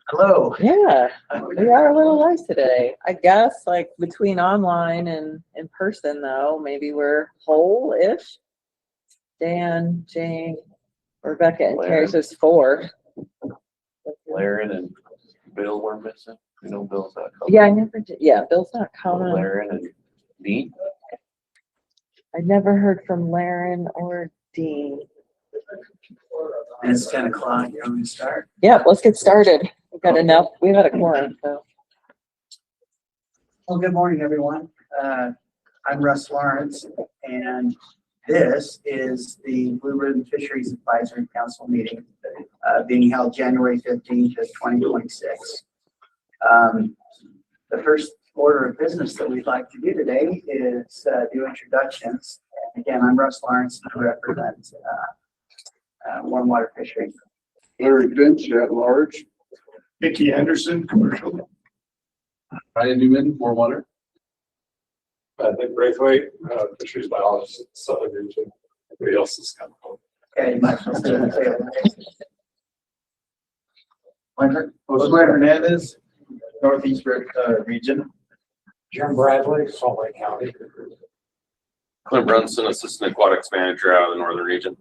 Hello. Yeah, we are a little late today. I guess like between online and in person though, maybe we're whole-ish. Dan, Jane, Rebecca, and Terry, so it's 4. Laren and Bill were missing. You know, Bill's not coming. Yeah, I never did. Yeah, Bill's not coming. Laren and Dean. I never heard from Laren or Dean. And it's 10 o'clock. You're going to start? Yeah, let's get started. We've got enough. We've had a quorum, so. Well, good morning, everyone. I'm Russ Lawrence, and this is the Blue Ribbon Fisheries Advisory Council meeting being held January 15th of 2026. The first order of business that we'd like to do today is do introductions. Again, I'm Russ Lawrence, and I represent warm water fisheries. Larry Finch at large. Mickey Anderson, commercial. Ryan Newman, more water. Nick Braithwaite, fisheries biologist, Southern region. Everybody else is kind of. Okay, you might as well stay on the table. Jose Hernandez, Northeast region. Jim Bradley, Salt Lake County. Clint Brunson, assistant aquatics manager out of the northern region.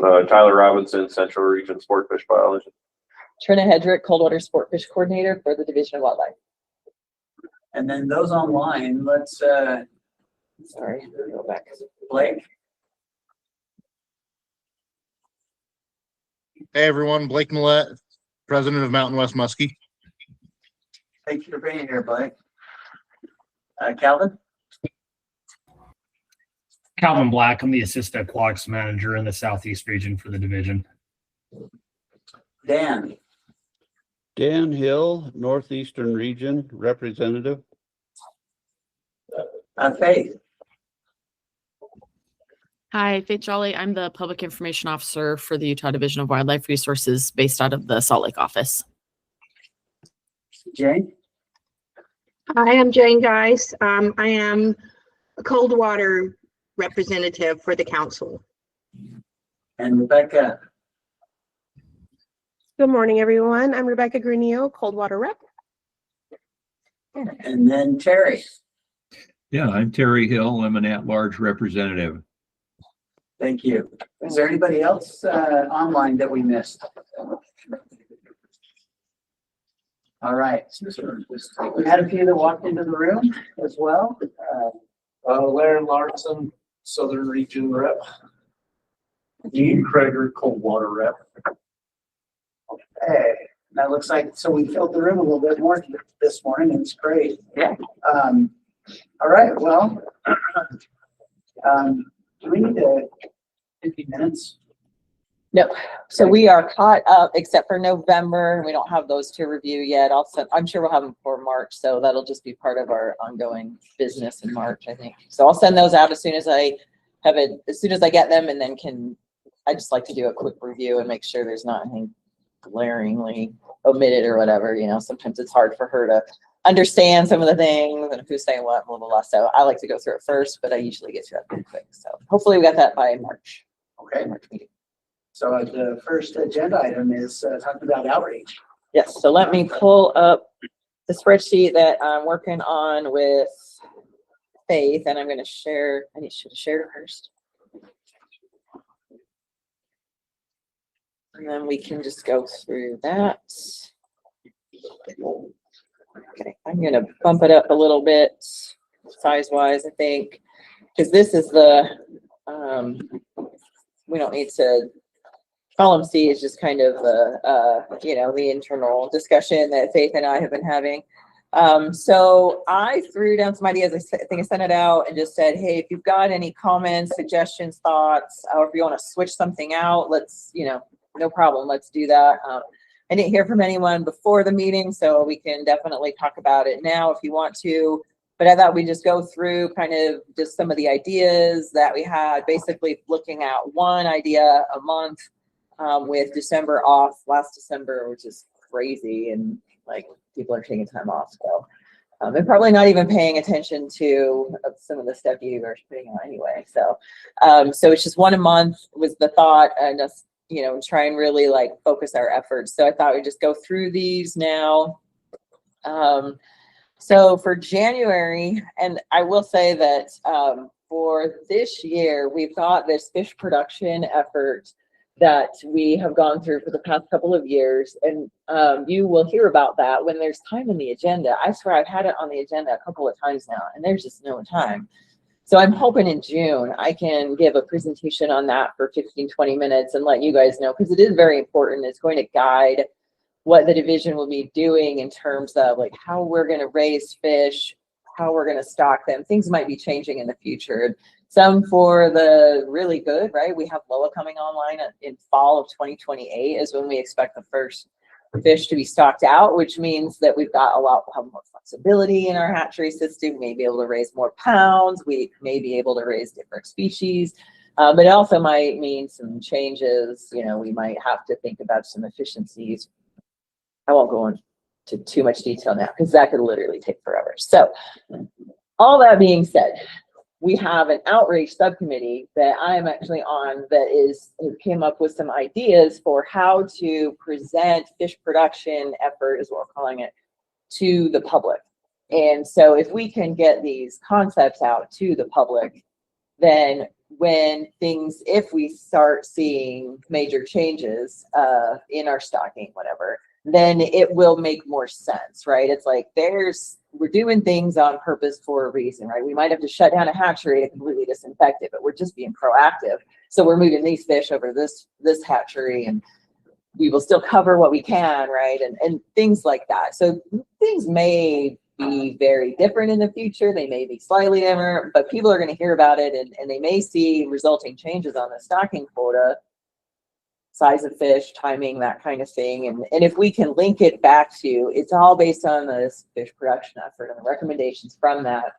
Tyler Robinson, central region sport fish biologist. Trina Hedrick, cold water sport fish coordinator for the Division of Wildlife. And then those online, let's Sorry, go back. Blake. Hey everyone, Blake Millett, president of Mountain West Muskie. Thank you for being here, Blake. Calvin. Calvin Black, I'm the assistant aquatics manager in the Southeast region for the division. Dan. Dan Hill, Northeastern Region Representative. Faith. Hi, Faith Jolley. I'm the Public Information Officer for the Utah Division of Wildlife Resources based out of the Salt Lake office. Jane. Hi, I'm Jane Geis. I am a cold water representative for the council. And Rebecca. Good morning, everyone. I'm Rebecca Grunio, cold water rep. And then Terry. Yeah, I'm Terry Hill. I'm an at-large representative. Thank you. Is there anybody else online that we missed? All right. We had a few that walked into the room as well. Laren Larson, Southern region rep. Dean Kreger, cold water rep. Okay, that looks like, so we filled the room a little bit more this morning. It's great. Yeah. All right, well, do we need 50 minutes? No, so we are caught up except for November. We don't have those to review yet. I'm sure we'll have them for March, so that'll just be part of our ongoing business in March, I think. So I'll send those out as soon as I have it, as soon as I get them, and then I just like to do a quick review and make sure there's not anything glaringly omitted or whatever. You know, sometimes it's hard for her to understand some of the things and who's saying what, blah, blah, blah. So I like to go through it first, but I usually get through it pretty quick. So hopefully we got that by March. Okay. March meeting. So the first agenda item is talking about outreach. Yes, so let me pull up the spreadsheet that I'm working on with Faith, and I'm going to share. I should have shared it first. And then we can just go through that. Okay, I'm going to bump it up a little bit size-wise, I think, because this is the, we don't need to, column C is just kind of the, the internal discussion that Faith and I have been having. So I threw down some ideas. I think I sent it out and just said, hey, if you've got any comments, suggestions, thoughts, or if you want to switch something out, let's, no problem. Let's do that. I didn't hear from anyone before the meeting, so we can definitely talk about it now if you want to. But I thought we'd just go through kind of just some of the ideas that we had, basically looking at one idea a month with December off last December, which is crazy. And like people are taking time off. So they're probably not even paying attention to some of the stuff you are putting on anyway. So so it's just one a month was the thought, and just you know, try and really like focus our efforts. So I thought we'd just go through these now. So for January, and I will say that for this year, we've got this fish production effort that we have gone through for the past couple of years. And you will hear about that when there's time in the agenda. I swear I've had it on the agenda a couple of times now, and there's just no time. So I'm hoping in June I can give a presentation on that for 15, 20 minutes and let you guys know, because it is very important. It's going to guide what the division will be doing in terms of like how we're going to raise fish, how we're going to stock them. Things might be changing in the future. Some for the really good, right? We have Loa coming online in fall of 2028 is when we expect the first fish to be stocked out, which means that we've got a lot more flexibility in our hatchery system. We may be able to raise more pounds. We may be able to raise different species. But it also might mean some changes. You know, we might have to think about some efficiencies. I won't go into too much detail now because that could literally take forever. So all that being said, we have an outreach subcommittee that I'm actually on that came up with some ideas for how to present fish production effort, is what we're calling it, to the public. And so if we can get these concepts out to the public, then if we start seeing major changes in our stocking, whatever, then it will make more sense, right? It's like we're doing things on purpose for a reason, right? We might have to shut down a hatchery to completely disinfect it, but we're just being proactive. So we're moving these fish over this hatchery, and we will still cover what we can, right? And things like that. So things may be very different in the future. They may be slightly different, but people are going to hear about it, and they may see resulting changes on the stocking quota, size of fish, timing, that kind of thing. And if we can link it back to, it's all based on this fish production effort and the recommendations from that.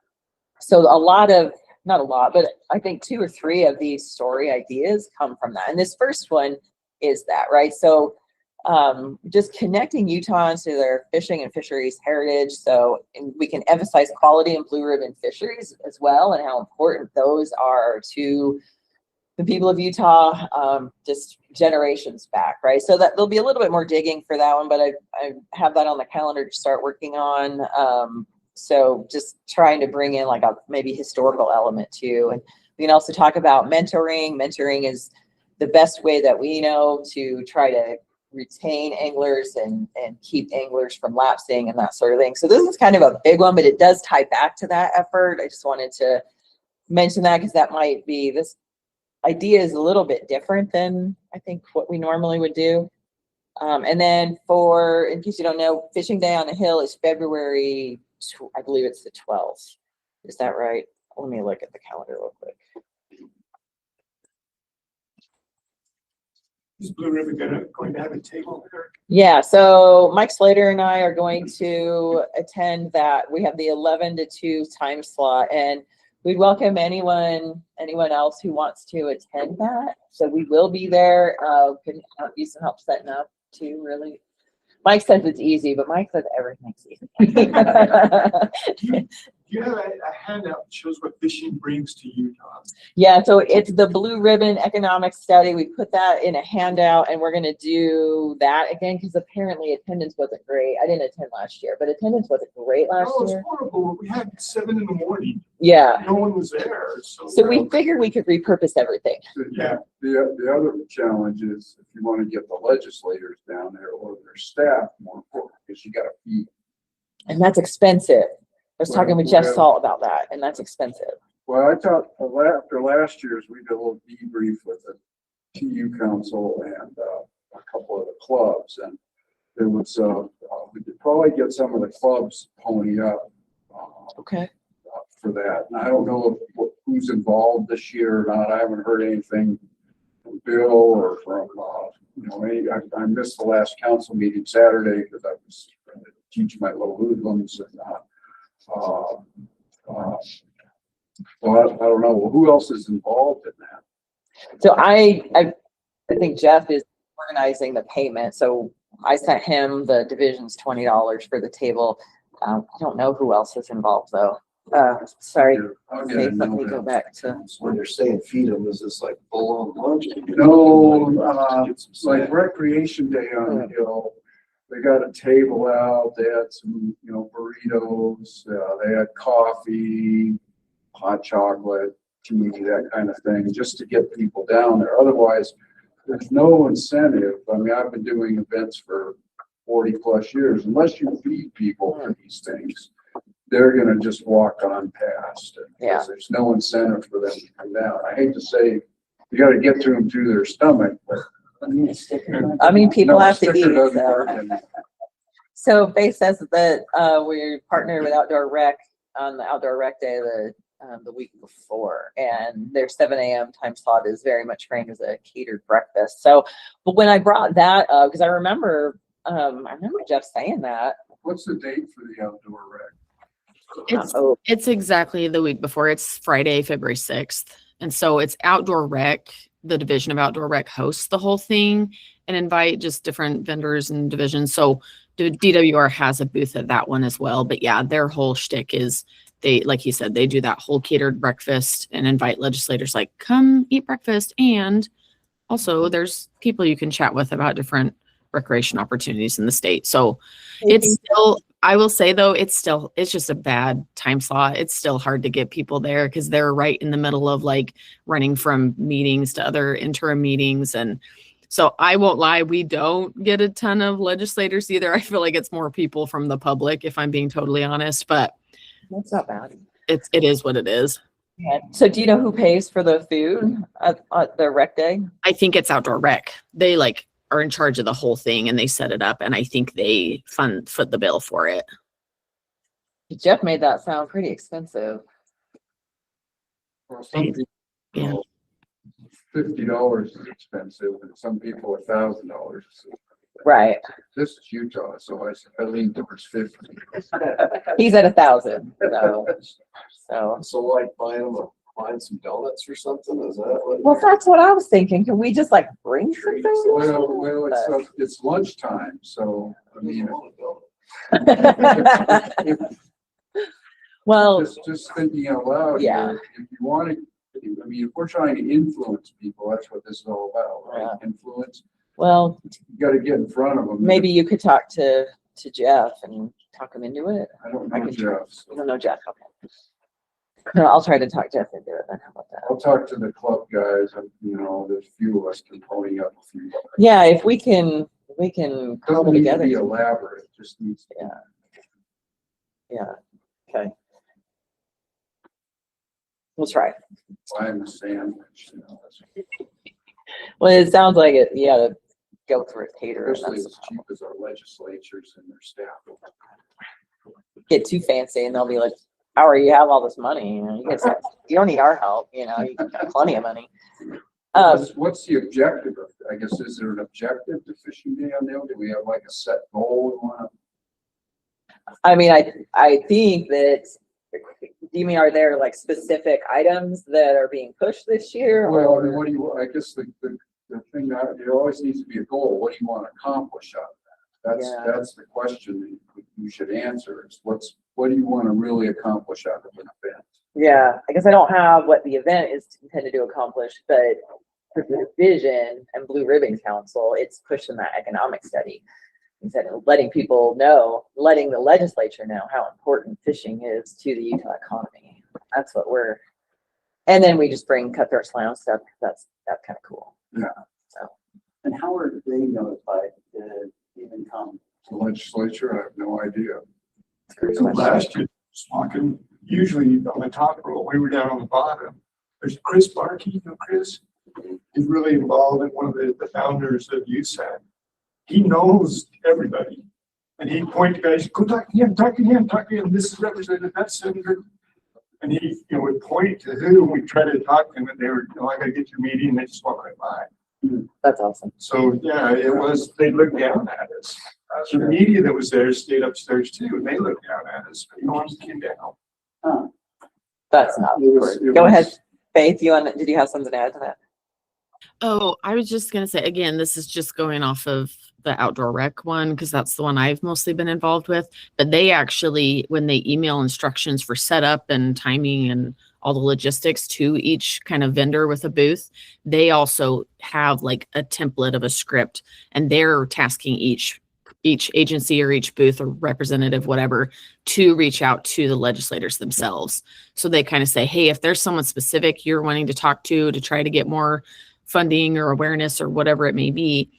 So not a lot, but I think 2 or 3 of these story ideas come from that. And this first one is that, right? So just connecting Utahns to their fishing and fisheries heritage. So we can emphasize quality and blue ribbon fisheries as well, and how important those are to the people of Utah, just generations back, right? So that there'll be a little bit more digging for that one, but I have that on the calendar to start working on. So just trying to bring in like a maybe historical element too. And we can also talk about mentoring. Mentoring is the best way that we know to try to retain anglers and keep anglers from lapsing and that sort of thing. So this is kind of a big one, but it does tie back to that effort. I just wanted to mention that because that might be, this idea is a little bit different than I think what we normally would do. And then in case you don't know, Fishing Day on the Hill is February, I believe it's the 12th. Is that right? Let me look at the calendar real quick. Is Blue Ribbon going to have a table there? Yeah, so Mike Slater and I are going to attend that. We have the 11 to 2 time slot, and we'd welcome anyone else who wants to attend that. So we will be there. Can use some help setting up too, really. Mike says it's easy, but Mike says everything's easy. You have a handout that shows what fishing brings to Utah. Yeah, so it's the Blue Ribbon Economic Study. We put that in a handout, and we're going to do that again because apparently attendance wasn't great. I didn't attend last year, but attendance wasn't great last year. It's horrible. We had 7 in the morning. Yeah. No one was there. So we figured we could repurpose everything. Yeah. The other challenge is if you want to get the legislators down there or their staff, more important, because you got to feed. And that's expensive. I was talking with Jeff Salt about that, and that's expensive. Well, I thought after last year's, we did a little debrief with the TU Council and a couple of the clubs, and there was we could probably get some of the clubs pony up. Okay. For that, and I don't know who's involved this year or not. I haven't heard anything from Bill or from I missed the last council meeting Saturday because I was trying to teach my little hoodlums and. Well, I don't know. Well, who else is involved in that? So I think Jeff is organizing the payment. So I sent him the division's $20 for the table. I don't know who else is involved though. Sorry, I'll get Faith, a let me note go out. back to, When you're saying feed them, is this like full on lunch? No, like recreation day on the hill, they got a table out, they had some, burritos, they had coffee, hot chocolate, tea, that kind of thing, just to get people down there. Otherwise, there's no incentive. I mean, I've been doing events for 40+ years. Unless you feed people for these things, they're gonna just walk on past. Yeah. There's no incentive for them to come down. I hate to say, you gotta get to them through their stomach, but. I mean, people No, have to sticker eat, doesn't so. work, and So Faith says that, we're partnered with Outdoor Rec on the Outdoor Rec Day, the week before, and their 7 a.m. time slot is very much framed as a catered breakfast. So, but when I brought that up, because I remember Jeff saying that. What's the date for the outdoor rec? It's exactly the week before. It's Friday, February 6th. And so it's Outdoor Rec. The division of Outdoor Rec hosts the whole thing and invite just different vendors and divisions. So the DWR has a booth at that one as well. But yeah, their whole shtick is they, like he said, they do that whole catered breakfast and invite legislators like, come eat breakfast. And also there's people you can chat with about different recreation opportunities in the state. So it's still, I will say though, it's just a bad time slot. It's still hard to get people there because they're right in the middle of like running from meetings to other interim meetings. And so I won't lie, we don't get a ton of legislators either. I feel like it's more people from the public, if I'm being totally honest, but That's not bad. it is what it is. Yeah. So do you know who pays for the food at the rec day? I think it's Outdoor Rec. They like are in charge of the whole thing and they set it up, and I think they foot the bill for it. Jeff made that sound pretty expensive. Well, some people, Yeah. $50 is expensive, and some people $1,000. Right. This is Utah, so I lean towards 50. He's at 1,000. So. So like buying some donuts or something, is that what? Well, that's what I was thinking. Can we just like bring something? Well, it's lunchtime, so I mean. Well, just thinking out loud. Yeah. Here, if you want to, I mean, if we're trying to influence people, that's what this is all about, right? Yeah. Influence. Well, You got to get in front of them. maybe you could talk to Jeff and talk him into it. I don't I know can Jeff. You don't know Jeff, okay. No, I'll try to talk Jeff into it then. How about that? I'll talk to the club guys, and there's a few of us can pony up a few. Yeah, if we can Doesn't cobble need to together. be elaborate, it just needs to be. Yeah. Okay. We'll try. I'm a sandwich, Well, it sounds like it. You gotta go through a caterer. and especially that's as cheap as our legislatures and their staff. get too fancy, and they'll be like, "Howard, you have all this money. You don't need our help. You got plenty of money." What's the objective of, I guess, is there an objective to Fishing Day on there? Do we have like a set goal we want? I mean, I think that. Do you mean, are there like specific items that are being pushed this year? Well, or? what do you, I guess the thing that there always needs to be a goal. What do you want to accomplish out of that? That's the question that you should answer is what do you want to really accomplish out of an event? Yeah, I guess I don't have what the event is intended to accomplish, but for the division and Blue Ribbon Council, it's pushing that economic study. Instead of letting people know, letting the legislature know how important fishing is to the Utah economy. That's what and then we just bring Cutthroat Lounge stuff because that's kind of cool. Yeah. So. And how are they notified to even come? The legislature, I have no idea. Last year, walking, usually on the top row, we were down on the bottom. There's Chris Barkey, you know Chris? He's really involved in one of the founders of USAC. He knows everybody. And he pointed to guys, go talk to him, talk to him. This is representative, that's senator. And he would point to who, and we try to talk to him, and they were, I gotta get to your meeting, and they just walk right by. That's awesome. So yeah, they looked down at us. The media that was there stayed upstairs too, and they looked down at us, but no one came down. That's not. Go ahead, Faith. Did you have something to add to that? Oh, I was just gonna say, again, this is just going off of the outdoor rec one, because that's the one I've mostly been involved with. But they actually, when they email instructions for setup and timing and all the logistics to each kind of vendor with a booth, they also have like a template of a script, and they're tasking each agency or each booth or representative, whatever, to reach out to the legislators themselves. So they kind of say, hey, if there's someone specific you're wanting to talk to try to get more funding or awareness or whatever it may be,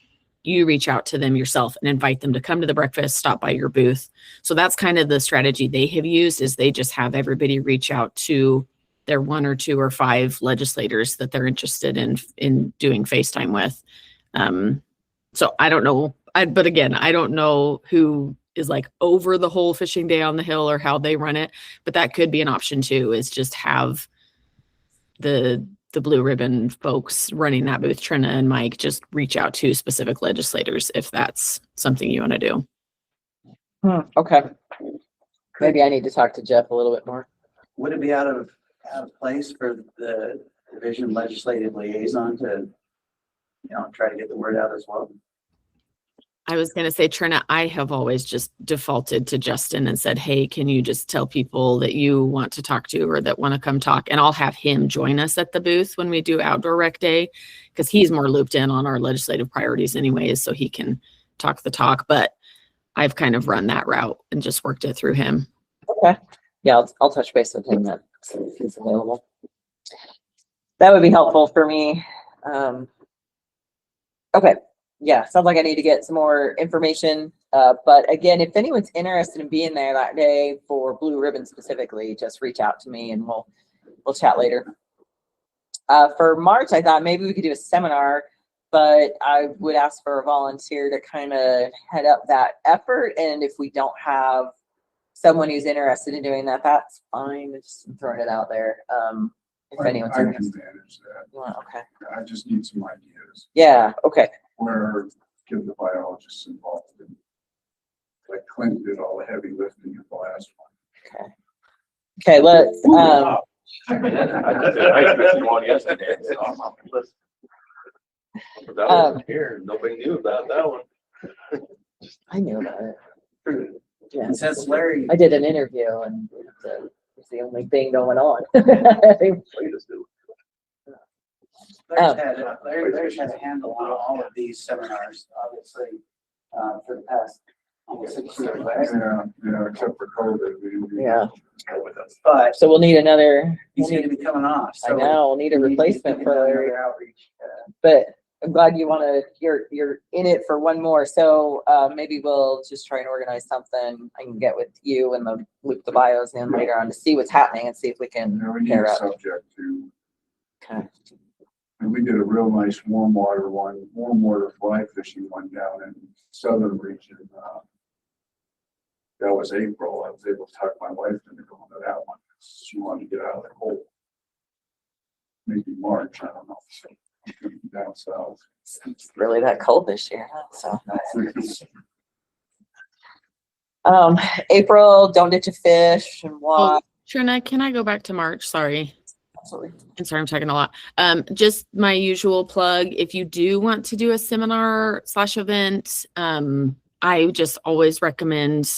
you reach out to them yourself and invite them to come to the breakfast, stop by your booth. So that's kind of the strategy they have used, is they just have everybody reach out to their 1 or 2 or 5 legislators that they're interested in doing FaceTime with. So I don't know. But again, I don't know who is like over the whole fishing day on the hill or how they run it, but that could be an option too, is just have the blue ribbon folks running that booth, Trina and Mike, just reach out to specific legislators if that's something you want to do. Okay. Maybe I need to talk to Jeff a little bit more. Would it be out of place for the division legislative liaison to, try to get the word out as well? I was going to say, Trina, I have always just defaulted to Justin and said, hey, can you just tell people that you want to talk to or that want to come talk? And I'll have him join us at the booth when we do outdoor rec day, because he's more looped in on our legislative priorities anyways, so he can talk the talk. But I've kind of run that route and just worked it through him. Okay. Yeah, I'll touch base with him then, if he's available. That would be helpful for me. Okay. Yeah, sounds like I need to get some more information. But again, if anyone's interested in being there that day for Blue Ribbon specifically, just reach out to me and we'll chat later. For March, I thought maybe we could do a seminar, but I would ask for a volunteer to kind of head up that effort. And if we don't have someone who's interested in doing that, that's fine. Just throwing it out there. If anyone's I can interested. manage that. Okay. I just need some ideas Yeah. Okay. where get the biologists involved. Like Clint did all the heavy lifting in the last one. Okay. Okay. Let's. I did a nice missing one yesterday. That wasn't here. Nobody knew about that one. I knew about it. Yeah. And since Larry, I did an interview and it's the only thing going on. Larry's had a handle on all of these seminars, obviously, for the past almost 6 years. Yeah, except for COVID. Yeah. But So we'll need another. he's going to be coming off. I So know, we'll need a we need to replacement get for Larry. another outreach. But I'm glad you're in it for one more. So maybe we'll just try and organize something. I can get with you and loop the bios in later on to see what's happening and see if we can We need pair a up. subject to, Okay. and we did a real nice warm water fly fishing one down in southern region. That was April. I was able to talk my wife into going to that one. She wanted to get out of the cold. Maybe March, I don't know. Down south. It's really that cold this year, huh? So April, don't ditch a fish and walk. Trina, can I go back to March? Sorry. Absolutely. I'm sorry, I'm talking a lot. Just my usual plug. If you do want to do a seminar/event, I just always recommend,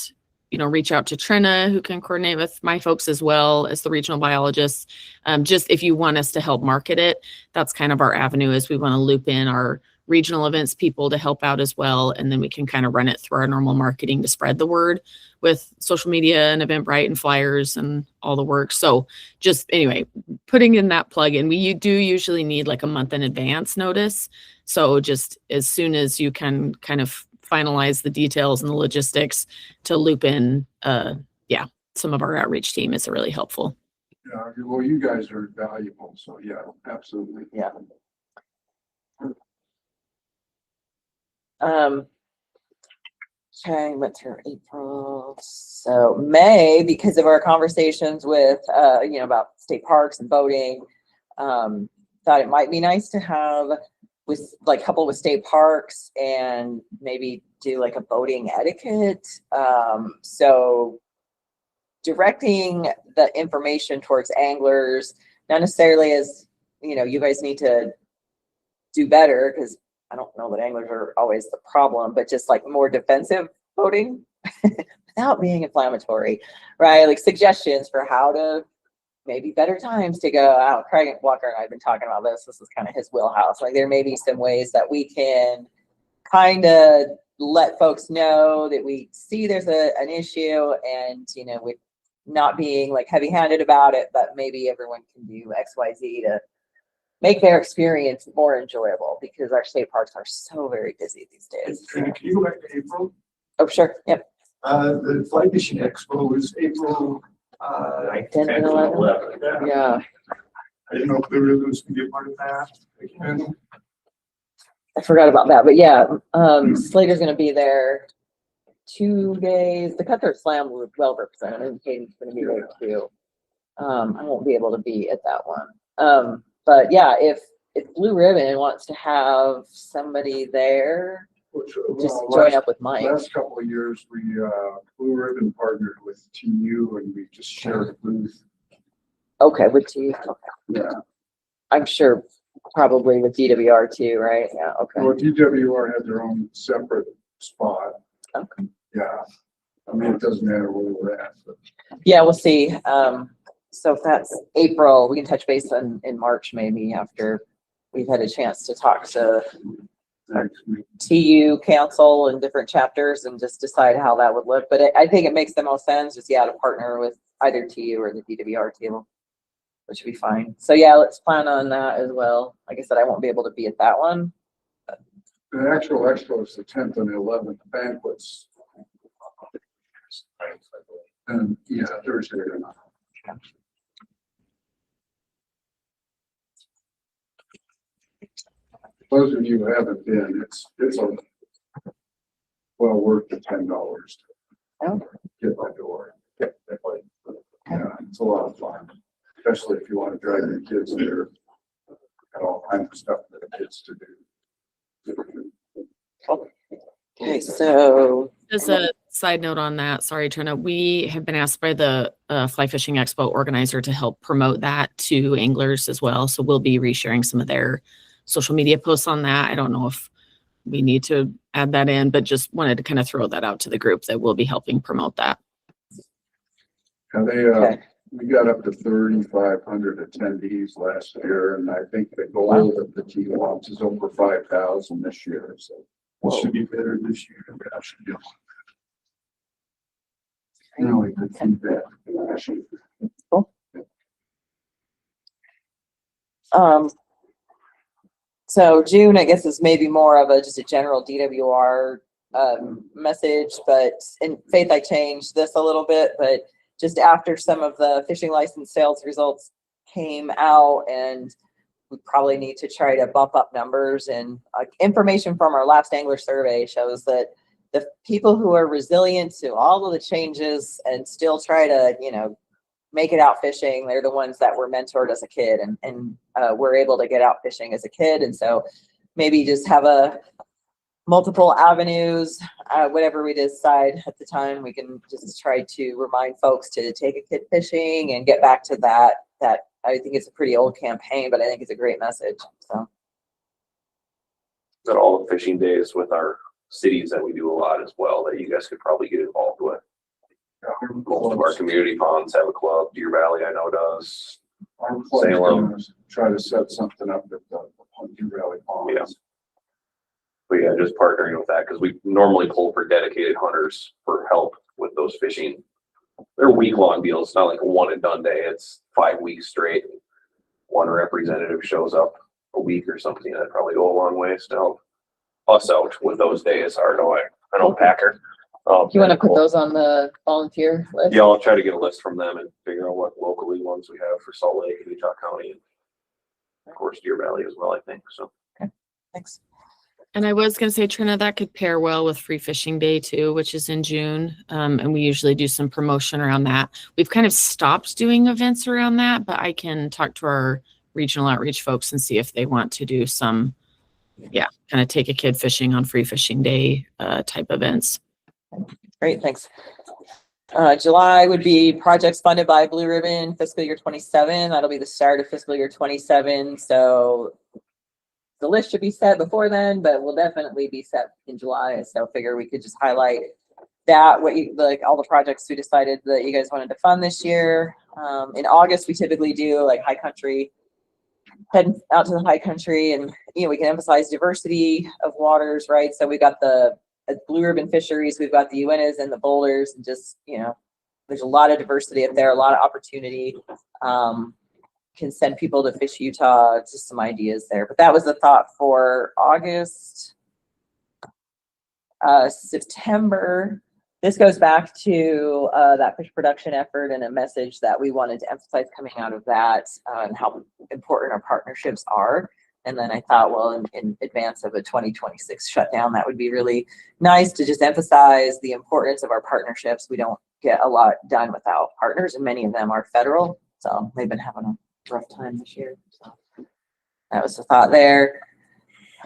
reach out to Trina, who can coordinate with my folks as well as the regional biologists. Just if you want us to help market it, that's kind of our avenue, is we want to loop in our regional events people to help out as well. And then we can kind of run it through our normal marketing to spread the word with social media and Eventbrite and flyers and all the work. So just anyway, putting in that plug in, you do usually need like a month in advance notice. So just as soon as you can kind of finalize the details and the logistics to loop in, some of our outreach team is really helpful. Yeah, well, you guys are valuable, so yeah, absolutely. Yeah. Okay, went through April. So May, because of our conversations with, about state parks and boating, thought it might be nice to have couple with state parks and maybe do like a boating etiquette. So directing the information towards anglers, not necessarily as, you guys need to do better, because I don't know that anglers are always the problem, but just like more defensive voting without being inflammatory, right? Like suggestions for how to maybe better times to go out. Craig Walker and I have been talking about this. This is kind of his wheelhouse. Like there may be some ways that we can kind of let folks know that we see there's an issue, and you know, we're not being like heavy-handed about it, but maybe everyone can do XYZ to make their experience more enjoyable, because our state parks are so very busy these days. Trina, can you go back to April? Oh, sure. Yep. The Fly Fishing Expo was April, 10 and 11. Yeah. I didn't know if there was gonna be a part of that. Again, I forgot about that, but yeah, Slater's going to be there 2 days. The Cutthroat Slam was well represented, and Katie's going to be there too. I won't be able to be at that one. But yeah, if Blue Ribbon wants to have somebody there, just join up with Mike. Last couple of years, we, Blue Ribbon partnered with TU and we just shared a booth. Okay, with TU. Okay. Yeah. I'm sure probably with DWR too, right? Yeah, okay. Well, DWR had their own separate spot. Okay. Yeah. I mean, it doesn't matter where we're at, but. Yeah, we'll see. So if that's April, we can touch base in March maybe, after we've had a chance to talk to TU council and different chapters and just decide how that would look. But I think it makes the most sense just, yeah, to partner with either TU or the DWR table, which would be fine. So yeah, let's plan on that as well. Like I said, I won't be able to be at that one. The actual expo is the 10th and 11th banquets. And yeah, Thursday or not. Those of you who haven't been, it's a well worth the $10 to get my door. Yeah, it's a lot of fun, especially if you want to drag your kids there. Got all kinds of stuff for the kids to do. Okay, so as a side note on that, sorry, Trina, we have been asked by the Fly Fishing Expo organizer to help promote that to anglers as well. So we'll be resharing some of their social media posts on that. I don't know if we need to add that in, but just wanted to kind of throw that out to the group that we'll be helping promote that. And they, we got up to 3,500 attendees last year, and I think the goal that the team wants is over 5,000 this year. So it should be better this year. That should be really good feedback. Cool. So June, I guess, is maybe more of just a general DWR message, but in Faith, I changed this a little bit, but just after some of the fishing license sales results came out, and we probably need to try to bump up numbers, and information from our last angler survey shows that the people who are resilient to all of the changes and still try to, you know, make it out fishing, they're the ones that were mentored as a kid and were able to get out fishing as a kid. And so maybe just have multiple avenues, whatever we decide at the time, we can just try to remind folks to take a kid fishing and get back to that. I think it's a pretty old campaign, but I think it's a great message. So. Got all the fishing days with our cities that we do a lot as well, that you guys could probably get involved with. Most of our community ponds have a club. Deer Valley, I know, does. Our club's gonna try to set something up at the Deer Valley ponds. Yeah. But yeah, just partnering with that, because we normally pull for dedicated hunters for help with those fishing. They're week-long deals. It's not like a one and done day. It's 5 weeks straight. One representative shows up a week or something. That'd probably go a long ways to help us out with those days. I know Packer. You want to put those on the volunteer list? Yeah, I'll try to get a list from them and figure out what locally ones we have for Salt Lake and Utah County, and of course Deer Valley as well, I think. So. Okay, thanks. And I was going to say, Trina, that could pair well with Free Fishing Day too, which is in June. And we usually do some promotion around that. We've kind of stopped doing events around that, but I can talk to our regional outreach folks and see if they want to do some, kind of take a kid fishing on Free Fishing Day type events. Great, thanks. July would be projects funded by Blue Ribbon, fiscal year 27. That'll be the start of fiscal year 27. So the list should be set before then, but will definitely be set in July. So figure we could just highlight that, what you, like all the projects we decided that you guys wanted to fund this year. In August, we typically do like high country, heading out to the high country, and we can emphasize diversity of waters, right? So we got the blue ribbon fisheries, we've got the UNAs and the boulders, and just, there's a lot of diversity up there, a lot of opportunity. Can send people to Fish Utah, just some ideas there. But that was the thought for August. September, this goes back to that fish production effort and a message that we wanted to emphasize coming out of that, and how important our partnerships are. And then I thought, well, in advance of a 2026 shutdown, that would be really nice to just emphasize the importance of our partnerships. We don't get a lot done without partners, and many of them are federal. So they've been having a rough time this year. So that was the thought there.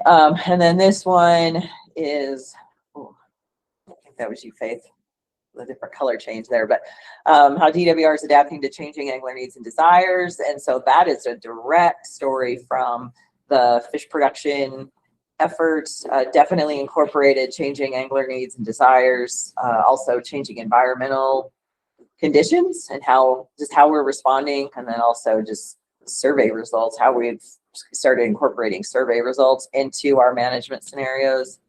And then this one is, I think that was you, Faith, the different color change there, but how DWR is adapting to changing angler needs and desires. And so that is a direct story from the fish production efforts, definitely incorporated changing angler needs and desires, also changing environmental conditions and how we're responding, and then also just survey results, how we've started incorporating survey results into our management scenarios.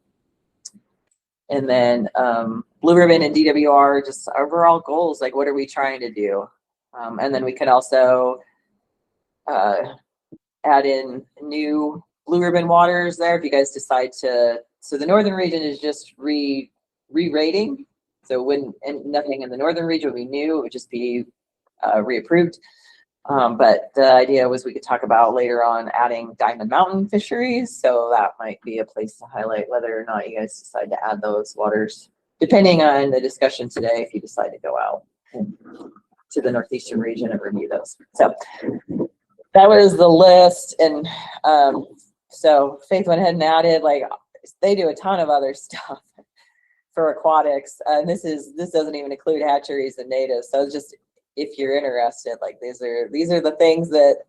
And then Blue Ribbon and DWR, just overall goals, like what are we trying to do? And then we can also add in new Blue Ribbon waters there if you guys decide to. So the northern region is just re-rating. So nothing in the northern region would be new, it would just be reapproved. But the idea was we could talk about later on adding Diamond Mtn fisheries. So that might be a place to highlight whether or not you guys decide to add those waters, depending on the discussion today, if you decide to go out to the northeastern region and review those. So that was the list. And so Faith went ahead and added, like, they do a ton of other stuff for aquatics. And this doesn't even include hatcheries and natives. So just, if you're interested, like these are the things that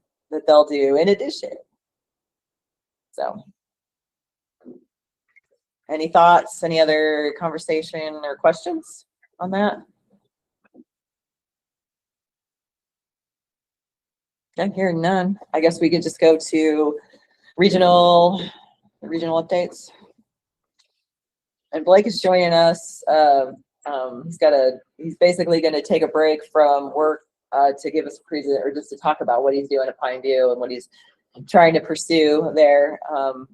they'll do in addition. So any thoughts, any other conversation or questions on that? I'm hearing none. I guess we could just go to regional updates. And Blake is joining us. He's basically going to take a break from work to give us a present, or just to talk about what he's doing at Pineview and what he's trying to pursue there.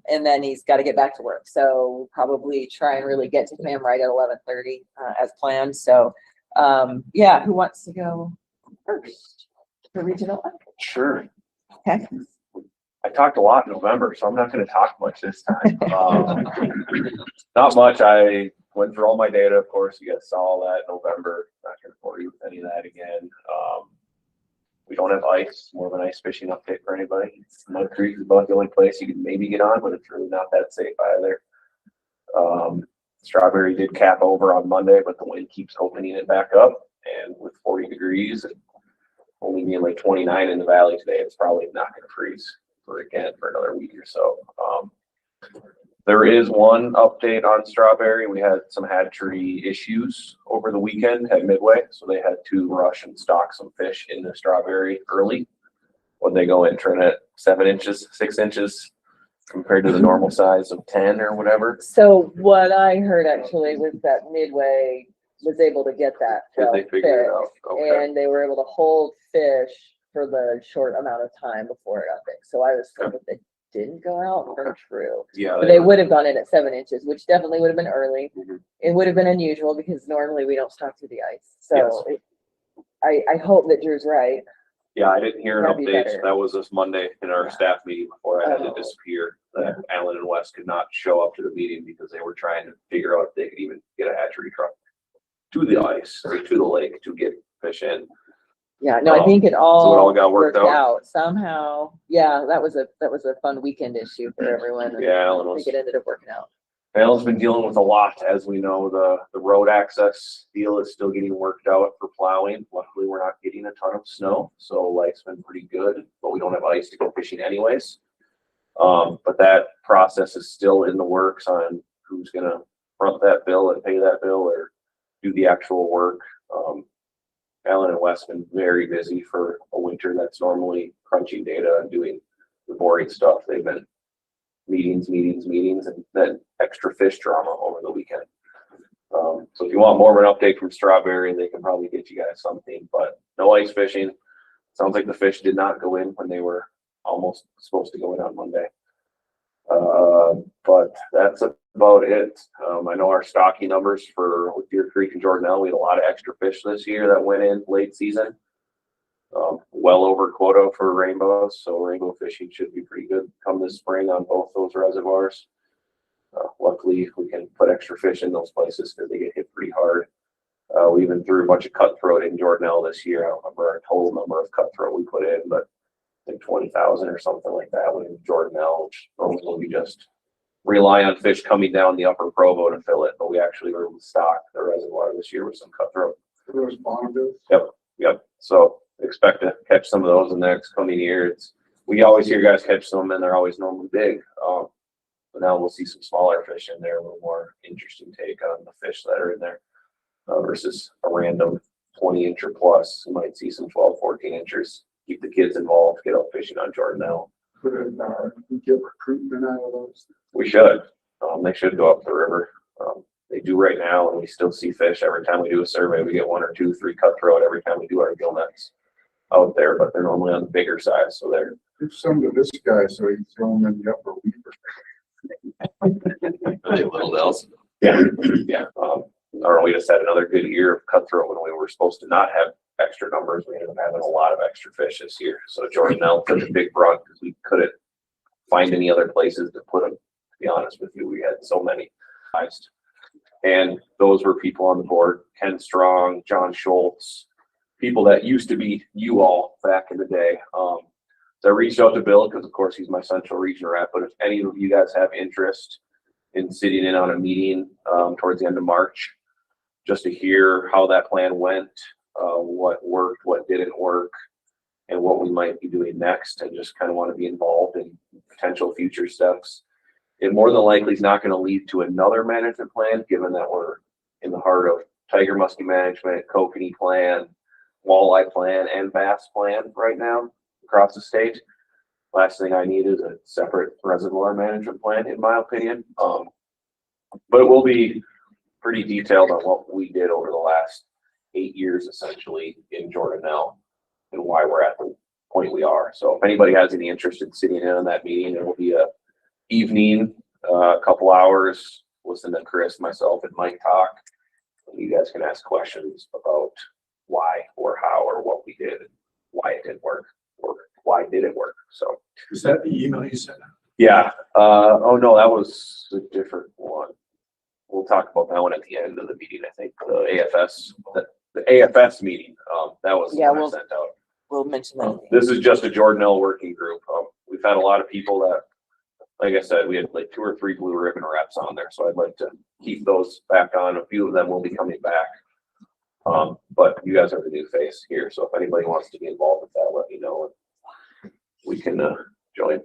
And then he's got to get back to work. So we'll probably try and really get to him right at 11:30 as planned. So yeah, who wants to go first for regional? Sure. Okay. I talked a lot in November, so I'm not going to talk much this time. Not much. I went through all my data, of course. You guys saw all that in November. Not going to bore you with any of that again. We don't have ice. More of an ice fishing update for anybody. Mud Creek is about the only place you can maybe get on, but it's really not that safe either. Strawberry did cap over on Monday, but the wind keeps opening it back up. And with 40 degrees and only being like 29 in the valley today, it's probably not going to freeze for another week or so. There is one update on Strawberry. We had some hatchery issues over the weekend at Midway, so they had to rush and stock some fish in the Strawberry early when they go in, turn at 7 inches, 6 inches compared to the normal size of 10 or whatever. So what I heard actually was that Midway was able to get that. Did they figure it out? Okay. And they were able to hold fish for the short amount of time before it fixed. So I was told that they didn't go out from true. Yeah, but they would have gone in at 7 inches, which definitely would have been early. It would have been unusual because normally we don't stock through the ice. So yes. I hope that Drew's right. Yeah, I didn't hear an That'd be update. better. That was this Monday in our staff meeting before I had to disappear. That Alan and Wes could not show up to the meeting because they were trying to figure out if they could even get a hatchery truck to the ice or to the lake to get fish in. Yeah, no, I think it all, so it all got worked out somehow. Yeah, that was a fun weekend issue for everyone. Yeah, I think it ended up working out. Alan's been dealing with a lot, as we know. The road access deal is still getting worked out for plowing. Luckily, we're not getting a ton of snow, so life's been pretty good. But we don't have ice to go fishing anyways. But that process is still in the works on who's gonna front that bill and pay that bill or do the actual work. Alan and Wes been very busy for a winter that's normally crunching data and doing the boring stuff. They've been meetings, and then extra fish drama over the weekend. So if you want more of an update from Strawberry, they can probably get you guys something, but no ice fishing. Sounds like the fish did not go in when they were almost supposed to go in on Monday. But that's about it. I know our stocking numbers for Deer Creek and Jordanelle, we had a lot of extra fish this year that went in late season. Well over quota for rainbows, so rainbow fishing should be pretty good come this spring on both those reservoirs. Luckily, we can put extra fish in those places because they get hit pretty hard. We even threw a bunch of cutthroat in Jordanelle this year. I don't remember our total number of cutthroat we put in, but I think 20,000 or something like that went in Jordanelle, which normally we just rely on fish coming down the upper Provo to fill it, but we actually were able to stock the reservoir this year with some cutthroat. Those Bonneville. Yep. So expect to catch some of those in the next coming year. We always hear guys catch some and they're always normally big. But now we'll see some smaller fish in there, a little more interesting take on the fish that are in there versus a random 20-incher plus. You might see some 12, 14 inchers. Keep the kids involved, get out fishing on Jordanelle. Could we get recruitment out of those? We should. They should go up the river. They do right now, and we still see fish every time we do a survey. We get 1 or 2, 3 cutthroat every time we do our gill nets out there, but they're normally on the bigger side, so they're. Give some to this guy so he can throw them in the upper weaver. Little else. Yeah. We just had another good year of cutthroat when we were supposed to not have extra numbers. We ended up having a lot of extra fish this year. So Jordanelle took a big brunt because we couldn't find any other places to put them. To be honest with you, we had so many. And those were people on the board: Ken Strong, John Schultz, people that used to be you all back in the day. So I reached out to Bill because, of course, he's my central region rep. But if any of you guys have interest in sitting in on a meeting towards the end of March, just to hear how that plan went, what worked, what didn't work, and what we might be doing next, and just kind of want to be involved in potential future steps. It more than likely is not going to lead to another management plan, given that we're in the heart of tiger muskie management, kokanee plan, walleye plan, and bass plan right now across the state. Last thing I need is a separate reservoir management plan, in my opinion. But it will be pretty detailed on what we did over the last 8 years, essentially, in Jordanelle and why we're at the point we are. So if anybody has any interest in sitting in on that meeting, it will be a evening, a couple hours, listen to Chris, myself, and Mike talk. And you guys can ask questions about why or how or what we did, and why it didn't work, or why did it work. So Is that the email you sent? yeah. Oh no, that was a different one. We'll talk about that one at the end of the meeting. I think the AFS meeting. That was Yeah, what I sent out. We'll mention that. This is just a Jordanelle working group. We've had a lot of people that, like I said, we had like 2 or 3 blue ribbon reps on there. So I'd like to keep those back on. A few of them will be coming back. But you guys are the new face here. So if anybody wants to be involved with that, let me know. We can join.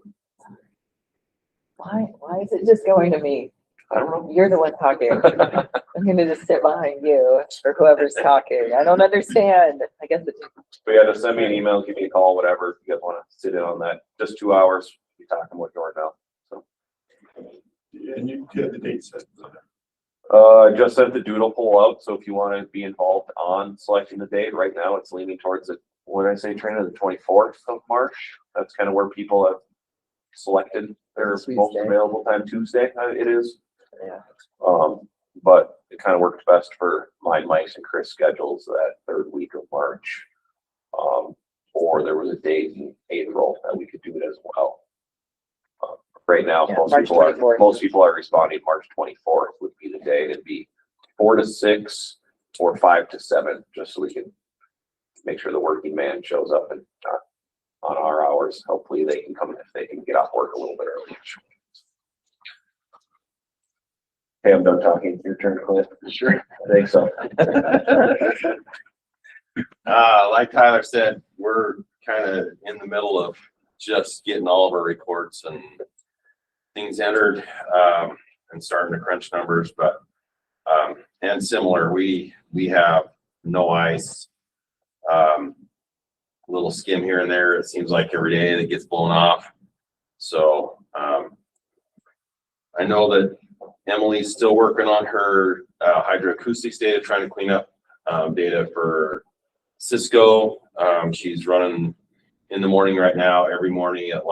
Why is it just going to me? I don't know. You're the one talking. I'm gonna just sit behind you or whoever's talking. I don't understand. I guess it's. But yeah, just send me an email, give me a call, whatever. If you guys want to sit in on that, just 2 hours. Be talking with Jordan. So. And you had the date set. Just sent the doodle poll out. So if you want to be involved on selecting the date, right now it's leaning towards the, what did I say, Trina, the 24th of March. That's kind of where people have selected their most available time. Tuesday it is. Yeah. But it kind of works best for mine, Mike's, and Chris' schedules that 3rd week of March. Or there was a date in April that we could do it as well. Right now, Yeah, most people are responding. March 24th would be the day. It'd be 4 to 6 or 5 to 7, just so we can make sure the working man shows up and on our hours. Hopefully they can come if they can get off work a little bit early. Okay, I'm done talking. Your turn, Clint. Sure. I think so. Like Tyler said, we're kind of in the middle of just getting all of our reports and things entered, and starting to crunch numbers, but, and similar, we have no ice. Little skim here and there. It seems like every day that gets blown off. So, I know that Emily's still working on her hydroacoustics data, trying to clean up data for Cisco. She's running in the morning right now, every morning at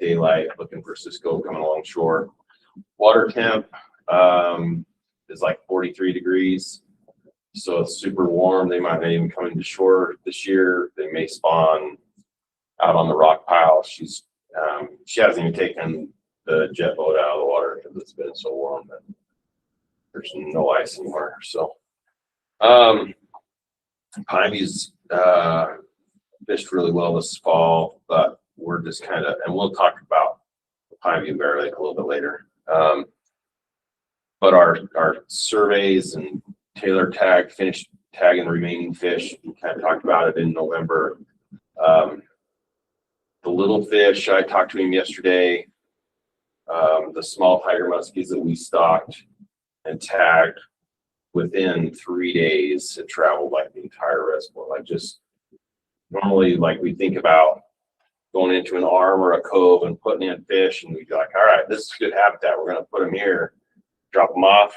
daylight, looking for Cisco coming along shore. Water temp is like 43 degrees. So it's super warm. They might not even come into shore this year. They may spawn out on the rock pile. She hasn't even taken the jet boat out of the water because it's been so warm that there's no ice anymore. So, Pineview's fished really well this fall, but we're just kind of, and we'll talk about Pineview Bear Lake a little bit later. But our surveys and Taylor finished tagging the remaining fish. We kind of talked about it in November. The little fish, I talked to him yesterday. The small tiger muskies that we stocked and tagged within 3 days had traveled like the entire reservoir. Like just normally, like we think about going into an arm or a cove and putting in fish, and we'd be like, all right, this is good habitat. We're going to put them here, drop them off.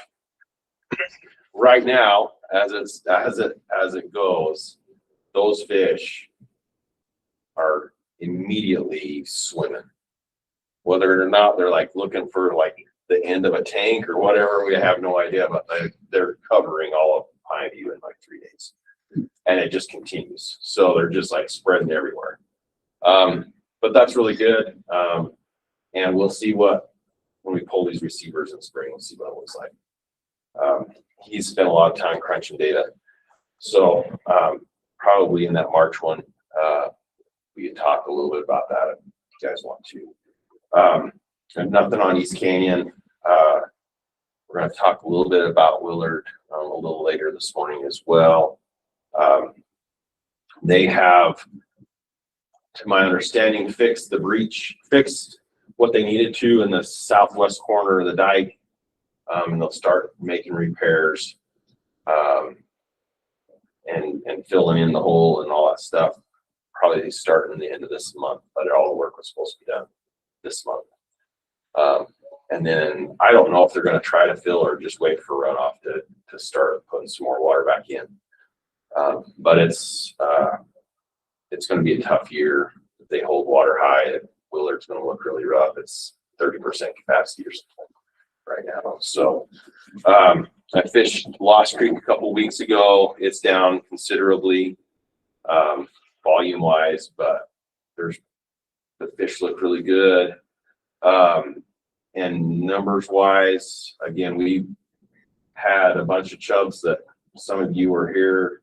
Right now, as it goes, those fish are immediately swimming. Whether or not they're like looking for like the end of a tank or whatever, we have no idea, but they're covering all of Pineview in like 3 days. And it just continues. So they're just like spreading everywhere. But that's really good. And we'll see when we pull these receivers in spring, we'll see what it looks like. He's spent a lot of time crunching data. So probably in that March one, we can talk a little bit about that if you guys want to. And nothing on East Canyon. We're going to talk a little bit about Willard a little later this morning as well. They have, to my understanding, fixed the breach, fixed what they needed to in the southwest corner of the dike. And they'll start making repairs and filling in the hole and all that stuff. Probably starting the end of this month, but all the work was supposed to be done this month. And then I don't know if they're going to try to fill or just wait for runoff to start putting some more water back in. But it's going to be a tough year if they hold water high. Willard's going to look really rough. It's 30% capacity or something right now. So I fished Lost Creek a couple weeks ago. It's down considerably volume wise, but the fish look really good. And numbers wise, again, we had a bunch of chubs that some of you were here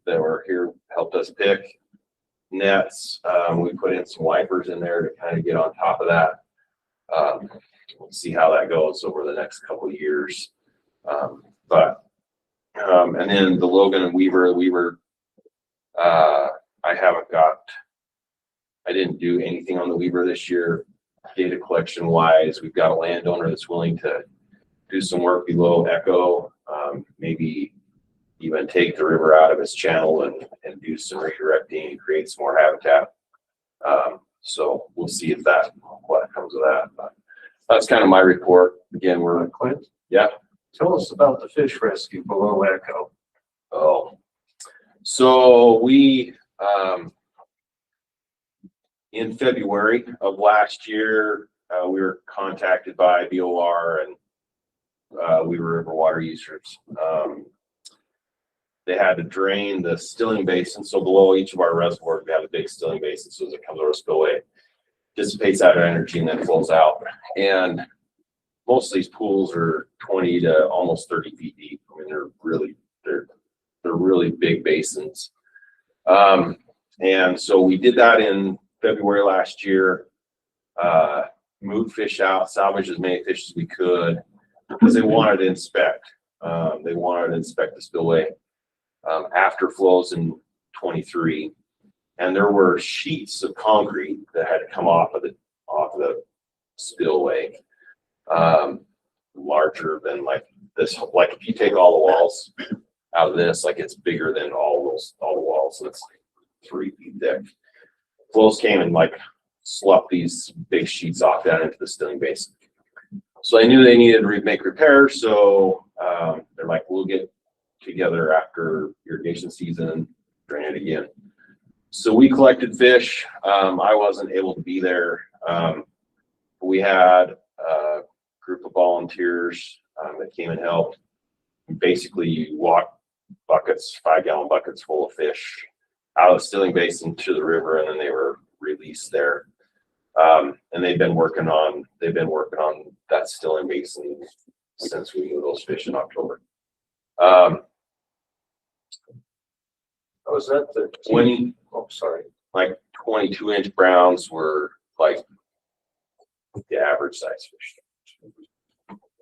helped us pick nets. We put in some wipers in there to kind of get on top of that. We'll see how that goes over the next couple of years. And then the Logan and Weaver, I didn't do anything on the Weaver this year, data collection wise. We've got a landowner that's willing to do some work below Echo, maybe even take the river out of its channel and do some redirecting and create some more habitat. So we'll see what comes of that. But that's kind of my report. Again, we're Clint? Yeah. Tell us about the fish rescue below Echo. Oh, so we, in February of last year, we were contacted by BOR and Weaver River water users. They had to drain the stilling basin. So below each of our reservoirs, we have a big stilling basin. So as it comes over a spillway, dissipates out of energy and then flows out. And most of these pools are 20 to almost 30 feet deep. I mean, they're really big basins. And so we did that in February last year, moved fish out, salvaged as many fish as we could because they wanted to inspect. They wanted to inspect the spillway after flows in 23. And there were sheets of concrete that had to come off the spillway. larger than like this, like if you take all the walls out of this, like it's bigger than all the walls. So it's like 3 feet thick. Flows came and like sloughed these big sheets off down into the stilling basin. So I knew they needed to make repairs. So they're like, we'll get together after irrigation season and drain it again. So we collected fish. I wasn't able to be there. We had a group of volunteers that came and helped. Basically, you walk buckets, 5-gallon buckets full of fish out of the stilling basin to the river, and then they were released there. And they've been working on that stilling basin since we moved those fish in October. Was that the 20? Oh, sorry. Like 22-inch browns were like the average size fish,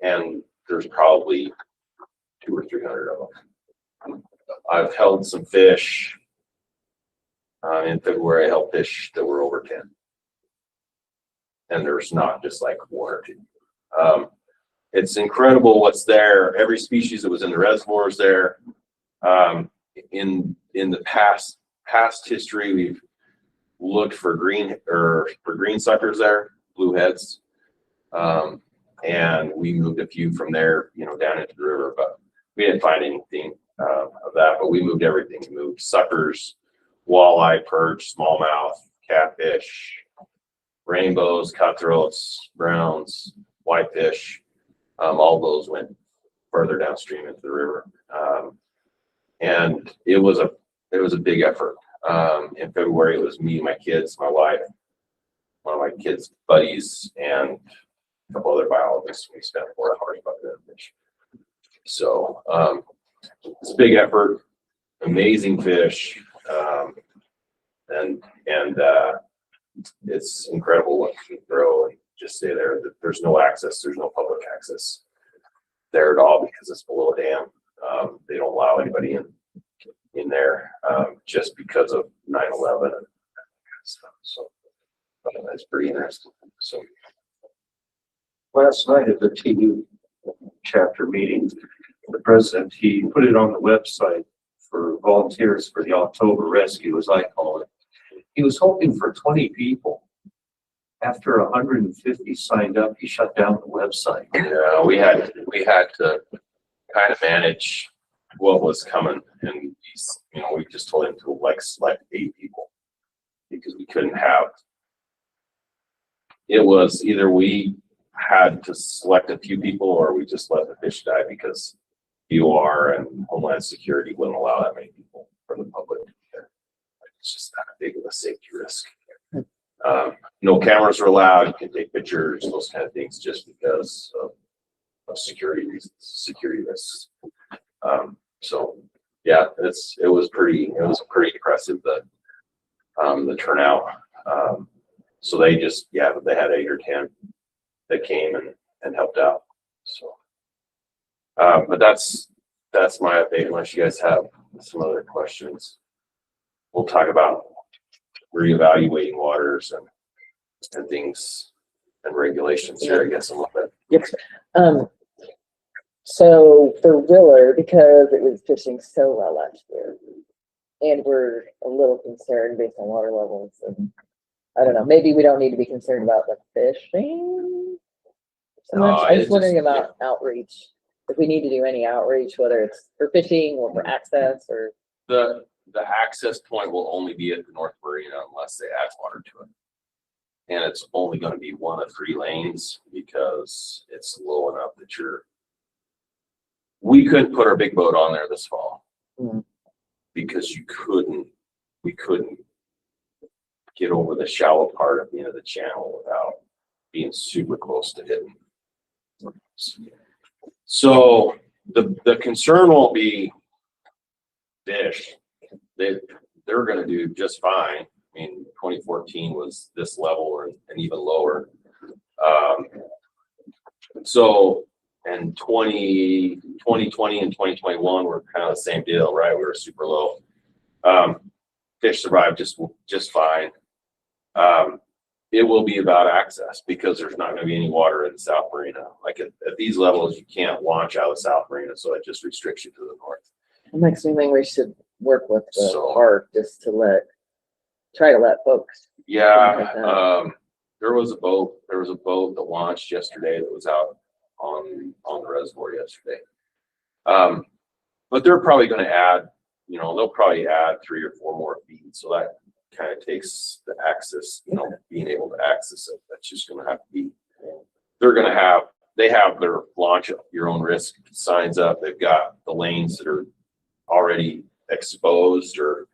and there's probably 200 or 300 of them. I've held some fish in February. I held fish that were over 10, and there's not just like 1 or 2. It's incredible what's there. Every species that was in the reservoir is there. In the past history, we've looked for green suckers there, blue heads, and we moved a few from there, down into the river, but we didn't find anything of that. But we moved everything. We moved suckers, walleye, perch, smallmouth, catfish, rainbows, cutthroats, browns, whitefish. All those went further downstream into the river, and it was a big effort. In February, it was me, my kids, my wife, one of my kids' buddies, and a couple other biologists. We spent 4 hours bucketing fish. So it's a big effort, amazing fish, and it's incredible what you can throw and just stay there. There's no access. There's no public access there at all because it's below a dam. They don't allow anybody in there just because of 9/11 and stuff. So that's pretty interesting. So Last night at the TU chapter meeting, the president, he put it on the website for volunteers for the October rescue, as I call it. He was hoping for 20 people. After 150 signed up, he shut down the website. yeah, we had to kind of manage what was coming, and we just told him to select 8 people because we couldn't have. It was either we had to select a few people or we just let the fish die because UR and Homeland Security wouldn't allow that many people from the public. It's just not big of a safety risk. No cameras are allowed. You can take pictures, those kind of things, just because of security reasons, security risks. So yeah, it was pretty impressive the turnout. So they had 8 or 10 that came and helped out. So, but that's my update. Unless you guys have some other questions, we'll talk about reevaluating waters and things and regulations here, I guess, a little bit. Yep. So for Willer, because it was fishing so well last year, and we're a little concerned based on water levels, and I don't know, maybe we don't need to be concerned about the fishing so much. I was wondering about outreach. If we need to do any outreach, whether it's for fishing or for access or The access point will only be at the North Marina unless they add water to it. And it's only going to be 1 of 3 lanes because it's low enough that we couldn't put our big boat on there this fall because we couldn't get over the shallow part of the end of the channel without being super close to hitting. So the concern won't be fish. They're going to do just fine. I mean, 2014 was this level and even lower. So, and 2020 and 2021 were kind of the same deal, right? We were super low. Fish survived just fine. it will be about access because there's not gonna be any water in the South Marina. Like at these levels, you can't launch out of South Marina, so it just restricts you to the north. It makes me think we should work with the So- park just to try to let folks. Yeah, there was a boat that launched yesterday that was out on the reservoir yesterday. But they're probably gonna add, they'll probably add 3 or 4 more feet, so that kind of takes the access, being able to access it. That's just gonna have to be, they have their launch at your own risk signs up. They've got the lanes that are already exposed, or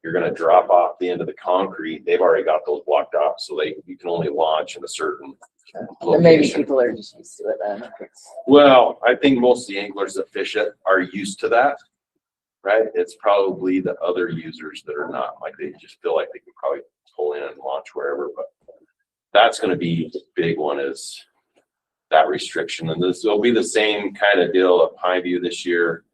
you're gonna drop off the end of the concrete. They've already got those blocked off, so you can only launch in a certain And maybe location. people are just used to it then. Well, I think most of the anglers that fish it are used to that, right? It's probably the other users that are not, like they just feel like they can probably pull in and launch wherever, but that's gonna be the big one, is that restriction. And this will be the same kind of deal at Pineview this year,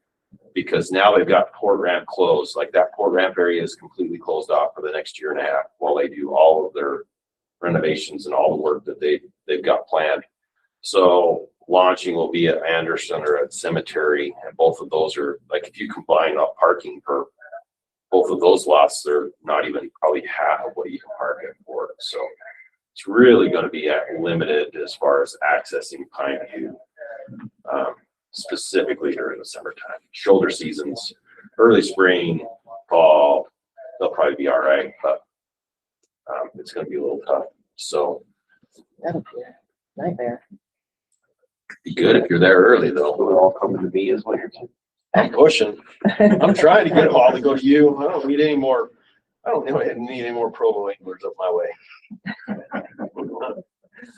because now they've got port ramp closed. Like that port ramp area is completely closed off for the next year and a half while they do all of their renovations and all the work that they've got planned. So launching will be at Anderson or at Cemetery, and both of those are, like, if you combine up parking for both of those lots, they're not even probably half of what you can park it for. So it's really going to be limited as far as accessing Pineview, specifically during the summertime. Shoulder seasons, early spring, fall, they'll probably be all right, but it's going to be a little tough. So That'll be a nightmare. be good if you're there early, though. They're all coming to me is what you're saying. I'm pushing. I'm trying to get them all to go to you. I don't need any more. I don't need any more promo anglers up my way.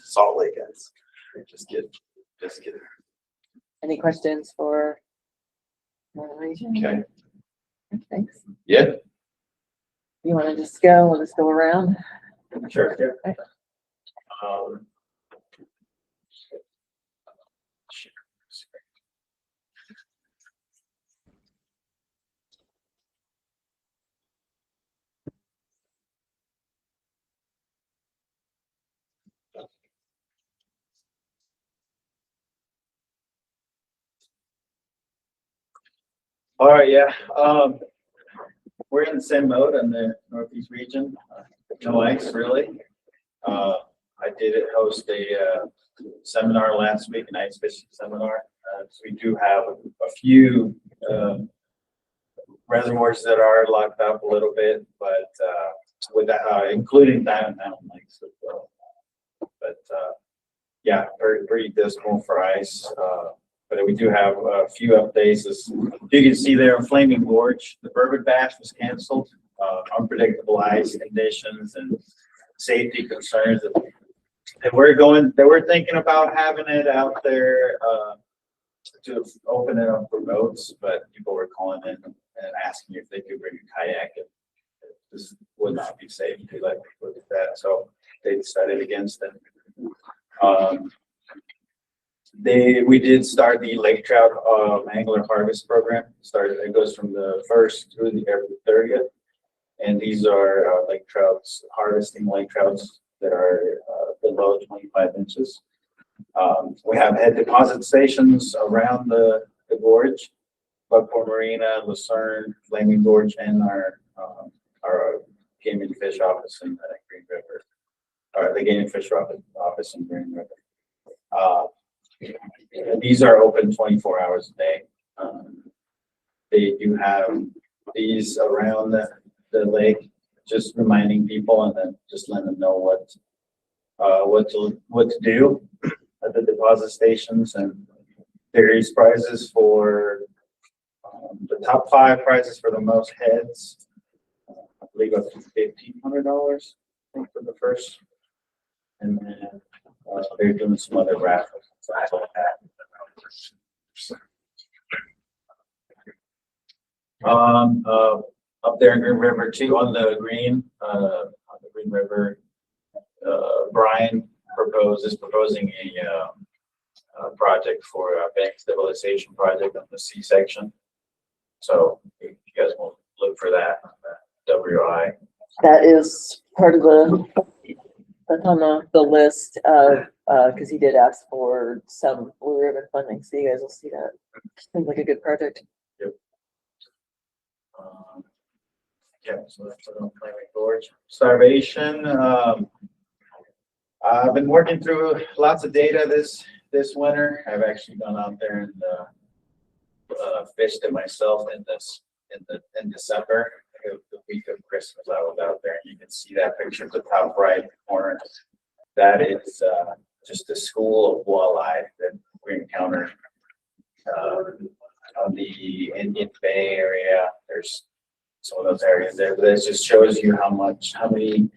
Salt Lake guys. Just kidding. Any questions for the region? Okay. Thanks. Yeah. You want to just go? We'll just go around. Sure. Okay. All right, yeah. We're in the same mode in the Northeast region. No ice, really. I did host a seminar last week, an ice fishing seminar. So we do have a few reservoirs that are locked up a little bit, but with that, including Diamond Mtn lakes as well. But yeah, pretty dismal for ice. But we do have a few updates. As you can see there in Flaming Gorge, the Bourbon Bash was canceled. Unpredictable ice conditions and safety concerns. They were thinking about having it out there to open it up for boats, but people were calling in and asking if they could bring a kayak. It just would not be safe to let people do that, so they decided against it. We did start the lake trout angler harvest program. It goes from the 1st through the 30th, and these are lake trouts, harvesting lake trouts that are below 25 inches. We have head deposit stations around the gorge, Buckport Marina, Lucerne, Flaming Gorge, and our game and fish office in Green River, or the game and fish office in Green River. These are open 24 hours a day. They do have these around the lake, just reminding people and then just letting them know what to do at the deposit stations, and various prizes for the top 5 prizes for the most heads. I believe up to $1,500 for the first, and then they're doing some other raffles. Up there in Green River too, on the Green River, Brian is proposing a project for a bank stabilization project on the C section. So if you guys want to look for that, WI. That is part of the That's on the list of, cause he did ask for some Blue Ribbon funding, so you guys will see that. Seems like a good project. Yeah, so that's what I'm planning for. Starvation, I've been working through lots of data this winter. I've actually gone out there and fished it myself in December, the week of Christmas. I was out there, and you can see that picture at the top right corner. That is just a school of walleye that we encountered on the Indian Bay area. There's some of those areas there, but it just shows you how many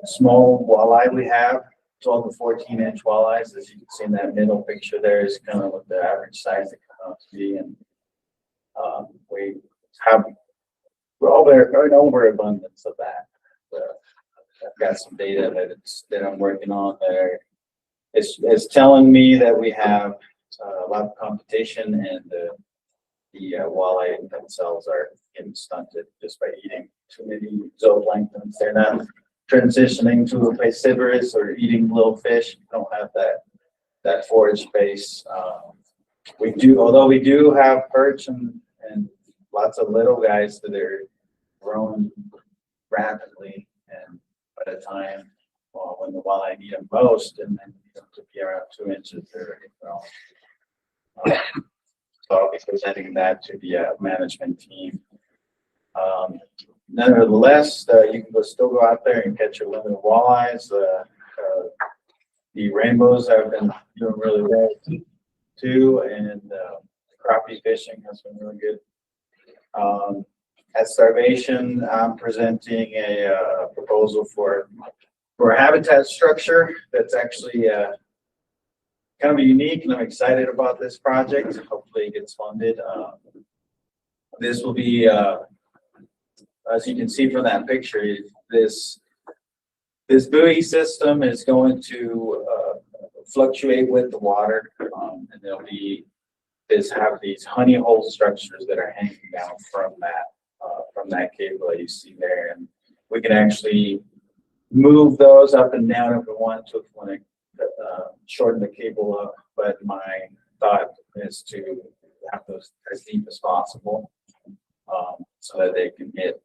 small walleye we have. 12 to 14-inch walleyes, as you can see in that middle picture there, is kind of what the average size that come out to be. And we have an overabundance of that. I've got some data that I'm working on there. It's telling me that we have a lot of competition, and the walleye themselves are getting stunted just by eating too many zooplanktons. They're not transitioning to a piscivorous or eating little fish. We don't have that forage space. Although we do have perch and lots of little guys that are growing rapidly and at a time when the walleye need them most, and then to be around 2 inches, they're growing. So I'll be presenting that to the management team. Nevertheless, you can still go out there and catch your limit of walleyes. The rainbows have been doing really well too, and crappie fishing has been really good. At Starvation, I'm presenting a proposal for a habitat structure that's actually kind of unique, and I'm excited about this project. Hopefully it gets funded. This will be, as you can see from that picture, this buoy system is going to fluctuate with the water, and there'll be have these honey hole structures that are hanging down from that cable that you see there, and we can actually move those up and down if we want to shorten the cable up. But my thought is to have those as deep as possible, so that they can get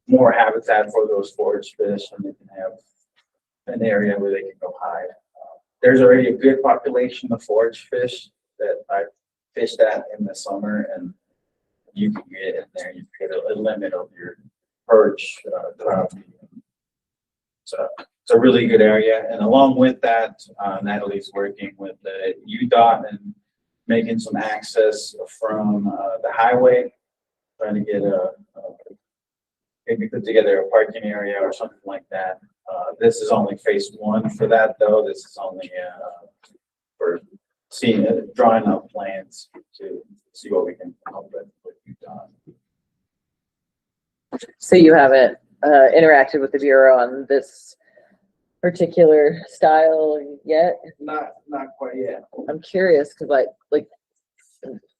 more habitat for those forage fish, and they can have an area where they can go hide. There's already a good population of forage fish that I fished at in the summer, and you can get in there. You get a limit of your perch, trout. So it's a really good area. And along with that, Natalie's working with the UDOT and making some access from the highway, trying to get maybe put together a parking area or something like that. This is only phase 1 for that, though. This is only for drawing up plans to see what we can come up with UDOT. So you haven't interacted with the Bureau on this particular style yet? Not quite yet. I'm curious because like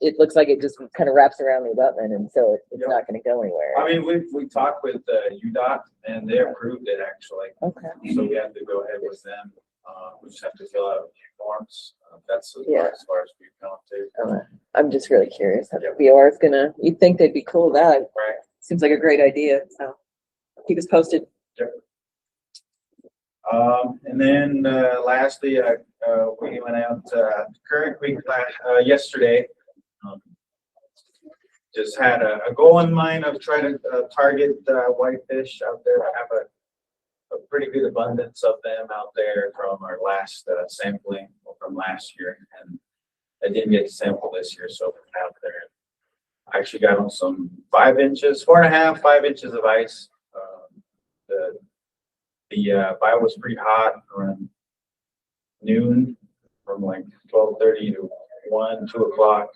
it looks like it just kind of wraps around the abutment, and so it's not going to go anywhere. I mean, we talked with UDOT, and they approved it actually. Okay. So we have to go ahead with them. We just have to fill out a few forms. That's as far as we've gone to. Okay. I'm just really curious how the BOR is gonna. You'd think they'd be cool with that. Right. Seems like a great idea. So keep us posted. Yep. And then lastly, we went out Current Creek yesterday. Just had a goal in mind of trying to target whitefish out there. I have a pretty good abundance of them out there from our last sampling from last year, and I didn't get to sample this year, so I'm out there. I actually got on some 5 inches, 4.5, 5 inches of ice. The bio was pretty hot around noon, from like 12:30 to 1, 2 o'clock.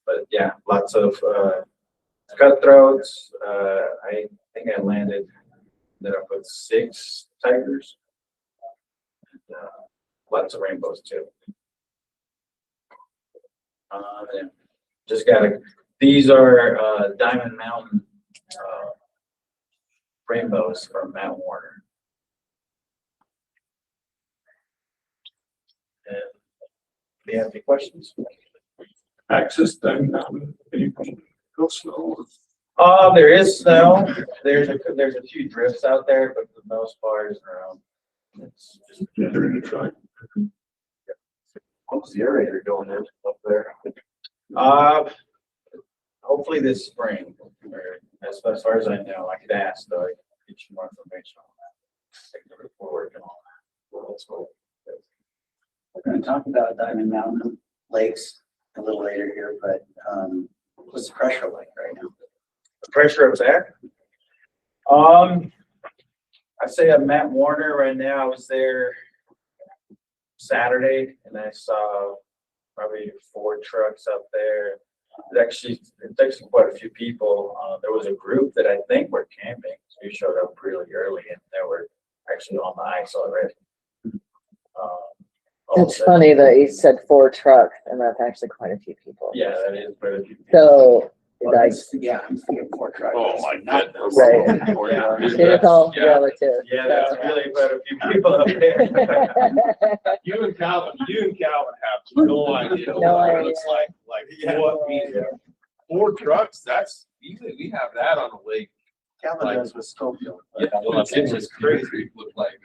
But yeah, lots of cutthroats. I think I ended up with 6 tigers, and lots of rainbows too. And just these are Diamond Mtn rainbows from Matt Warner. And do you have any questions? Access Diamond Mountain, anything, go slow. There is snow. There's a few drifts out there, but for the most part is around. It's just, Yeah, they're in the truck. What's the aerator going in up there? hopefully this spring, or as far as I know. I could ask though, I could get you more information on that. We're working on that. Let's go. We're gonna talk about Diamond Mountain Lakes a little later here, but, what's the pressure like right now? The pressure up there? I say I'm Matt Warner right now. I was there Saturday and I saw probably 4 trucks up there. It's actually quite a few people. There was a group that I think were camping. So we showed up really early and they were actually on the ice already. It's funny that you said 4 trucks, and that's actually quite a few people. Yeah, that is quite a few people. So, Well, like, yeah, I'm seeing 4 trucks. Oh my goodness. right, Yeah, it's all Yeah. relative. yeah, that's really quite a few people up there. You and Calvin have no idea No what it idea. looks like. Like Yeah. what we 4 trucks, that's usually we have that on a lake. Calvin Like- does with Schofield. Yeah, well, it's just crazy. Look like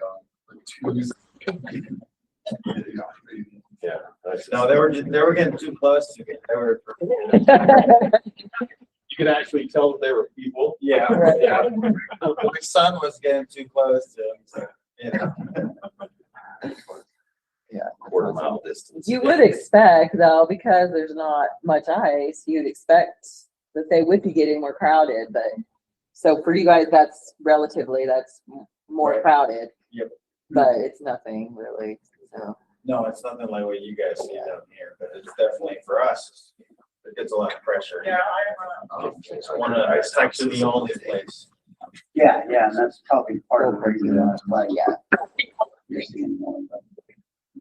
yeah. No, they were getting too close to me. They were. You could actually tell that they were people. Yeah, Right. yeah. My son was getting too close to him, so, you know. Quarter mile distance. You would expect though, because there's not much ice, you'd expect that they would be getting more crowded, but so for you guys, that's more Right. crowded. Yep. But it's nothing really, so. No, it's nothing like what you guys see down here, but it's definitely for us, it gets a lot of pressure. Yeah, it's actually the only place. Yeah, and that's probably part of the reason that's why, yeah. You're seeing more, but.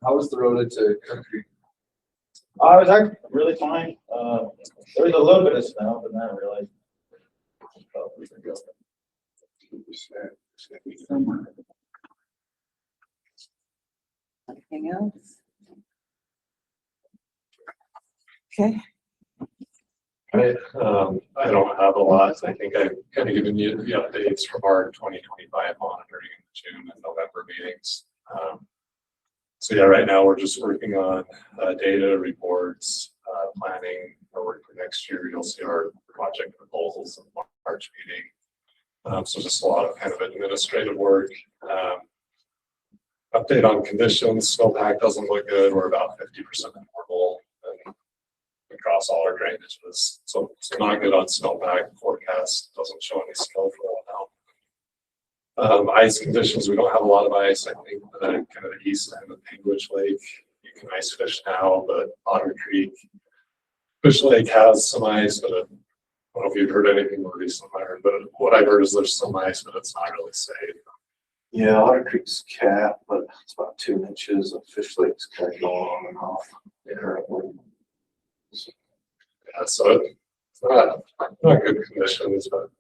How was the road into country? I was actually really fine. There was a little bit of snow, but not really. Anything else? Okay. I don't have a lot. I think I've kind of given you the updates from our 2025 monitoring in June and November meetings. So yeah, right now we're just working on data reports, planning our work for next year. You'll see our project proposals in March meeting. So just a lot of kind of administrative work. Update on conditions. Snowpack doesn't look good. We're about 50% normal and across all our drainages. So it's not good on snowpack. Forecast doesn't show any snow for a while. Ice conditions, we don't have a lot of ice. I think kind of the east end of Pineview Lake, you can ice fish now, but Otter Creek, Fish Lake has some ice, but I don't know if you've heard anything more recently, but what I've heard is there's some ice, but it's not really safe. Yeah, Otter Creek's capped, but it's about 2 inches of Fish Lake's kind of going on and off. Yeah, so it's not good conditions, but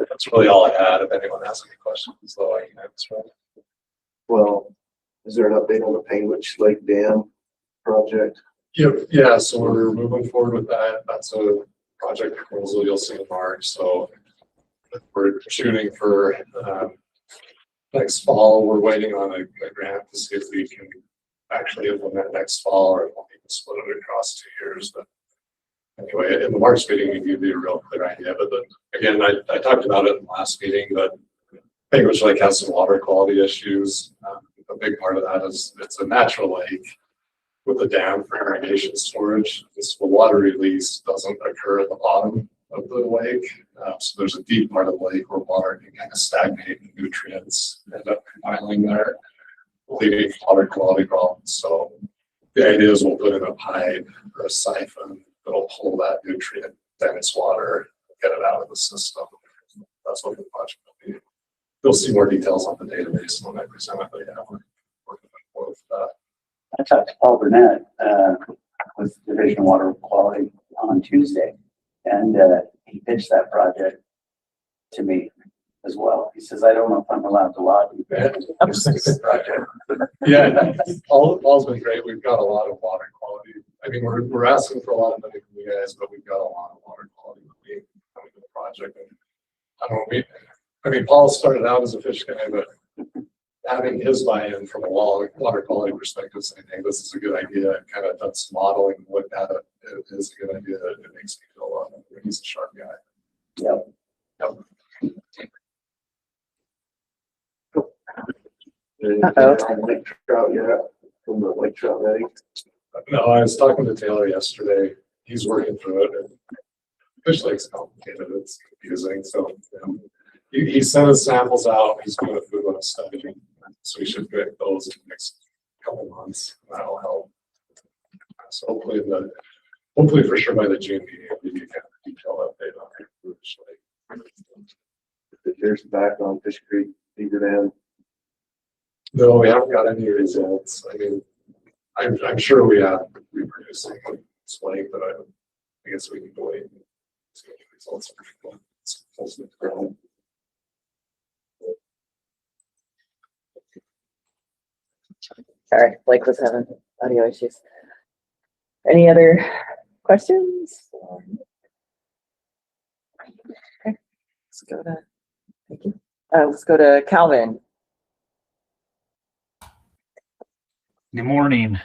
that's really all I had. If anyone has any questions, though, I can answer. Well, is there an update on the Pineview Lake Dam project? Yeah, so we're moving forward with that. That's a project proposal you'll see in March. So we're shooting for next fall. We're waiting on a grant to see if we can actually implement next fall, or if we'll need to split it across 2 years. But anyway, in the March meeting, we give you a real clear idea. But again, I talked about it in the last meeting, but Pineview Lake has some water quality issues. A big part of that is it's a natural lake with a dam for irrigation storage. So the water release doesn't occur at the bottom of the lake. So there's a deep part of the lake where water can kind of stagnate and nutrients end up compiling there, leading to water quality problems. So the idea is we'll put in a pipe or a siphon that'll pull that nutrient dense water, get it out of the system. That's what the project will be. You'll see more details on the database when I present it, but yeah, we're working forward with that. I talked to Paul Burnett, with Division of Water Quality on Tuesday, and, he pitched that project to me. as well. He says, I don't know if I'm allowed to lobby. Yeah, Paul's been great. We've got a lot of water quality. I mean, we're asking for a lot of money from you guys, but we've got a lot of water quality coming to the project. And I don't know, Paul started out as a fish guy, but having his buy-in from a water quality perspective, saying, hey, this is a good idea, and kind of done some modeling and looked at it, it is a good idea. It makes me feel a lot. He's a sharp guy. Yep. Lake trout yet from the lake trout netting? No, I was talking to Taylor yesterday. He's working through it. And fish lake's complicated. It's confusing. So he sent his samples out. He's doing a food web study. So we should get those in the next couple months. That'll help. So hopefully for sure by the June meeting, we can get a detailed update on fish lake. There's back on Fish Creek, Beaver Dam. No, we haven't got any results. I mean, I'm sure we have reproducing this lake, but I guess we can wait and see what the results are. It's close to the ground. Sorry, Blake was having audio issues. Any other questions? Okay, thank you. Let's go to Calvin. Good morning.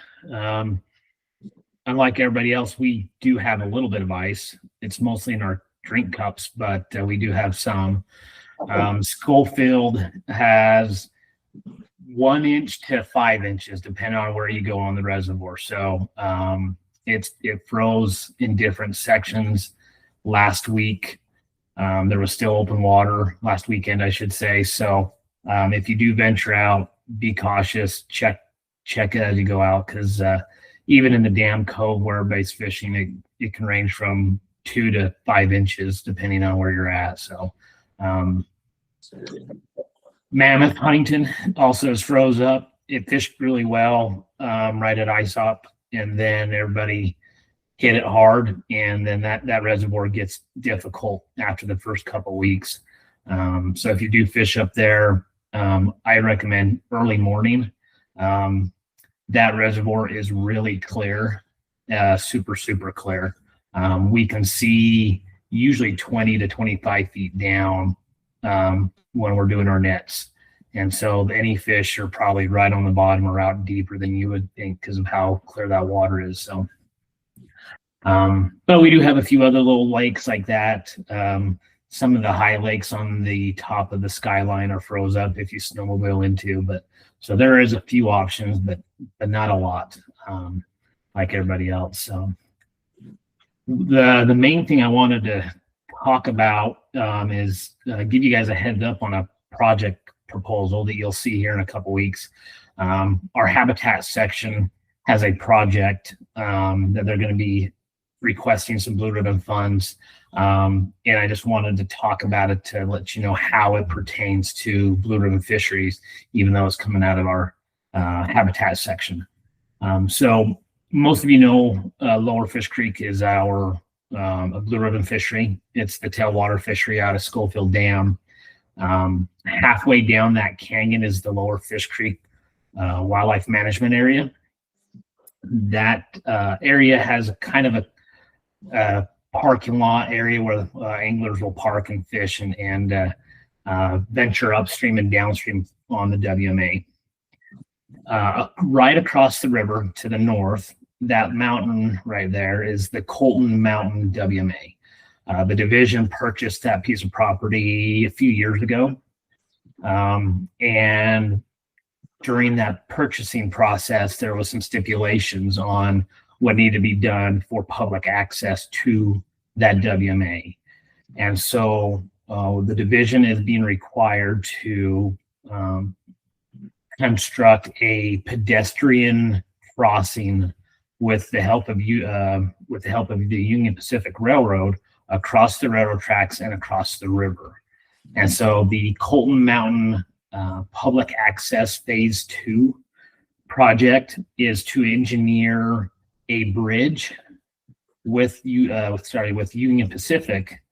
Unlike everybody else, we do have a little bit of ice. It's mostly in our drink cups, but we do have some. Schofield has 1 inch to 5 inches, depending on where you go on the reservoir. So it froze in different sections last week. There was still open water last weekend, I should say. So if you do venture out, be cautious, check it as you go out, because even in the dam cove where everybody's fishing, it can range from 2 to 5 inches depending on where you're at. So Mammoth Huntington also is froze up. It fished really well right at ISOP, and then everybody hit it hard, and then that reservoir gets difficult after the first couple weeks. So if you do fish up there, I recommend early morning. That reservoir is really clear, super clear. We can see usually 20 to 25 feet down when we're doing our nets. And so any fish are probably right on the bottom or out deeper than you would think because of how clear that water is. So, but we do have a few other little lakes like that. Some of the high lakes on the top of the skyline are froze up if you snowmobile into, but so there is a few options, but not a lot, like everybody else. So the main thing I wanted to talk about is give you guys a heads up on a project proposal that you'll see here in a couple weeks. Our habitat section has a project that they're going to be requesting some blue ribbon funds. And I just wanted to talk about it to let you know how it pertains to blue ribbon fisheries, even though it's coming out of our habitat section. So most of you know Lower Fish Creek is our a blue ribbon fishery. It's the tailwater fishery out of Schofield Dam. Halfway down that canyon is the Lower Fish Creek wildlife management area. That area has kind of a parking lot area where anglers will park and fish and venture upstream and downstream on the WMA. Right across the river to the north, that mountain right there is the Colton Mountain WMA. The division purchased that piece of property a few years ago. And during that purchasing process, there was some stipulations on what needed to be done for public access to that WMA. And so the division is being required to construct a pedestrian crossing with the help of the Union Pacific Railroad across the railroad tracks and across the river. And so the Colton Mountain Public Access Phase 2 project is to engineer a bridge with Union Pacific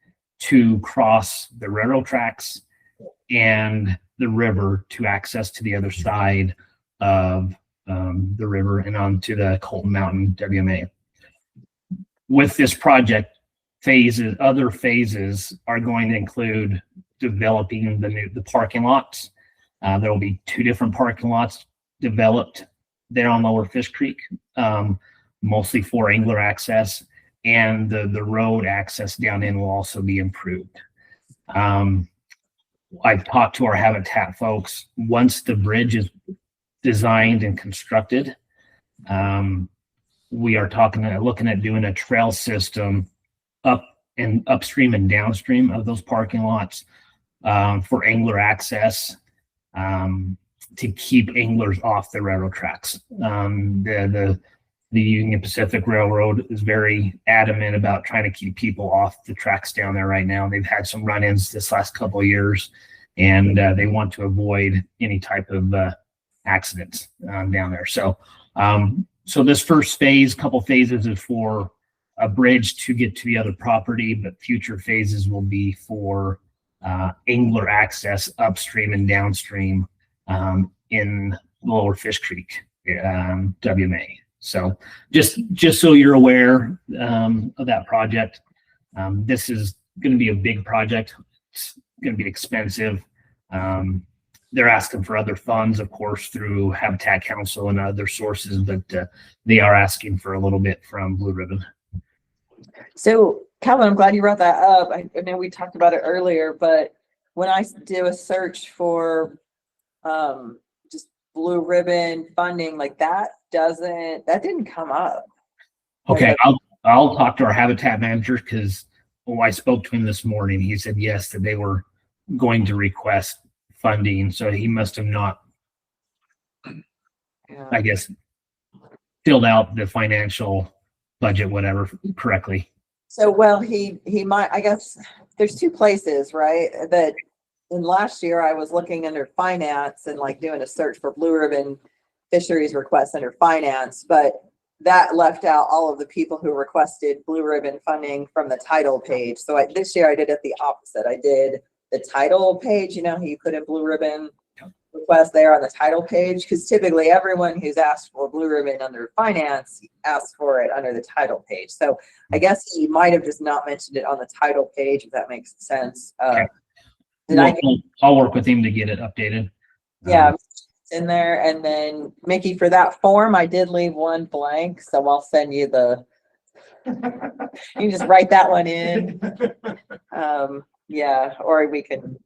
to cross the railroad tracks and the river to access to the other side of the river and onto the Colton Mountain WMA. With this project, other phases are going to include developing the parking lots. There will be 2 different parking lots developed there on Lower Fish Creek, mostly for angler access, and the road access down in will also be improved. I've talked to our habitat folks. Once the bridge is designed and constructed, we are looking at doing a trail system upstream and downstream of those parking lots for angler access, to keep anglers off the railroad tracks. The Union Pacific Railroad is very adamant about trying to keep people off the tracks down there right now. They've had some run-ins this last couple of years, and they want to avoid any type of accidents down there. So this first couple phases is for a bridge to get to the other property, but future phases will be for angler access upstream and downstream in Lower Fish Creek WMA. So just so you're aware of that project, this is going to be a big project. It's going to be expensive. They're asking for other funds, of course, through Habitat Council and other sources, but they are asking for a little bit from Blue Ribbon. So Calvin, I'm glad you brought that up. I know we talked about it earlier, but when I do a search for just Blue Ribbon funding, like that didn't come up. Okay, I'll talk to our habitat manager, because I spoke to him this morning. He said yes, that they were going to request funding, so he must have not, I guess, filled out the financial budget, whatever, correctly. So, well, he might, I guess there's 2 places, right? That in last year I was looking under finance and like doing a search for Blue Ribbon Fisheries requests under finance, but that left out all of the people who requested Blue Ribbon funding from the title page. So this year I did it the opposite. I did the title page, how you put in Blue Ribbon request there on the title page, because typically everyone who's asked for Blue Ribbon under finance asks for it under the title page. So I guess he might have just not mentioned it on the title page, if that makes sense. Okay. I'll work with him to get it updated. Yeah, in there. And then Mickey, for that form, I did leave one blank, so I'll send you you can just write that one in. Yeah, or we can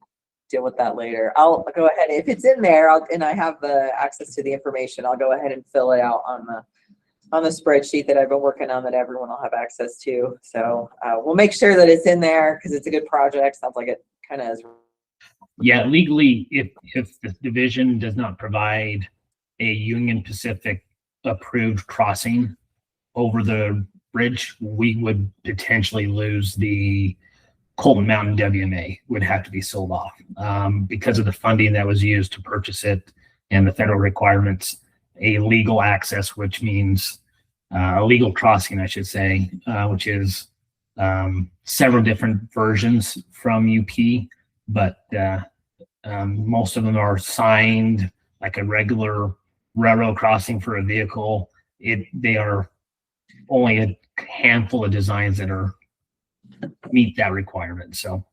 deal with that later. I'll go ahead, if it's in there, and I have the access to the information, I'll go ahead and fill it out on the spreadsheet that I've been working on that everyone will have access to. So we'll make sure that it's in there, because it's a good project. Sounds like it kind of is. Yeah, legally, if the division does not provide a Union Pacific approved crossing over the bridge, we would potentially lose the Colton Mountain WMA, would have to be sold off because of the funding that was used to purchase it and the federal requirements. A legal access, which means a legal crossing, I should say, which is several different versions from UP, but most of them are signed like a regular railroad crossing for a vehicle. They are only a handful of designs that meet that requirement. So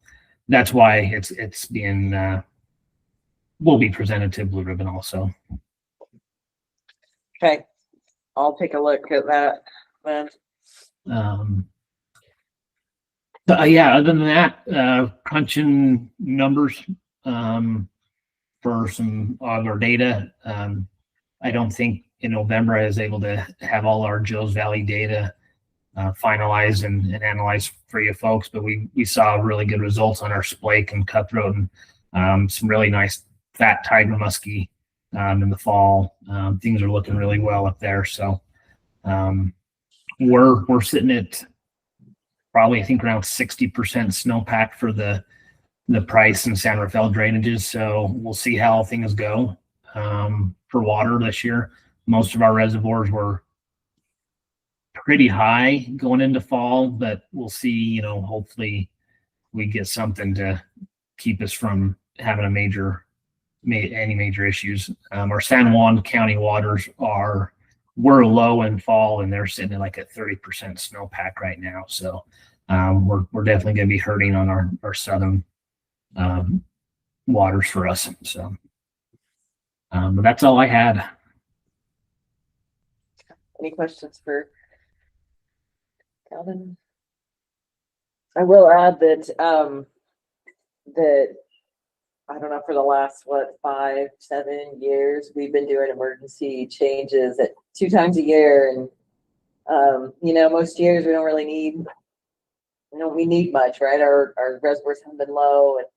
that's why it's being will be presented to Blue Ribbon also. Okay, I'll take a look at that then. Yeah, other than that, crunching numbers for some of our data. I don't think in November I was able to have all our Joe's Valley data finalized and analyzed for you folks, but we saw really good results on our splake and cutthroat, and some really nice fat tiger muskie in the fall. Things are looking really well up there. So we're sitting at probably, I think, around 60% snowpack for the Price and San Rafael drainages. So we'll see how things go for water this year. Most of our reservoirs were pretty high going into fall, but we'll see, hopefully we get something to keep us from having any major issues. Our San Juan County waters were low in fall, and they're sitting at like a 30% snowpack right now. So we're definitely going to be hurting on our southern waters for us. So, but that's all I had. Any questions for Calvin? I will add that I don't know, for the last 5-7 years, we've been doing emergency changes at 2 times a year, and most years we don't need much, right? Our reservoirs have been low, and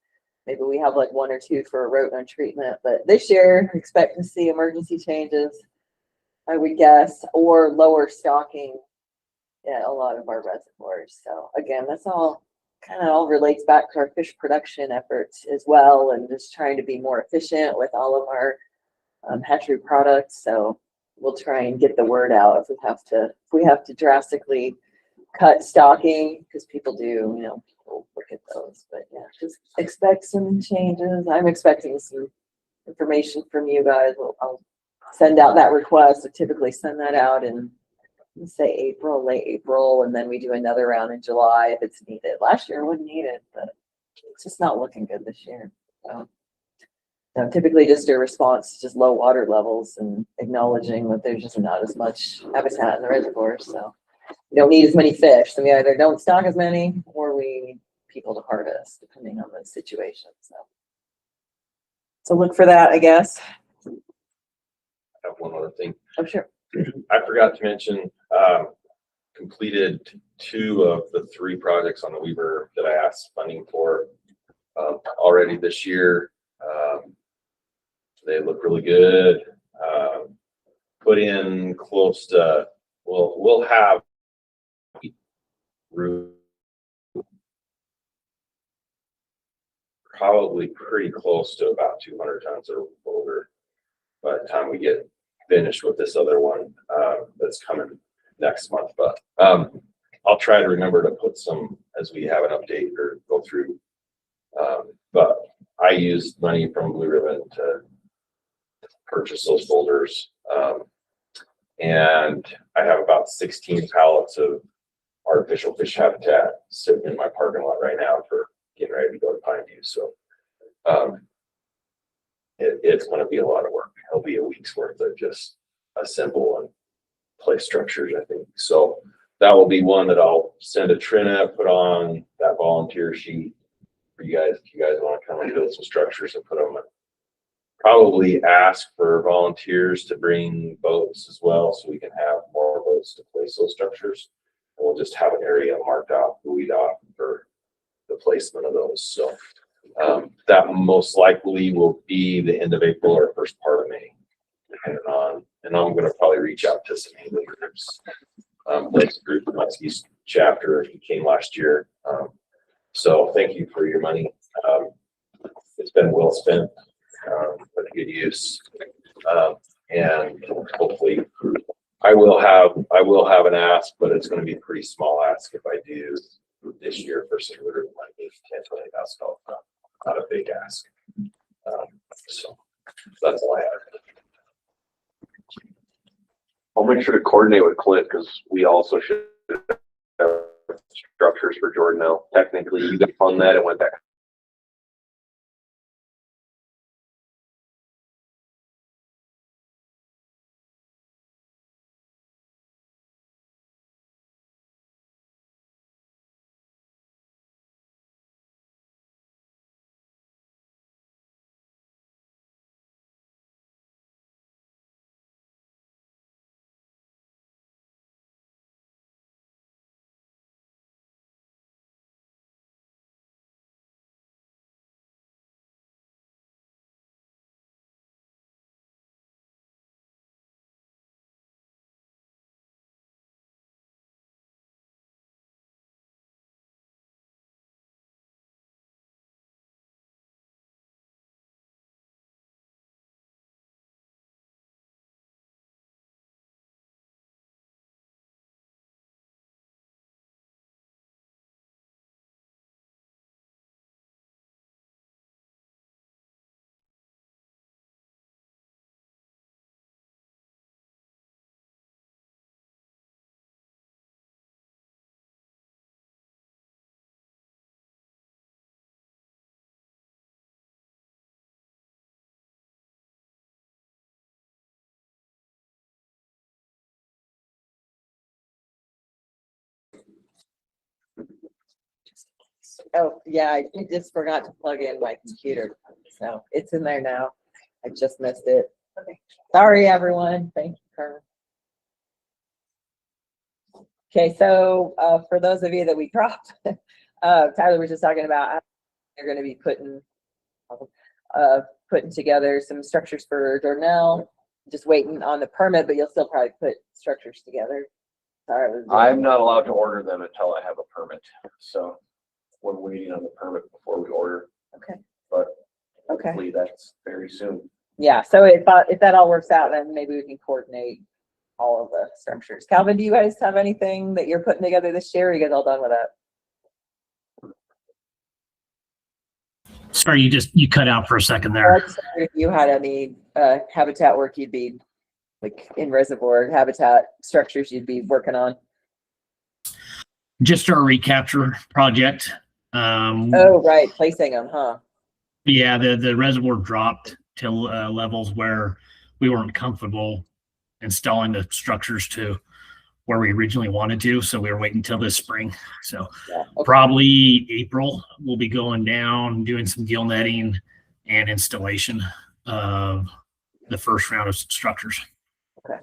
maybe we have like 1 or 2 for a road treatment, but this year expect to see emergency changes, I would guess, or lower stocking at a lot of our reservoirs. So again, that's all relates back to our fish production efforts as well, and just trying to be more efficient with all of our hatchery products. So we'll try and get the word out if we have to drastically cut stocking, because people do, people look at those. But yeah, just expect some changes. I'm expecting some information from you guys. I'll send out that request. I typically send that out in, say, late April, and then we do another round in July if it's needed. Last year I wouldn't need it, but it's just not looking good this year. So typically just a response to just low water levels and acknowledging that there's just not as much habitat in the reservoir. So we don't need as many fish. So we either don't stock as many, or we need people to harvest, depending on the situation. So look for that, I guess. I have one other thing. Oh, sure. I forgot to mention, completed 2 of the 3 projects on the Weaver that I asked funding for already this year. They look really good. Put in close to, we'll have probably pretty close to about 200 tons or older by the time we get finished with this other one that's coming next month. But I'll try to remember to put some as we have an update or go through. But I used money from Blue Ribbon to purchase those boulders. And I have about 16 pallets of artificial fish habitat sitting in my parking lot right now for getting ready to go to Pineview. So it's going to be a lot of work. It'll be a week's worth of just assemble and place structures, I think. So that will be one that I'll send to Trina, put on that volunteer sheet for you guys. If you guys want to come and build some structures and put them in. Probably ask for volunteers to bring boats as well, so we can have more boats to place those structures. And we'll just have an area marked off, buoyed off for the placement of those. So that most likely will be the end of April or first part of May, depending on. And I'm going to probably reach out to some English groups, Blake's group, Muskie's chapter. He came last year. So thank you for your money. It's been well spent. But good use, and hopefully I will have an ask, but it's going to be a pretty small ask if I do this year versus $10,000-$20,000. Not a big ask. So that's all I have. I'll make sure to coordinate with Clint, because we also should have structures for Jordan now. Technically, you got on that and went back Oh, yeah, I just forgot to plug in my computer, so it's in there now. I just missed it. Okay. Sorry, everyone. Thank you, Carmen. Okay, so for those of you that we dropped, Tyler was just talking about how they're going to be putting together some structures for Dornell. Just waiting on the permit, but you'll still probably put structures together. Sorry, I'm not allowed to order them until I have a permit, so we're waiting on the permit before we order. Okay. But Okay. hopefully that's very soon. Yeah, so if that all works out, then maybe we can coordinate all of the structures. Calvin, do you guys have anything that you're putting together this year? Or are you guys all done with that? Sorry, you cut out for a second there. If you had any habitat work you'd be like in reservoir habitat structures you'd be working on. Just our recapture project. Oh, right, placing them, huh? Yeah, the reservoir dropped to levels where we weren't comfortable installing the structures to where we originally wanted to. So we were waiting until this spring. So yeah, okay. Probably April, we'll be going down, doing some gill netting and installation of the first round of structures. Okay.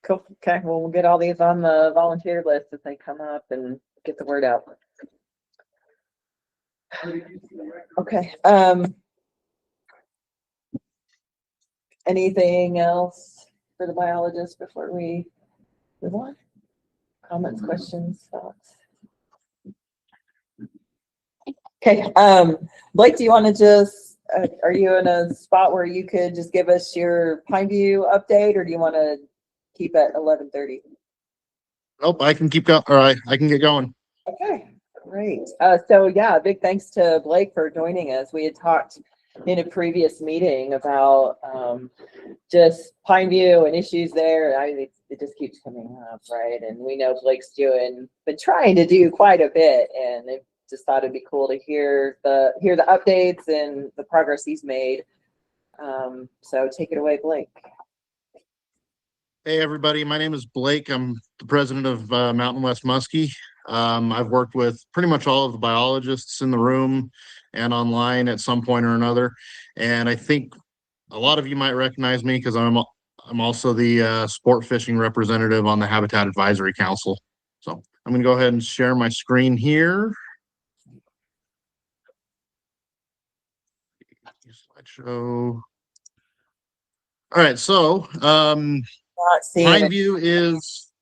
Cool. Okay. Well, we'll get all these on the volunteer list as they come up and get the word out. Okay. Anything else for the biologist before we move on? Comments, questions, thoughts? Okay. Blake, do you want to just, are you in a spot where you could just give us your Pineview update, or do you want to keep at 11:30? Nope, I can keep going. All right, I can get going. Okay, great. So yeah, big thanks to Blake for joining us. We had talked in a previous meeting about just Pineview and issues there. It just keeps coming up, right? And we know Blake's been trying to do quite a bit, and it just thought it'd be cool to hear the updates and the progress he's made. So take it away, Blake. Hey everybody, my name is Blake. I'm the president of Mountain West Muskie. I've worked with pretty much all of the biologists in the room and online at some point or another. And I think a lot of you might recognize me because I'm also the sport fishing representative on the Habitat Advisory Council. So I'm going to go ahead and share my screen here. Slideshow. All right, so Pineview is,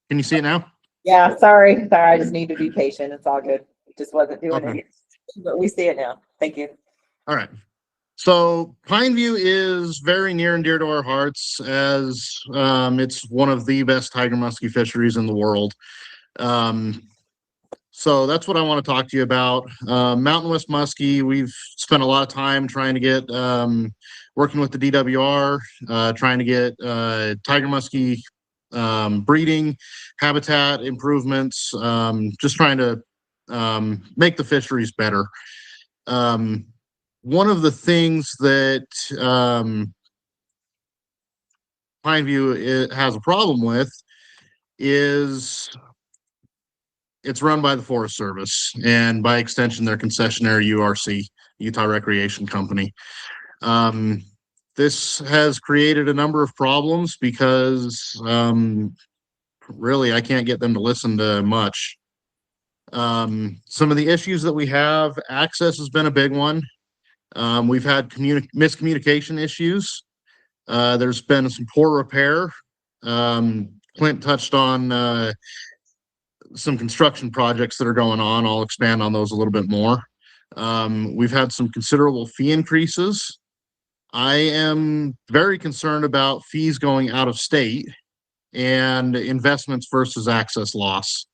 can you see it now? Yeah, sorry, I just need to be patient. It's all good. It just wasn't doing it, but we see it now. Thank you. All right. So Pineview is very near and dear to our hearts, as it's one of the best tiger muskie fisheries in the world. So that's what I want to talk to you about. Mountain West Muskie, we've spent a lot of time trying to get, working with the DWR, trying to get tiger muskie breeding, habitat improvements, just trying to make the fisheries better. One of the things that Pineview has a problem with is it's run by the Forest Service, and by extension, their concessionaire URC, Utah Recreation Company. This has created a number of problems because really I can't get them to listen to much. Some of the issues that we have, access has been a big one. We've had miscommunication issues. There's been some poor repair. Clint touched on some construction projects that are going on. I'll expand on those a little bit more. We've had some considerable fee increases. I am very concerned about fees going out of state and investments versus access loss.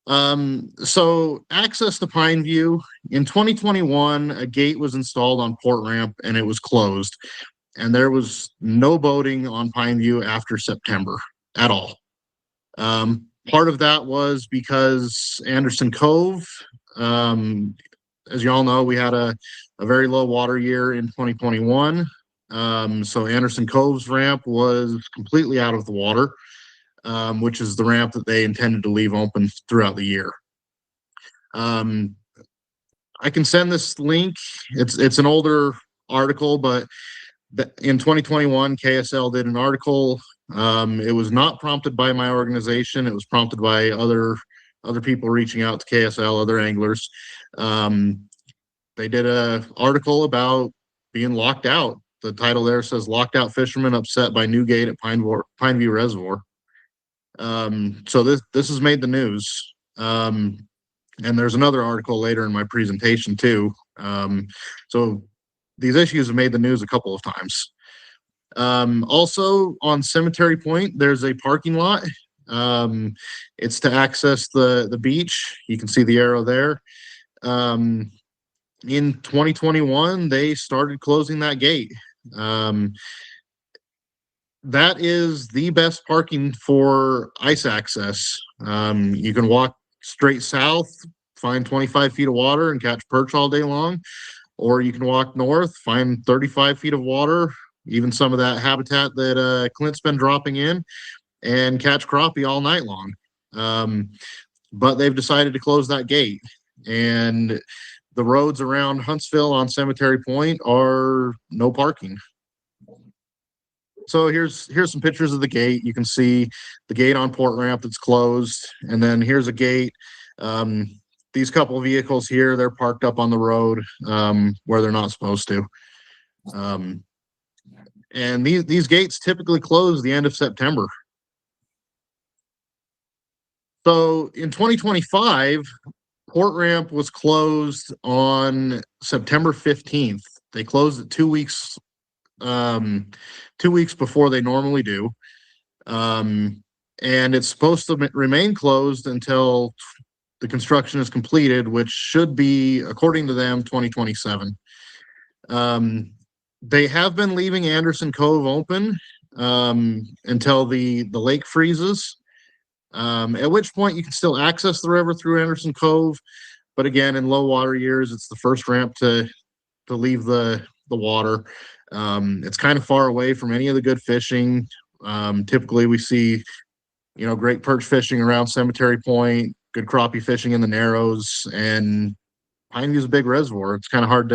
So access to Pineview, in 2021, a gate was installed on Port Ramp and it was closed, and there was no boating on Pineview after September at all. Part of that was because Anderson Cove, as you all know, we had a very low water year in 2021. So Anderson Cove's ramp was completely out of the water, which is the ramp that they intended to leave open throughout the year. I can send this link. It's an older article, but in 2021, KSL did an article. It was not prompted by my organization. It was prompted by other people reaching out to KSL, other anglers. They did a article about being locked out. The title there says "Locked Out Fishermen Upset by New Gate at Pineview Reservoir." So this has made the news. And there's another article later in my presentation too. So these issues have made the news a couple of times. Also on Cemetery Point, there's a parking lot. It's to access the beach. You can see the arrow there. In 2021, they started closing that gate. That is the best parking for ice access. You can walk straight south, find 25 feet of water and catch perch all day long, or you can walk north, find 35 feet of water, even some of that habitat that Clint's been dropping in, and catch crappie all night long. But they've decided to close that gate, and the roads around Huntsville on Cemetery Point are no parking. So here's some pictures of the gate. You can see the gate on Port Ramp that's closed, and then here's a gate. These couple of vehicles here, they're parked up on the road where they're not supposed to. And these gates typically close the end of September. So in 2025, Port Ramp was closed on September 15th. They closed it 2 weeks 2 weeks before they normally do. And it's supposed to remain closed until the construction is completed, which should be, according to them, 2027. They have been leaving Anderson Cove open until the lake freezes, at which point you can still access the river through Anderson Cove. But again, in low water years, it's the first ramp to leave the water. It's kind of far away from any of the good fishing. Typically we see, great perch fishing around Cemetery Point, good crappie fishing in the Narrows, and Pineview's a big reservoir. It's kind of hard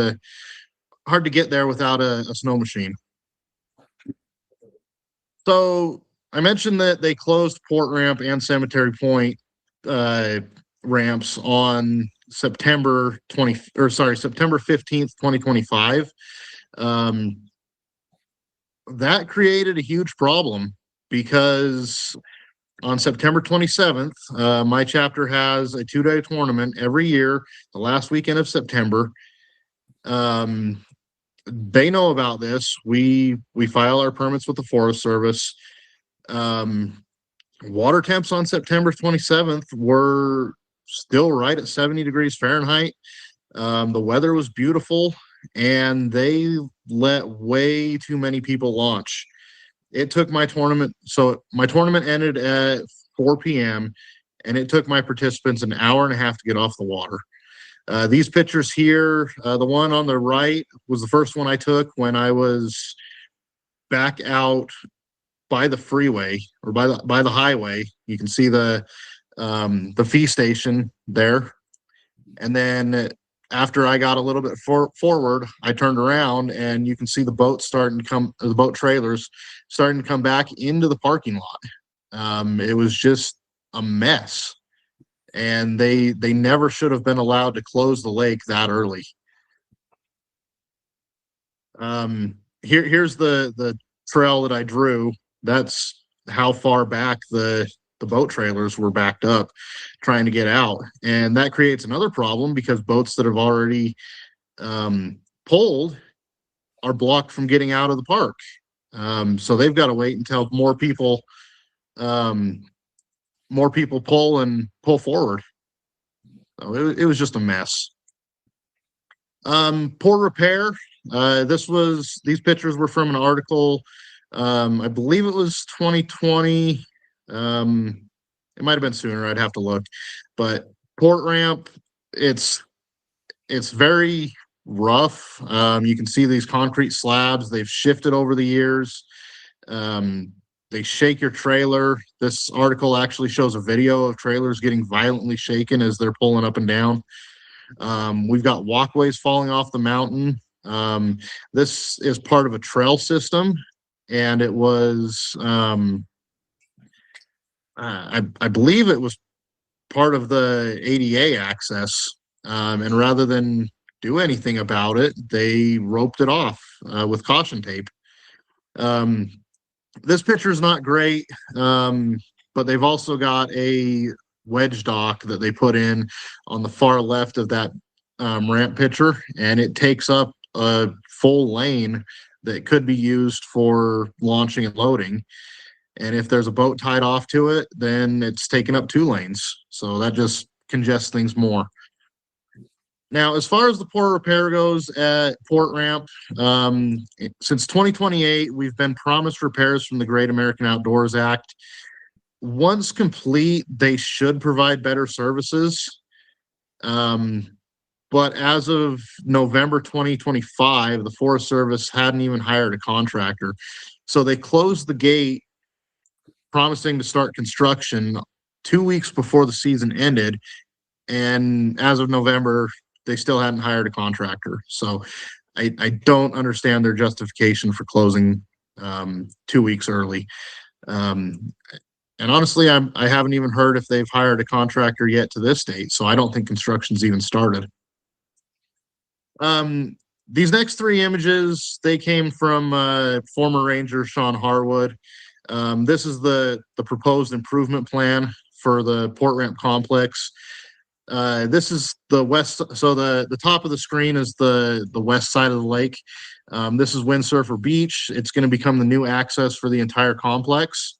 to get there without a snow machine. So I mentioned that they closed Port Ramp and Cemetery Point ramps on September 15th, 2025. That created a huge problem because on September 27th, my chapter has a 2-day tournament every year, the last weekend of September. They know about this. We file our permits with the Forest Service. Water temps on September 27th were still right at 70 degrees Fahrenheit. The weather was beautiful, and they let way too many people launch. It took my tournament. So my tournament ended at 4 p.m. and it took my participants an hour and a half to get off the water. These pictures here, the one on the right was the first one I took when I was back out by the freeway or by the highway. You can see the fee station there. And then after I got a little bit forward, I turned around and you can see the boat the boat trailers starting to come back into the parking lot. It was just a mess, and they never should have been allowed to close the lake that early. Here's the trail that I drew. That's how far back the boat trailers were backed up trying to get out. And that creates another problem because boats that have already pulled are blocked from getting out of the park. So they've got to wait until more people pull forward. So it was just a mess. Poor repair. These pictures were from an article. I believe it was 2020. It might have been sooner. I'd have to look. But Port Ramp, it's very rough. You can see these concrete slabs. They've shifted over the years. They shake your trailer. This article actually shows a video of trailers getting violently shaken as they're pulling up and down. We've got walkways falling off the mountain. This is part of a trail system, and it was, I believe it was part of the ADA access. And rather than do anything about it, they roped it off with caution tape. This picture is not great, but they've also got a wedge dock that they put in on the far left of that ramp picture, and it takes up a full lane that could be used for launching and loading. And if there's a boat tied off to it, then it's taking up 2 lanes. So that just congests things more. Now, as far as the port repair goes at Port Ramp, since 2028, we've been promised repairs from the Great American Outdoors Act. Once complete, they should provide better services. But as of November 2025, the Forest Service hadn't even hired a contractor. So they closed the gate, promising to start construction 2 weeks before the season ended. And as of November, they still hadn't hired a contractor. So I don't understand their justification for closing 2 weeks early. And honestly, I haven't even heard if they've hired a contractor yet to this date. So I don't think construction's even started. These next 3 images, they came from former Ranger Sean Harwood. This is the proposed improvement plan for the Port Ramp complex. This is the west, so the top of the screen is the west side of the lake. This is Windsurfer Beach. It's going to become the new access for the entire complex.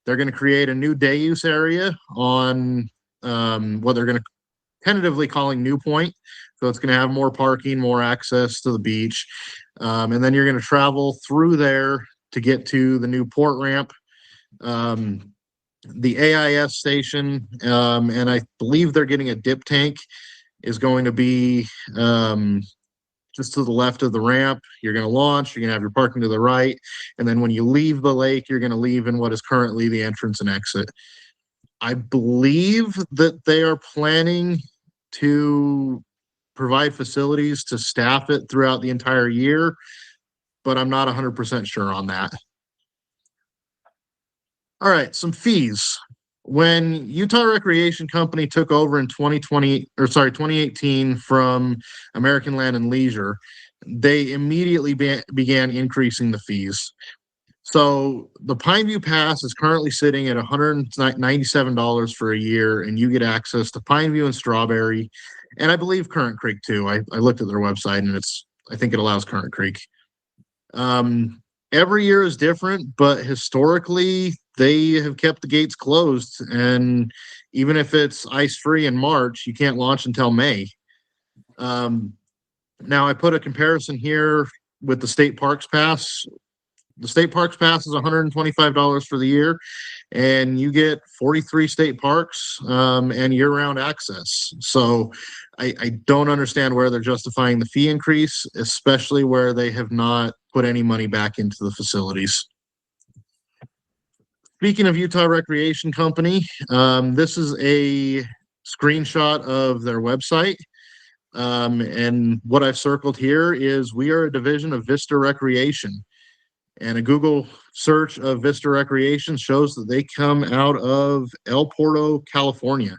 They're going to create a new day use area on what they're going to tentatively calling New Point. So it's going to have more parking, more access to the beach. And then you're going to travel through there to get to the new port ramp. The AIS station, and I believe they're getting a dip tank, is going to be just to the left of the ramp. You're going to launch, you're going to have your parking to the right, and then when you leave the lake, you're going to leave in what is currently the entrance and exit. I believe that they are planning to provide facilities to staff it throughout the entire year, but I'm not 100% sure on that. All right, some fees. When Utah Recreation Company took over in 2018 from American Land and Leisure, they immediately began increasing the fees. So the Pineview Pass is currently sitting at $197 for a year, and you get access to Pineview and Strawberry, and I believe Current Creek too. I looked at their website, and I think it allows Current Creek. Every year is different, but historically they have kept the gates closed, and even if it's ice-free in March, you can't launch until May. Now I put a comparison here with the State Parks Pass. The State Parks Pass is $125 for the year, and you get 43 state parks and year-round access. So I don't understand where they're justifying the fee increase, especially where they have not put any money back into the facilities. Speaking of Utah Recreation Company, this is a screenshot of their website. And what I've circled here is we are a division of Vista Recreation. And a Google search of Vista Recreation shows that they come out of El Porto, California.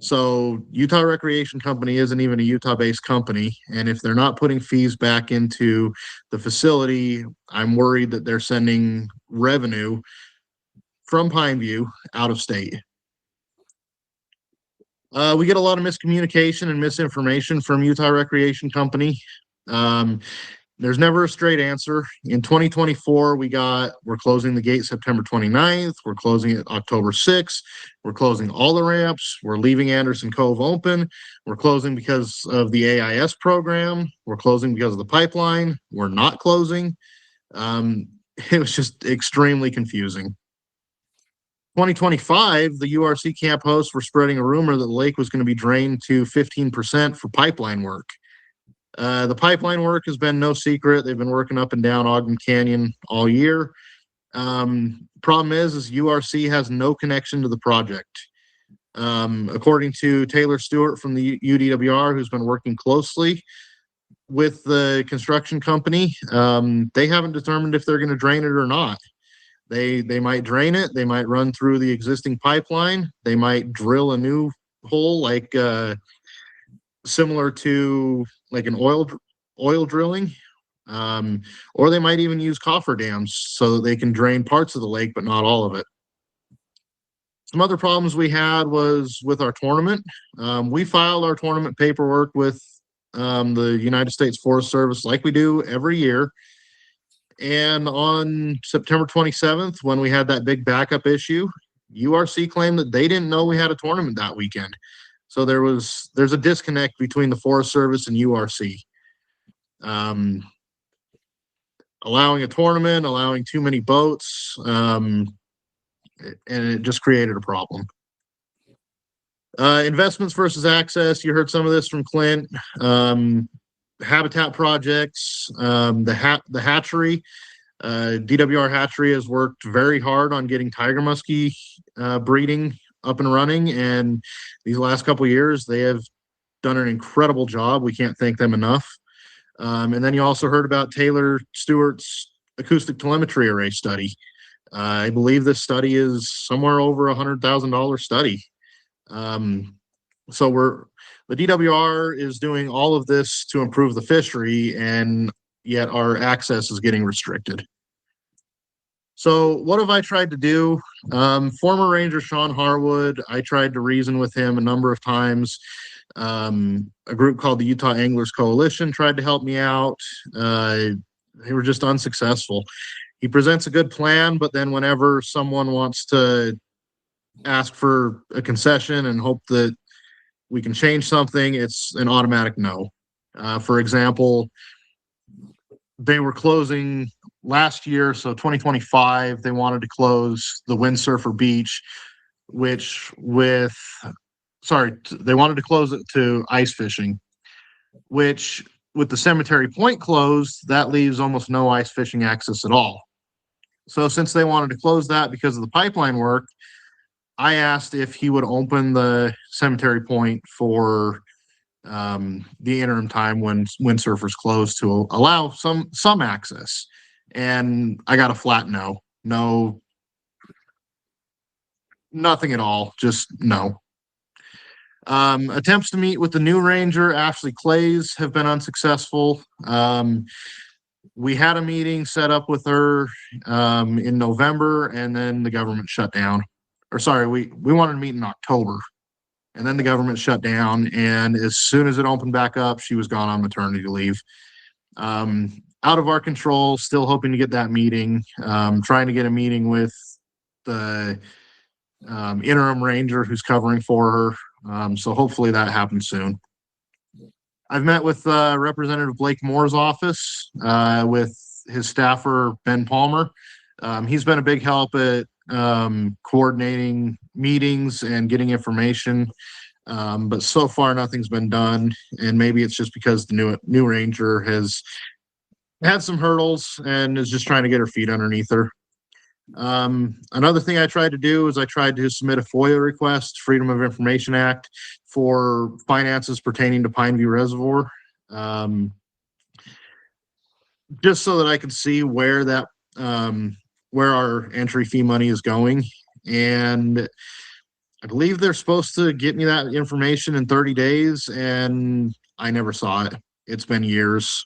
So Utah Recreation Company isn't even a Utah-based company. And if they're not putting fees back into the facility, I'm worried that they're sending revenue from Pineview out of state. We get a lot of miscommunication and misinformation from Utah Recreation Company. There's never a straight answer. In 2024, we're closing the gate September 29th. We're closing it October 6th. We're closing all the ramps. We're leaving Anderson Cove open. We're closing because of the AIS program. We're closing because of the pipeline. We're not closing. It was just extremely confusing. 2025, the URC camp hosts were spreading a rumor that the lake was going to be drained to 15% for pipeline work. The pipeline work has been no secret. They've been working up and down Ogden Canyon all year. Problem is URC has no connection to the project. According to Taylor Stewart from the UDWR, who's been working closely with the construction company, they haven't determined if they're going to drain it or not. They might drain it. They might run through the existing pipeline. They might drill a new hole, like similar to like an oil drilling, or they might even use cofferdams so that they can drain parts of the lake, but not all of it. Some other problems we had was with our tournament. We filed our tournament paperwork with the United States Forest Service like we do every year. And on September 27th, when we had that big backup issue, URC claimed that they didn't know we had a tournament that weekend. So there's a disconnect between the Forest Service and URC. Allowing a tournament, allowing too many boats, and it just created a problem. Investments versus access. You heard some of this from Clint. Habitat projects, the hatchery. DWR hatchery has worked very hard on getting tiger muskie breeding up and running, and these last couple of years they have done an incredible job. We can't thank them enough. And then you also heard about Taylor Stewart's acoustic telemetry array study. I believe this study is somewhere over $100,000 study. So the DWR is doing all of this to improve the fishery, and yet our access is getting restricted. So what have I tried to do? Former Ranger Sean Harwood, I tried to reason with him a number of times. A group called the Utah Anglers Coalition tried to help me out. They were just unsuccessful. He presents a good plan, but then whenever someone wants to ask for a concession and hope that we can change something, it's an automatic no. For example, they were closing last year, so 2025, they wanted to close the Windsurfer Beach, they wanted to close it to ice fishing, which with the Cemetery Point closed, that leaves almost no ice fishing access at all. So since they wanted to close that because of the pipeline work, I asked if he would open the Cemetery Point for the interim time when windsurfers closed to allow some access. And I got a flat no. No, nothing at all, just no. Attempts to meet with the new ranger, Ashley Clays, have been unsuccessful. We had a meeting set up with her in November, and then the government shut down. Or sorry, we wanted to meet in October, and then the government shut down, and as soon as it opened back up, she was gone on maternity leave. Out of our control, still hoping to get that meeting, trying to get a meeting with the interim ranger who's covering for her. So hopefully that happens soon. I've met with Representative Blake Moore's office with his staffer, Ben Palmer. He's been a big help at coordinating meetings and getting information. But so far nothing's been done. And maybe it's just because the new ranger has had some hurdles and is just trying to get her feet underneath her. Another thing I tried to do is I tried to submit a FOIA request, Freedom of Information Act, for finances pertaining to Pineview Reservoir. Just so that I could see where that, where our entry fee money is going. And I believe they're supposed to get me that information in 30 days, and I never saw it. It's been years.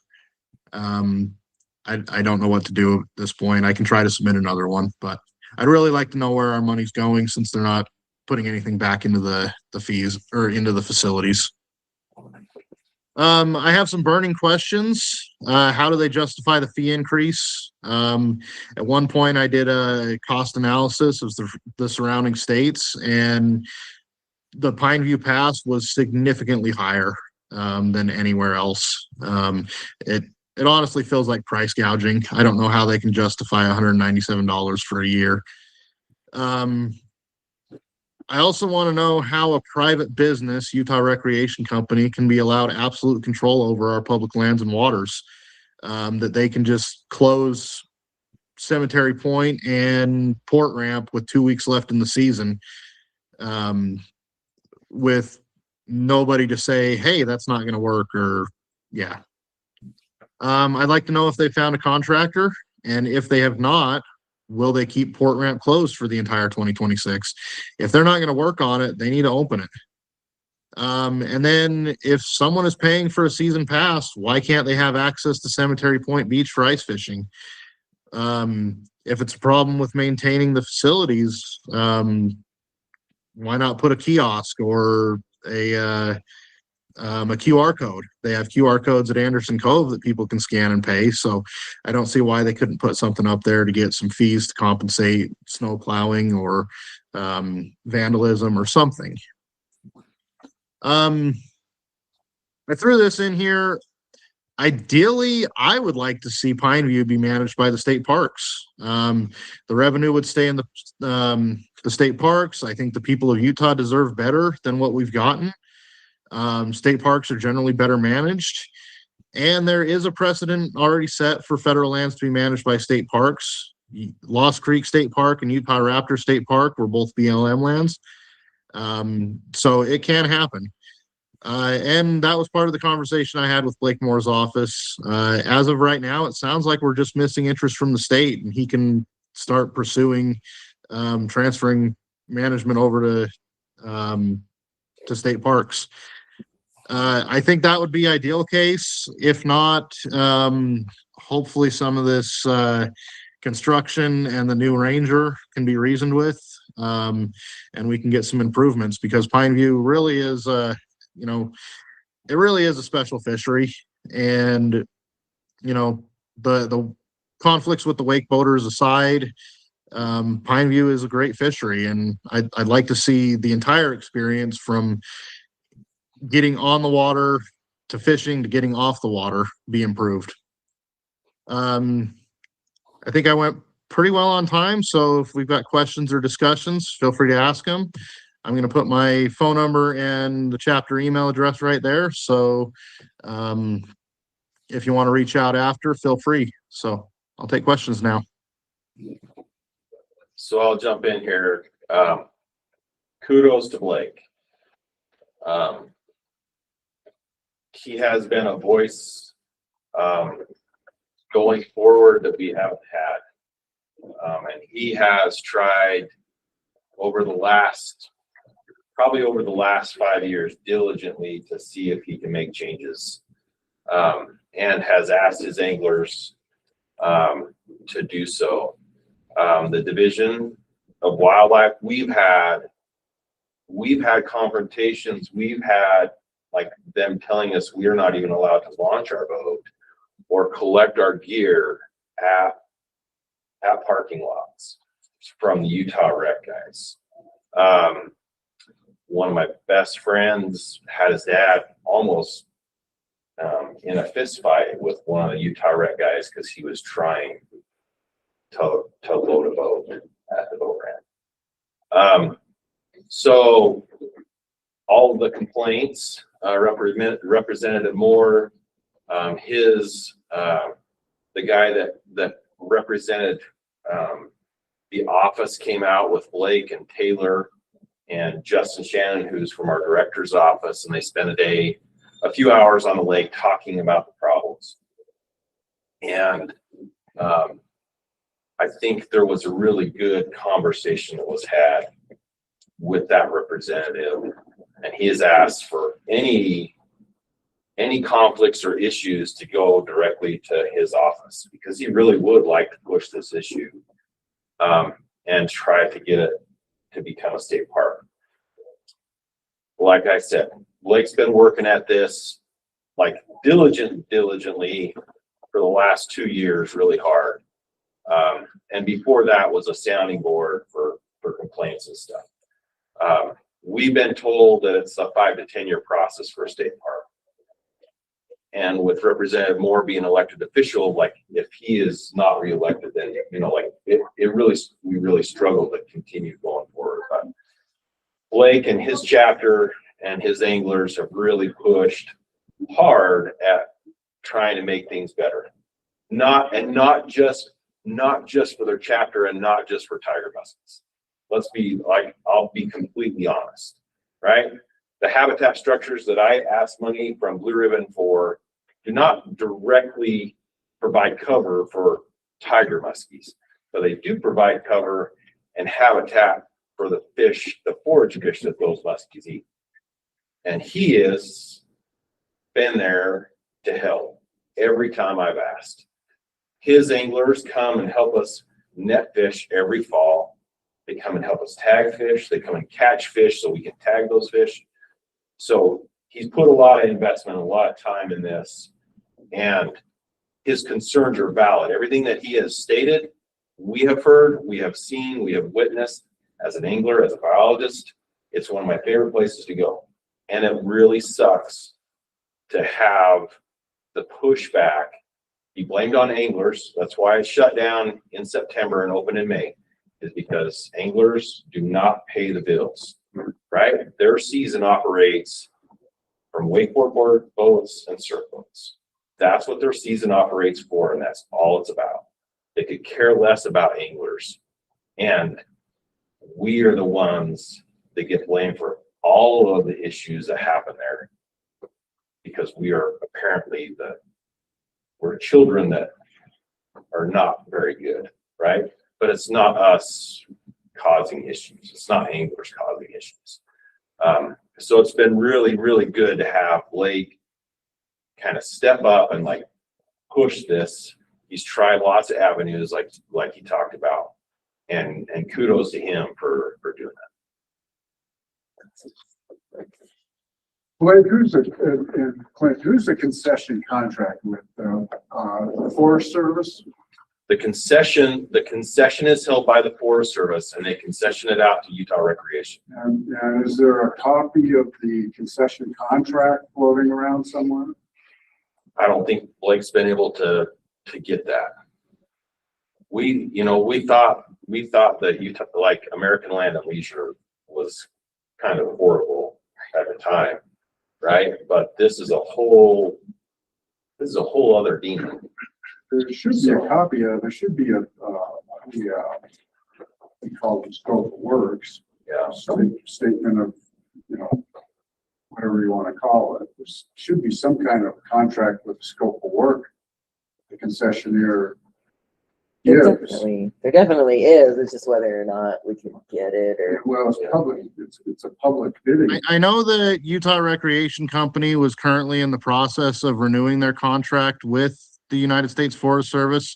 I don't know what to do at this point. I can try to submit another one, but I'd really like to know where our money's going, since they're not putting anything back into the fees or into the facilities. I have some burning questions. How do they justify the fee increase? At one point I did a cost analysis of the surrounding states, and the Pineview Pass was significantly higher than anywhere else. It honestly feels like price gouging. I don't know how they can justify $197 for a year. I also want to know how a private business, Utah Recreation Company, can be allowed absolute control over our public lands and waters. That they can just close Cemetery Point and Port Ramp with 2 weeks left in the season, with nobody to say, hey, that's not going to work, or yeah. I'd like to know if they found a contractor, and if they have not, will they keep Port Ramp closed for the entire 2026? If they're not going to work on it, they need to open it. And then if someone is paying for a season pass, why can't they have access to Cemetery Point Beach for ice fishing? If it's a problem with maintaining the facilities, why not put a kiosk or a QR code? They have QR codes at Anderson Cove that people can scan and pay. So I don't see why they couldn't put something up there to get some fees to compensate snow plowing or vandalism or something. I threw this in here. Ideally, I would like to see Pineview be managed by the state parks. The revenue would stay in the state parks. I think the people of Utah deserve better than what we've gotten. State parks are generally better managed, and there is a precedent already set for federal lands to be managed by state parks. Lost Creek State Park and Utah Raptor State Park were both BLM lands. So it can happen. And that was part of the conversation I had with Blake Moore's office. As of right now, it sounds like we're just missing interest from the state, and he can start pursuing transferring management over to state parks. I think that would be ideal case. If not, hopefully some of this construction and the new ranger can be reasoned with, and we can get some improvements, because Pineview really is it really is a special fishery. And the conflicts with the wake boaters aside, Pineview is a great fishery, and I'd like to see the entire experience from getting on the water to fishing to getting off the water be improved. I think I went pretty well on time, so if we've got questions or discussions, feel free to ask them. I'm going to put my phone number and the chapter email address right there. So if you want to reach out after, feel free. So I'll take questions now. So I'll jump in here. Kudos to Blake. He has been a voice going forward that we haven't had. And he has tried over the last 5 years diligently to see if he can make changes, and has asked his anglers to do so. The Division of Wildlife, we've had confrontations. We've had like them telling us we are not even allowed to launch our boat or collect our gear at parking lots from the Utah Rec guys. One of my best friends had his dad almost in a fist fight with one of the Utah Rec guys because he was trying to load a boat at the boat ramp. So all of the complaints, Representative Moore, the guy that represented the office came out with Blake and Taylor and Justin Shannon, who's from our director's office, and they spent a few hours on the lake talking about the problems. And I think there was a really good conversation that was had with that representative, and he has asked for any conflicts or issues to go directly to his office, because he really would like to push this issue and try to get it to become a state park. Like I said, Blake's been working at this like diligently for the last 2 years, really hard. And before that was a sounding board for complaints and stuff. We've been told that it's a 5 to 10 year process for a state park. And with Representative Moore being elected official, like if he is not reelected, then we really struggle to continue going forward. But Blake and his chapter and his anglers have really pushed hard at trying to make things better. Not just not just for their chapter and not just for tiger muskies. Let's be like, I'll be completely honest, right? The habitat structures that I asked money from Blue Ribbon for do not directly provide cover for tiger muskies, but they do provide cover and habitat for the fish, the forage fish that those muskies eat. And he has been there to help every time I've asked. His anglers come and help us net fish every fall. They come and help us tag fish. They come and catch fish so we can tag those fish. So he's put a lot of investment, a lot of time in this, and his concerns are valid. Everything that he has stated, we have heard, we have seen, we have witnessed. As an angler, as a biologist, it's one of my favorite places to go. And it really sucks to have the pushback be blamed on anglers. That's why it's shut down in September and open in May, is because anglers do not pay the bills, right? Their season operates from wakeboard boats and surf boats. That's what their season operates for, and that's all it's about. They could care less about anglers. And we are the ones that get blamed for all of the issues that happen there, because we are apparently we're children that are not very good, right? But it's not us causing issues. It's not anglers causing issues. So it's been really, really good to have Blake kind of step up and like push this. He's tried lots of avenues like he talked about. And kudos to him for doing that. Blake, Clint, who's the concession contract with, the Forest Service? The concession is held by the Forest Service, and they concession it out to Utah Recreation. And is there a copy of the concession contract floating around somewhere? I don't think Blake's been able to get that. We thought that Utah, like American Land and Leisure, was kind of horrible at the time, right? But this is a whole other demon. There should be a copy of. There should be we call it scope of works. Yeah. Statement of, whatever you want to call it. There should be some kind of contract with the scope of work the concessionaire gives. There definitely is. It's just whether or not we can get it or. Well, it's public. It's a public bidding. I know the Utah Recreation Company was currently in the process of renewing their contract with the United States Forest Service.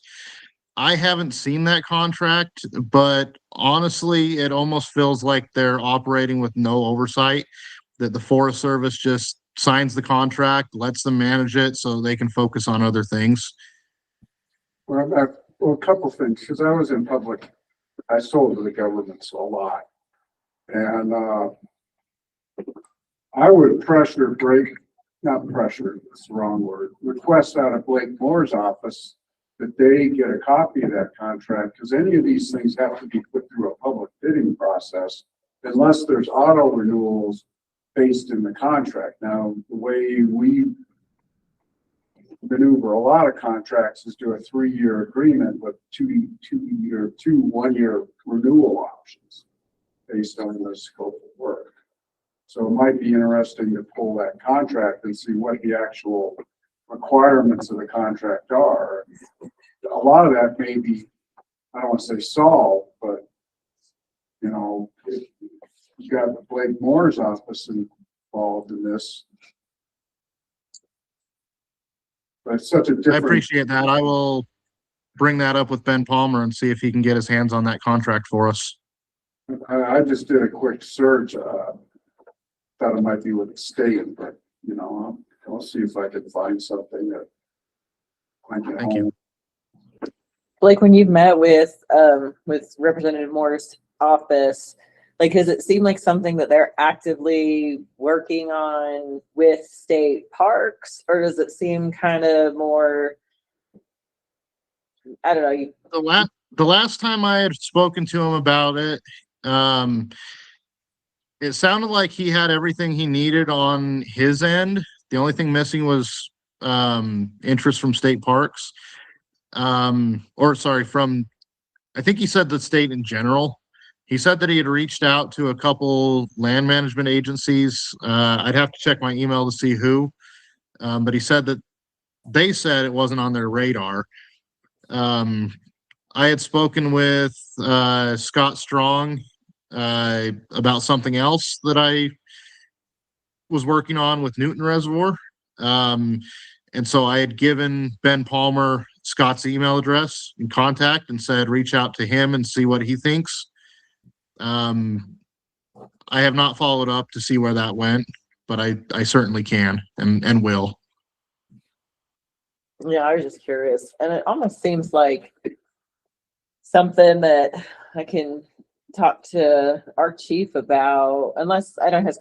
I haven't seen that contract, but honestly, it almost feels like they're operating with no oversight, that the Forest Service just signs the contract, lets them manage it so they can focus on other things. Well, a couple things, because I was in public, I sold to the governments a lot. And I would not pressure, that's the wrong word, request out of Blake Moore's office that they get a copy of that contract, because any of these things have to be put through a public bidding process unless there's auto renewals based in the contract. Now, the way we maneuver a lot of contracts is do a 3-year agreement with two 1-year renewal options based on the scope of work. So it might be interesting to pull that contract and see what the actual requirements of the contract are. A lot of that may be, I don't want to say solved, but if you've got Blake Moore's office involved in this. But it's such a different. I appreciate that. I will bring that up with Ben Palmer and see if he can get his hands on that contract for us. I just did a quick search. Thought it might be with the state, but I'll see if I can find something that might get Thank home. you. Blake, when you've met with Representative Moore's office, does it seem like something that they're actively working on with state parks, or does it seem kind of more, I don't know. The last time I had spoken to him about it, it sounded like he had everything he needed on his end. The only thing missing was interest from state parks. or sorry, from, I think he said the state in general. He said that he had reached out to a couple land management agencies. I'd have to check my email to see who. But he said that they said it wasn't on their radar. I had spoken with Scott Strong about something else that I was working on with Newton Reservoir. And so I had given Ben Palmer Scott's email address and contact and said, reach out to him and see what he thinks. I have not followed up to see where that went, but I certainly can and will. Yeah, I was just curious. And it almost seems like something that I can talk to our chief about, unless I don't know, has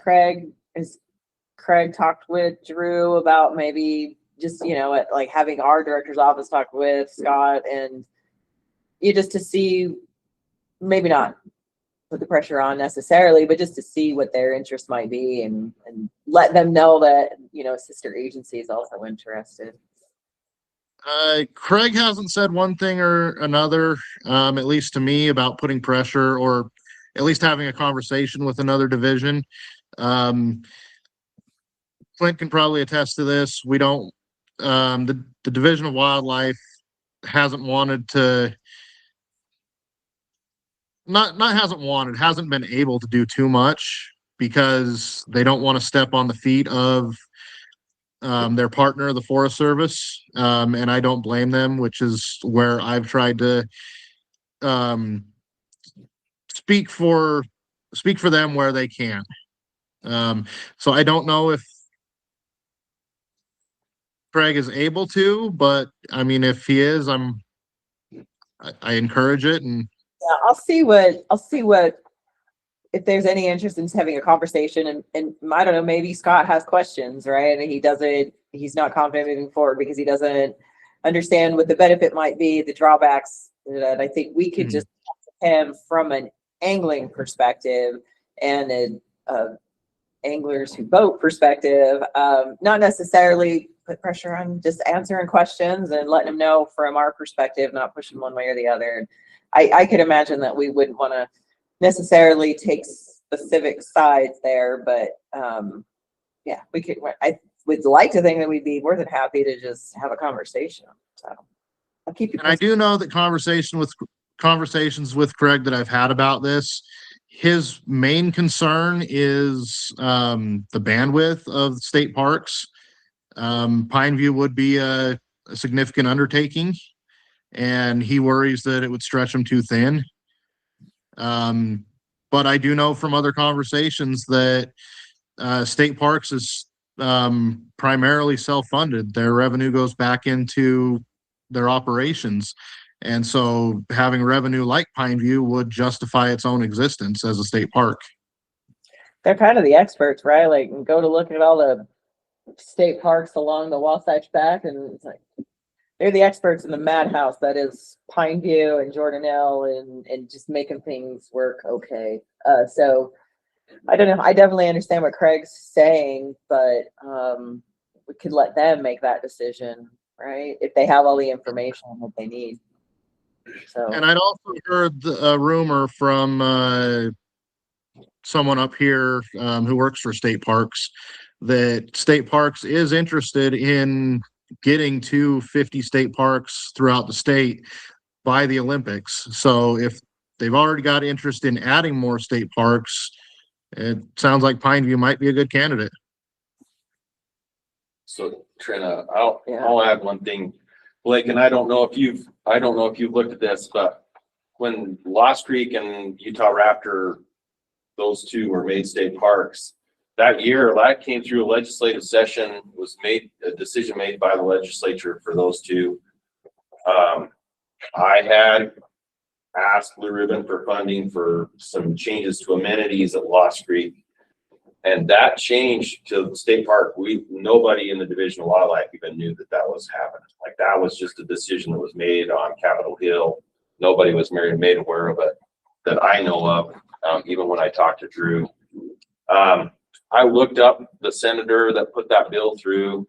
Craig talked with Drew about maybe just, like having our director's office talk with Scott and just to see, maybe not put the pressure on necessarily, but just to see what their interest might be and let them know that, sister agency is also interested. Craig hasn't said one thing or another, at least to me, about putting pressure or at least having a conversation with another division. Clint can probably attest to this. We don't, the Division of Wildlife hasn't wanted to, hasn't been able to do too much because they don't want to step on the feet of their partner, the Forest Service, and I don't blame them, which is where I've tried to speak for them where they can. So I don't know if Craig is able to, but I mean, if he is, I encourage it. And yeah, I'll see what if there's any interest in just having a conversation and I don't know, maybe Scott has questions, right? And he's not confident moving forward because he doesn't understand what the benefit might be, the drawbacks that I think we could just talk to him from an angling perspective and a anglers who boat perspective, not necessarily put pressure on, just answering questions and letting them know from our perspective, not pushing one way or the other. I could imagine that we wouldn't want to necessarily take specific sides there, but yeah, we could. I would like to think that we'd be more than happy to just have a conversation. So I'll keep you. And I do know that conversations with Craig that I've had about this, his main concern is the bandwidth of state parks. Pineview would be a significant undertaking, and he worries that it would stretch him too thin. But I do know from other conversations that state parks is primarily self-funded. Their revenue goes back into their operations. And so having revenue like Pineview would justify its own existence as a state park. They're kind of the experts, right? Like, go to look at all the state parks along the Wasatch Back, and it's like they're the experts in the madhouse that is Pineview and Jordanelle and just making things work okay. So I don't know. I definitely understand what Craig's saying, but we could let them make that decision, right? If they have all the information that they need. So. And I'd also heard a rumor from someone up here who works for state parks that state parks is interested in getting to 50 state parks throughout the state by the Olympics. So if they've already got interest in adding more state parks, it sounds like Pineview might be a good candidate. So Trina, I'll add one thing, Blake, and I don't know if you've looked at this, but when Lost Creek and Utah Raptor, those two were made state parks, that year, that came through a legislative session, was made, a decision made by the legislature for those two. I had asked Blue Ribbon for funding for some changes to amenities at Lost Creek. And that change to the state park, nobody in the Division of Wildlife even knew that was happening. Like, that was just a decision that was made on Capitol Hill. Nobody was made aware of it that I know of, even when I talked to Drew. I looked up the senator that put that bill through,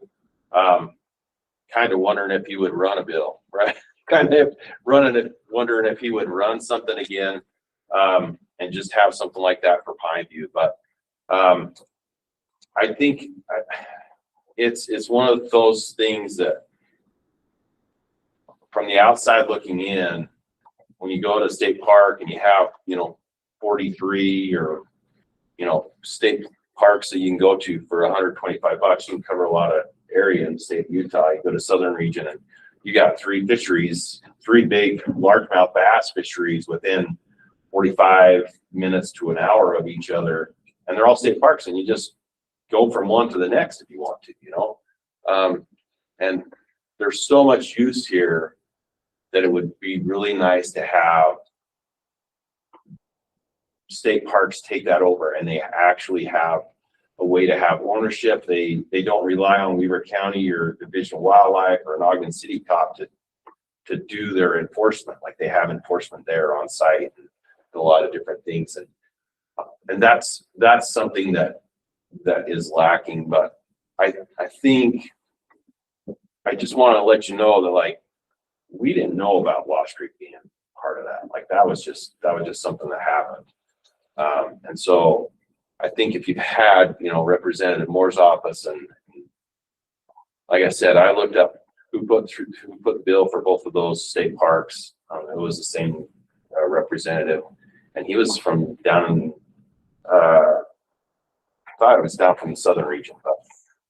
kind of wondering if he would run a bill, right? kind of running it, wondering if he would run something again, and just have something like that for Pineview. But I think it's one of those things that from the outside looking in, when you go to a state park and you have, 43 or, state parks that you can go to for $125, you can cover a lot of area in the state of Utah. You go to southern region and you got 3 fisheries, 3 big largemouth bass fisheries within 45 minutes to an hour of each other. And they're all state parks, and you just go from one to the next if you want to, and there's so much use here that it would be really nice to have state parks take that over, and they actually have a way to have ownership. They don't rely on Weaver County or Division of Wildlife or an Ogden City cop to do their enforcement. Like they have enforcement there on site and a lot of different things. And that's something that is lacking. But I think I just want to let you know that, like, we didn't know about Lost Creek being part of that. Like that was just something that happened. And so I think if you've had, Representative Moore's office, and like I said, I looked up who put the bill for both of those state parks. It was the same representative, and he was from down in, I thought it was down from the southern region, but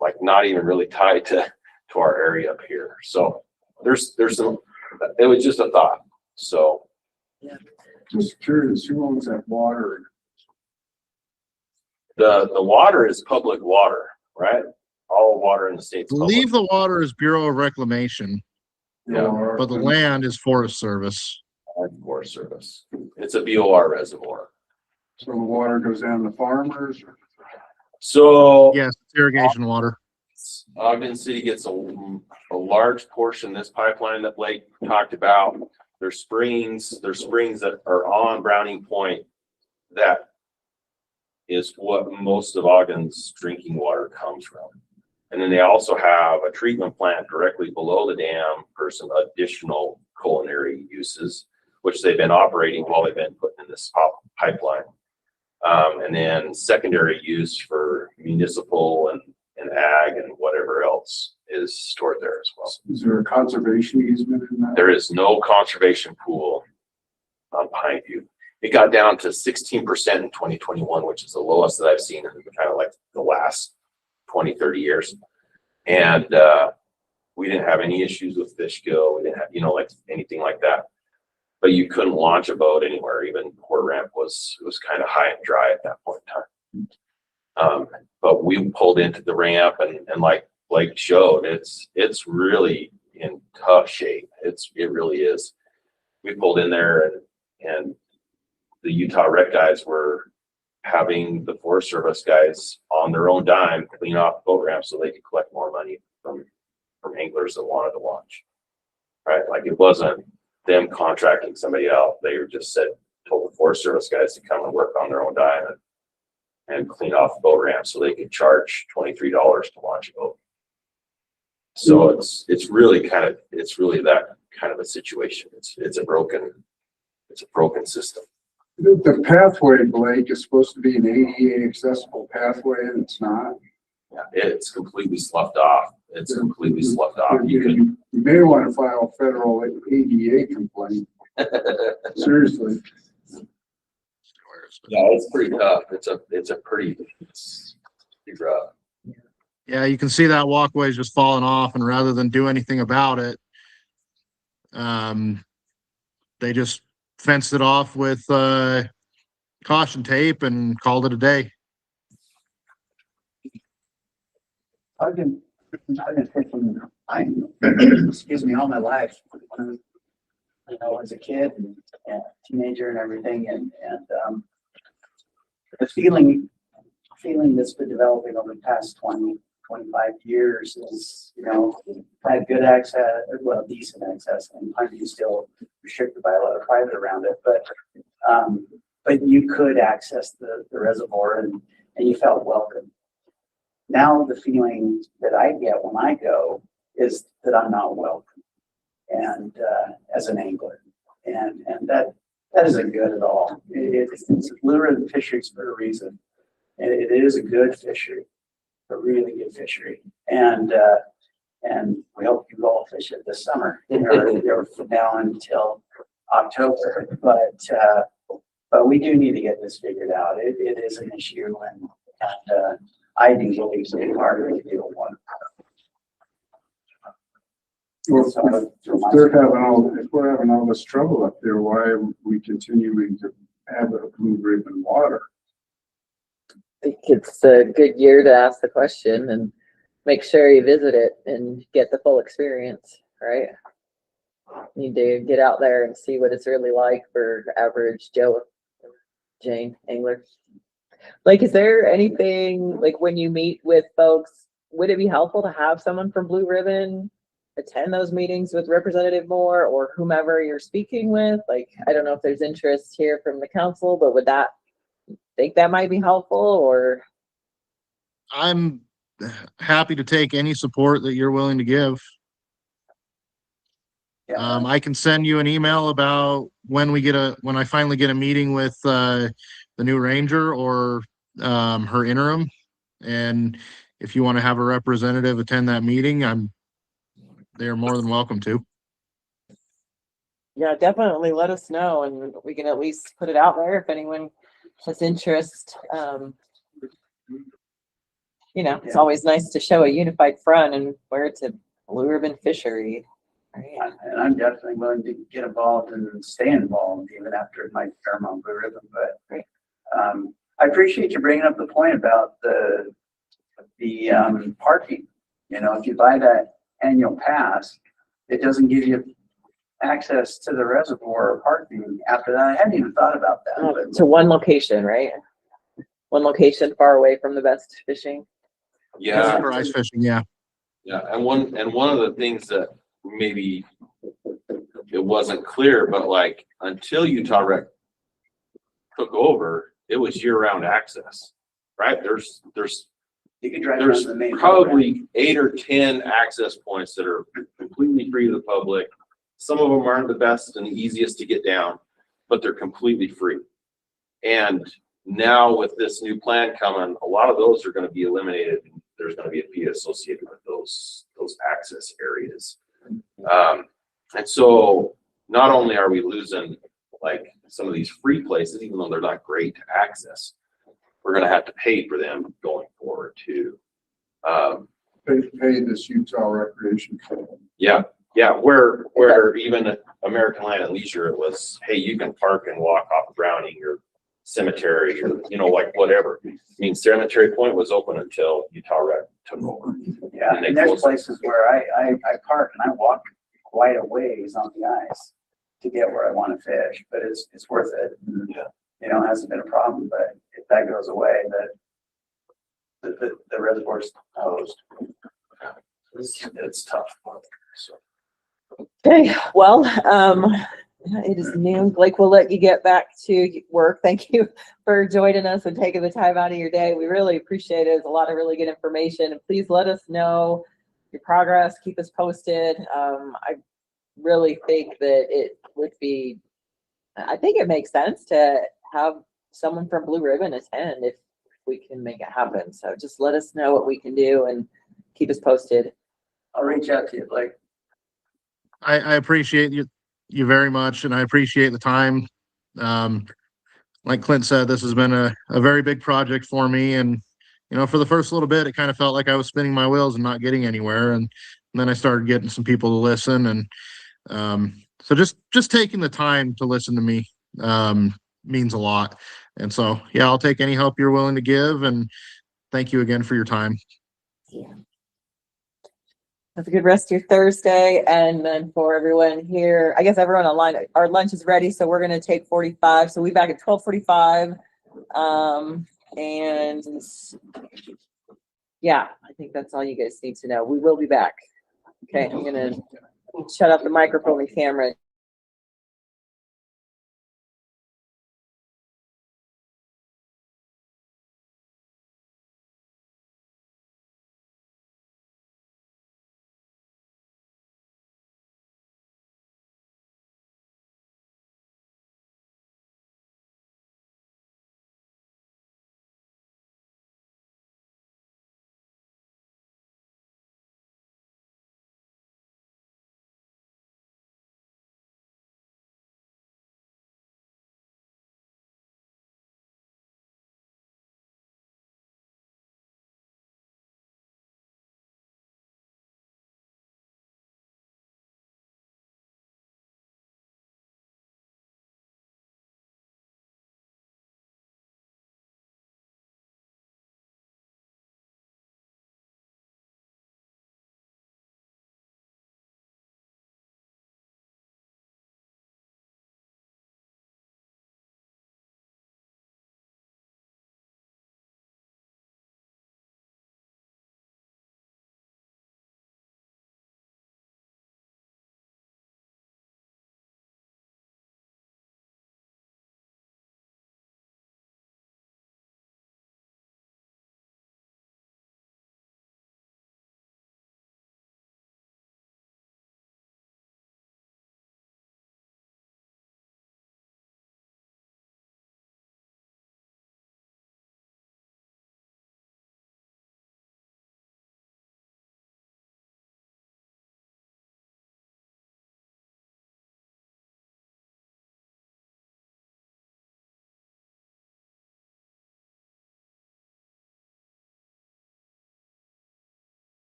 like not even really tied to our area up here. So there's some, it was just a thought. So Yeah. Just curious, who owns that water? the water is public water, right? All water in the state's public. Leave the water is Bureau of Reclamation, Yeah. but the land is Forest Service. Forest Service. It's a BOR reservoir. So the water goes down to farmers? So Yes, it's irrigation water. Ogden City gets a large portion. This pipeline that Blake talked about, there's springs that are on Browning Point. That is what most of Ogden's drinking water comes from. And then they also have a treatment plant directly below the dam for some additional culinary uses, which they've been operating while they've been putting in this pipeline. And then secondary use for municipal and ag and whatever else is stored there as well. Is there a conservation easement in that? There is no conservation pool on Pineview. It got down to 16% in 2021, which is the lowest that I've seen in kind of like the last 20, 30 years. And we didn't have any issues with fish kill. We didn't have, like anything like that. But you couldn't launch a boat anywhere. Even Port Ramp was kind of high and dry at that point in time. But we pulled into the ramp, and like Blake showed, it's really in tough shape. It really is. We pulled in there, and the Utah Rec guys were having the Forest Service guys on their own dime clean off the boat ramp so they could collect more money from anglers that wanted to launch. Right? Like it wasn't them contracting somebody else. They were just told the Forest Service guys to come and work on their own dime and clean off the boat ramp so they could charge $23 to launch a boat. So it's really that kind of a situation. It's a broken system. The pathway, Blake, is supposed to be an ADA accessible pathway, and it's not. Yeah, it's completely sloughed off. You may want to file a federal ADA complaint. Seriously. Yeah, it's pretty tough. It's pretty rough. Yeah, you can see that walkway is just falling off, and rather than do anything about it, they just fenced it off with caution tape and called it a day. I've been fishing, excuse me, all my life. As a kid and teenager and everything, and the feeling that's been developing over the past 20, 25 years is, had good access, well, decent access, and Pineview still restricted by a lot of private around it, but you could access the reservoir and you felt welcome. Now the feeling that I get when I go is that I'm not welcome. and, as an angler. And that isn't good at all. It's Blue Ribbon Fisheries for a reason. And it is a good fishery, a really good fishery. And we hope you all fish it this summer, or from now until October. But we do need to get this figured out. It is an issue, and I think we'll be getting harder to deal with one. Well, if we're having all this trouble up there, why are we continuing to have a blue ribbon water? I think it's a good year to ask the question and make sure you visit it and get the full experience, right? Need to get out there and see what it's really like for average Joe, Jane angler. Like, is there anything, like when you meet with folks, would it be helpful to have someone from Blue Ribbon attend those meetings with Representative Moore or whomever you're speaking with? Like, I don't know if there's interest here from the council, but would that think that might be helpful? Or I'm happy to take any support that you're willing to give. I can send you an email about when I finally get a meeting with the new ranger or her interim. And if you want to have a representative attend that meeting, they're more than welcome to. yeah, definitely let us know and we can at least put it out there if anyone has interest. It's always nice to show a unified front and where it's a Blue Ribbon fishery. Right. And I'm definitely willing to get involved and stay involved even after my term on Blue Ribbon. But I appreciate you bringing up the point about the parking. If you buy that annual pass, it doesn't give you access to the reservoir or parking after that. I hadn't even thought about that. To one location, right? One location far away from the best fishing. Yeah. For ice fishing, yeah. Yeah, and one of the things that maybe it wasn't clear, but like until Utah Rec took over, it was year-round access, right? There's you can drive there's around the main probably 8 or 10 access points that are completely free to the public. Some of them aren't the best and the easiest to get down, but they're completely free. And now with this new plan coming, a lot of those are going to be eliminated. There's going to be a fee associated with those access areas. And so not only are we losing like some of these free places, even though they're not great to access, we're going to have to pay for them going forward too. Pay this Utah Recreation Fund. Yeah. Where even American Land and Leisure, it was, hey, you can park and walk off Browning or Cemetery or like whatever. I mean, Cemetery Point was open until Utah Rec took over. Yeah, and there's places where I park and I walk quite a ways on the ice to get where I want to fish, but it's worth it. Yeah. It hasn't been a problem, but if that goes away, the reservoir's closed. It's tough. So. Okay, well, it is noon. Blake, we'll let you get back to work. Thank you for joining us and taking the time out of your day. We really appreciate it. It's a lot of really good information. And please let us know your progress. Keep us posted. I really think that it would be, I think it makes sense to have someone from Blue Ribbon attend if we can make it happen. So just let us know what we can do and keep us posted. I'll reach out to you, Blake. I appreciate you very much, and I appreciate the time. Like Clint said, this has been a very big project for me, and for the first little bit, it kind of felt like I was spinning my wheels and not getting anywhere, and then I started getting some people to listen, and so just taking the time to listen to me means a lot. And so, yeah, I'll take any help you're willing to give, and thank you again for your time. Yeah. Have a good rest of your Thursday. And then for everyone here, I guess everyone online, our lunch is ready. So we're going to take 45. So we'll be back at 12:45. And yeah, I think that's all you guys need to know. We will be back. Okay. I'm going to shut off the microphone and camera.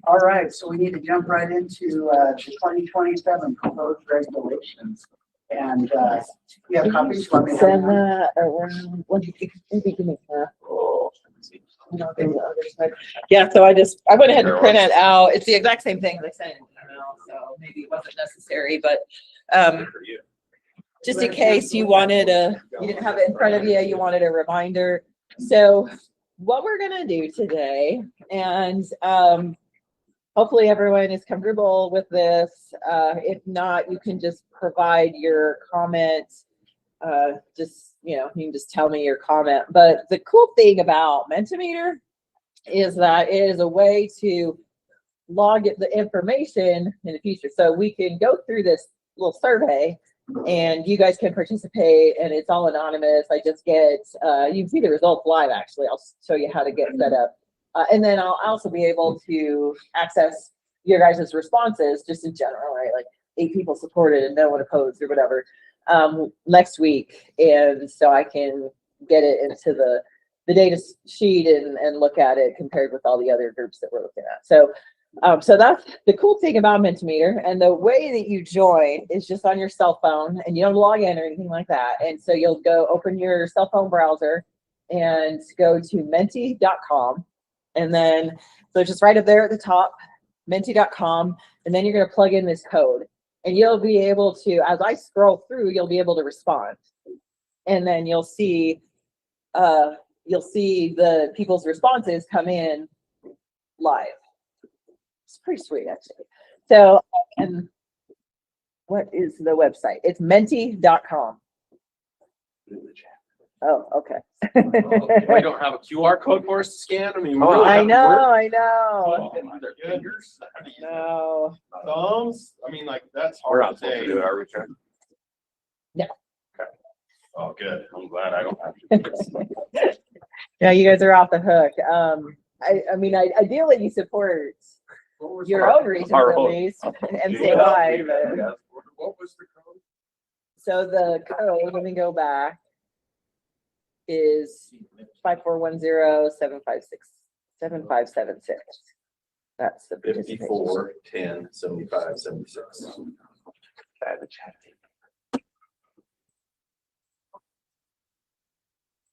All right, so we need to jump right into the 2027 proposed regulations. And you have copies? Want me to have Send one? that around. Maybe give me that. And I'll do the other side. Yeah, so I went ahead and printed out. It's the exact same thing as I sent in the email, so maybe it wasn't necessary, but just in case you wanted you didn't have it in front of you, you wanted a reminder. So what we're gonna do today, and hopefully everyone is comfortable with this. If not, you can just provide your comments. You can just tell me your comment. But the cool thing about Mentimeter is that it is a way to log the information in the future. So we can go through this little survey and you guys can participate, and it's all anonymous. I just get, you can see the results live, actually. I'll show you how to get set up. And then I'll also be able to access your guys' responses just in general, right? Like 8 people supported and no one opposed or whatever, next week. And so I can get it into the data sheet and look at it compared with all the other groups that we're looking at. So so that's the cool thing about Mentimeter. And the way that you join is just on your cell phone, and you don't log in or anything like that. And so you'll go open your cell phone browser and go to menti.com. And then, so just right up there at the top, menti.com. And then you're going to plug in this code, and you'll be able to, as I scroll through, you'll be able to respond. And then you'll see the people's responses come in live. It's pretty sweet, actually. So, and what is the website? It's menti.com. Oh, okay. We don't have a QR code for us to scan. I mean, I know. Oh, Their fingers. No. Thumbs. I mean, like, that's We're hard not to supposed to say. do it, are we, Chuck? No. Okay. Oh, good. I'm glad I don't have to. Yeah, you guys are off the hook. I mean, ideally you support your own region facilities and say why, but What was the code? so the code, let me go back, is 5410-756-7576. That's the participation. 54, 10, 75, 76.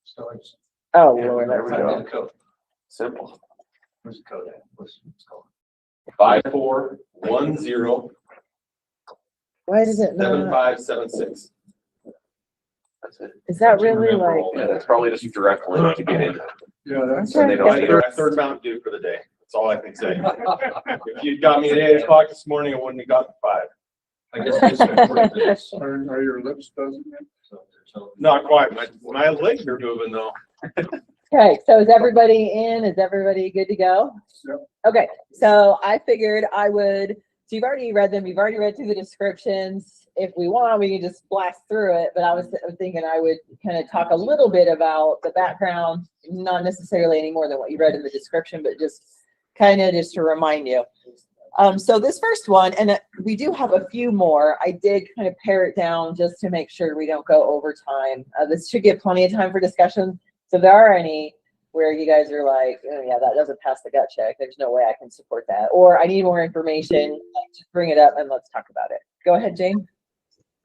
So it's, Oh, Lord, There we that's go. not Code. Simple. Where's the code at? What's it called? 5410 why does it not? 7576. That's it. Is that really like? Yeah, that's probably just a direct link to get in. yeah, that's. And they don't I either third Mountain Dew for the day. That's all I can say. If you'd got me at 8 o'clock this morning, I wouldn't have gotten 5. I guess. Are your lips buzzing? Not quite. My legs are moving though. Okay, so is everybody in? Is everybody good to go? Yep. Okay, so I figured I would, so you've already read them, you've already read through the descriptions. If we want, we can just blast through it, but I was thinking I would kind of talk a little bit about the background, not necessarily any more than what you read in the description, but just kind of just to remind you. So this first one, and we do have a few more. I did kind of pare it down just to make sure we don't go over time. This should give plenty of time for discussion. So if there are any where you guys are like, oh yeah, that doesn't pass the gut check, there's no way I can support that. Or I need more information, just bring it up and let's talk about it. Go ahead, Jane.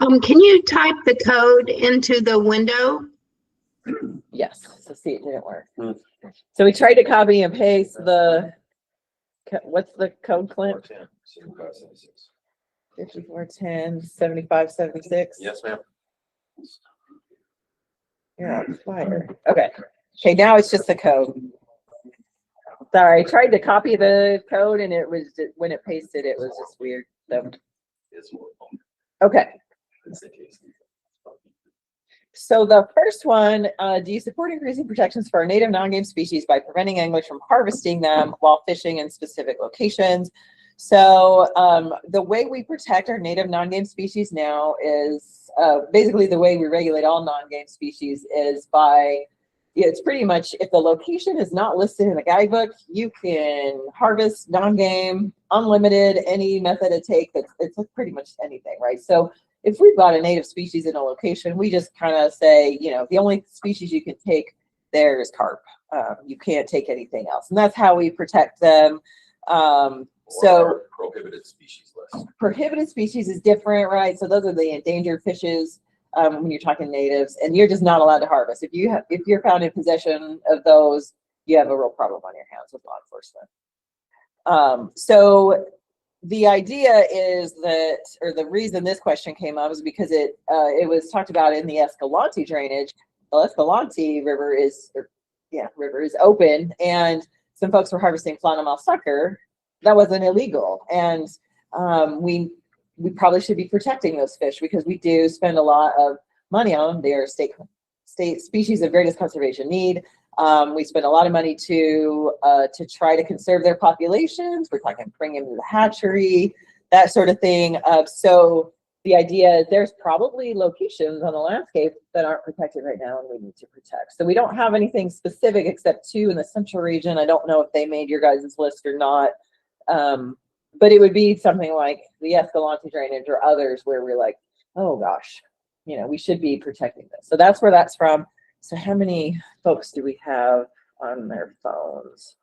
Can you type the code into the window? Yes, so see, it didn't work. So we tried to copy and paste the, what's the code, Clint? 5410-7576. Yes, ma'am. You're on fire. Okay. Okay, now it's just the code. Sorry, I tried to copy the code and it was, when it pasted, it was just weird. So, okay. So the first one, do you support increasing protections for our native non-game species by preventing anglers from harvesting them while fishing in specific locations? So the way we protect our native non-game species now is basically the way we regulate all non-game species is by, it's pretty much if the location is not listed in the guidebook, you can harvest non-game, unlimited, any method to take. It's pretty much anything, right? So if we've got a native species in a location, we just kind of say, you know, the only species you can take there is carp. You can't take anything else. And that's how we protect them. So Or prohibited species list. prohibited species is different, right? So those are the endangered fishes, when you're talking natives, and you're just not allowed to harvest. If you're found in possession of those, you have a real problem on your hands with law enforcement. So the idea is that, or the reason this question came up is because it was talked about in the Escalante drainage. The Escalante River is open, and some folks were harvesting flannel sucker. That wasn't illegal, and we probably should be protecting those fish because we do spend a lot of money on them. They are state species of greatest conservation need. We spend a lot of money to try to conserve their populations. We're talking bring them to the hatchery, that sort of thing. So the idea is there's probably locations on the landscape that aren't protected right now and we need to protect. So we don't have anything specific except 2 in the central region. I don't know if they made your guys' list or not. But it would be something like the Escalante drainage or others where we're like, oh gosh, we should be protecting this. So that's where that's from. So how many folks do we have on their phones?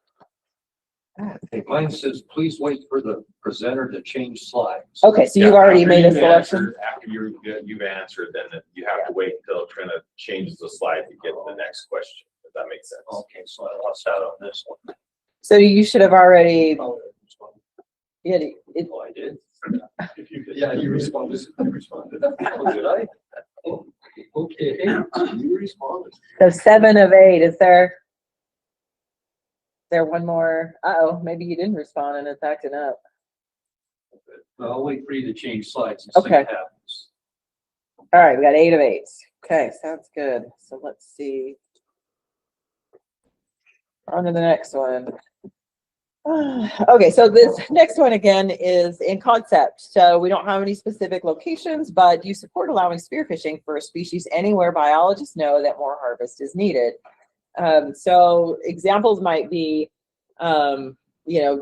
Okay, mine says, please wait for the presenter to change slides. Okay, so you've already made a selection? After you've answered, then you have to wait until Trina changes the slide to get to the next question, if that makes sense. Okay, so I lost out on this one. So you should have already. Yeah, Oh, I did. Yeah, you responded. I responded. Oh, did I? Oh, okay, you responded. So 7 of 8, is there one more? Uh-oh, maybe you didn't respond and it's acting up. Well, I'll wait for you to change slides and see Okay. what happens. All right, we got 8 of 8. Okay, sounds good. So let's see. On to the next one. Okay, so this next one again is in concept. So we don't have any specific locations, but you support allowing spearfishing for a species anywhere biologists know that more harvest is needed. So examples might be,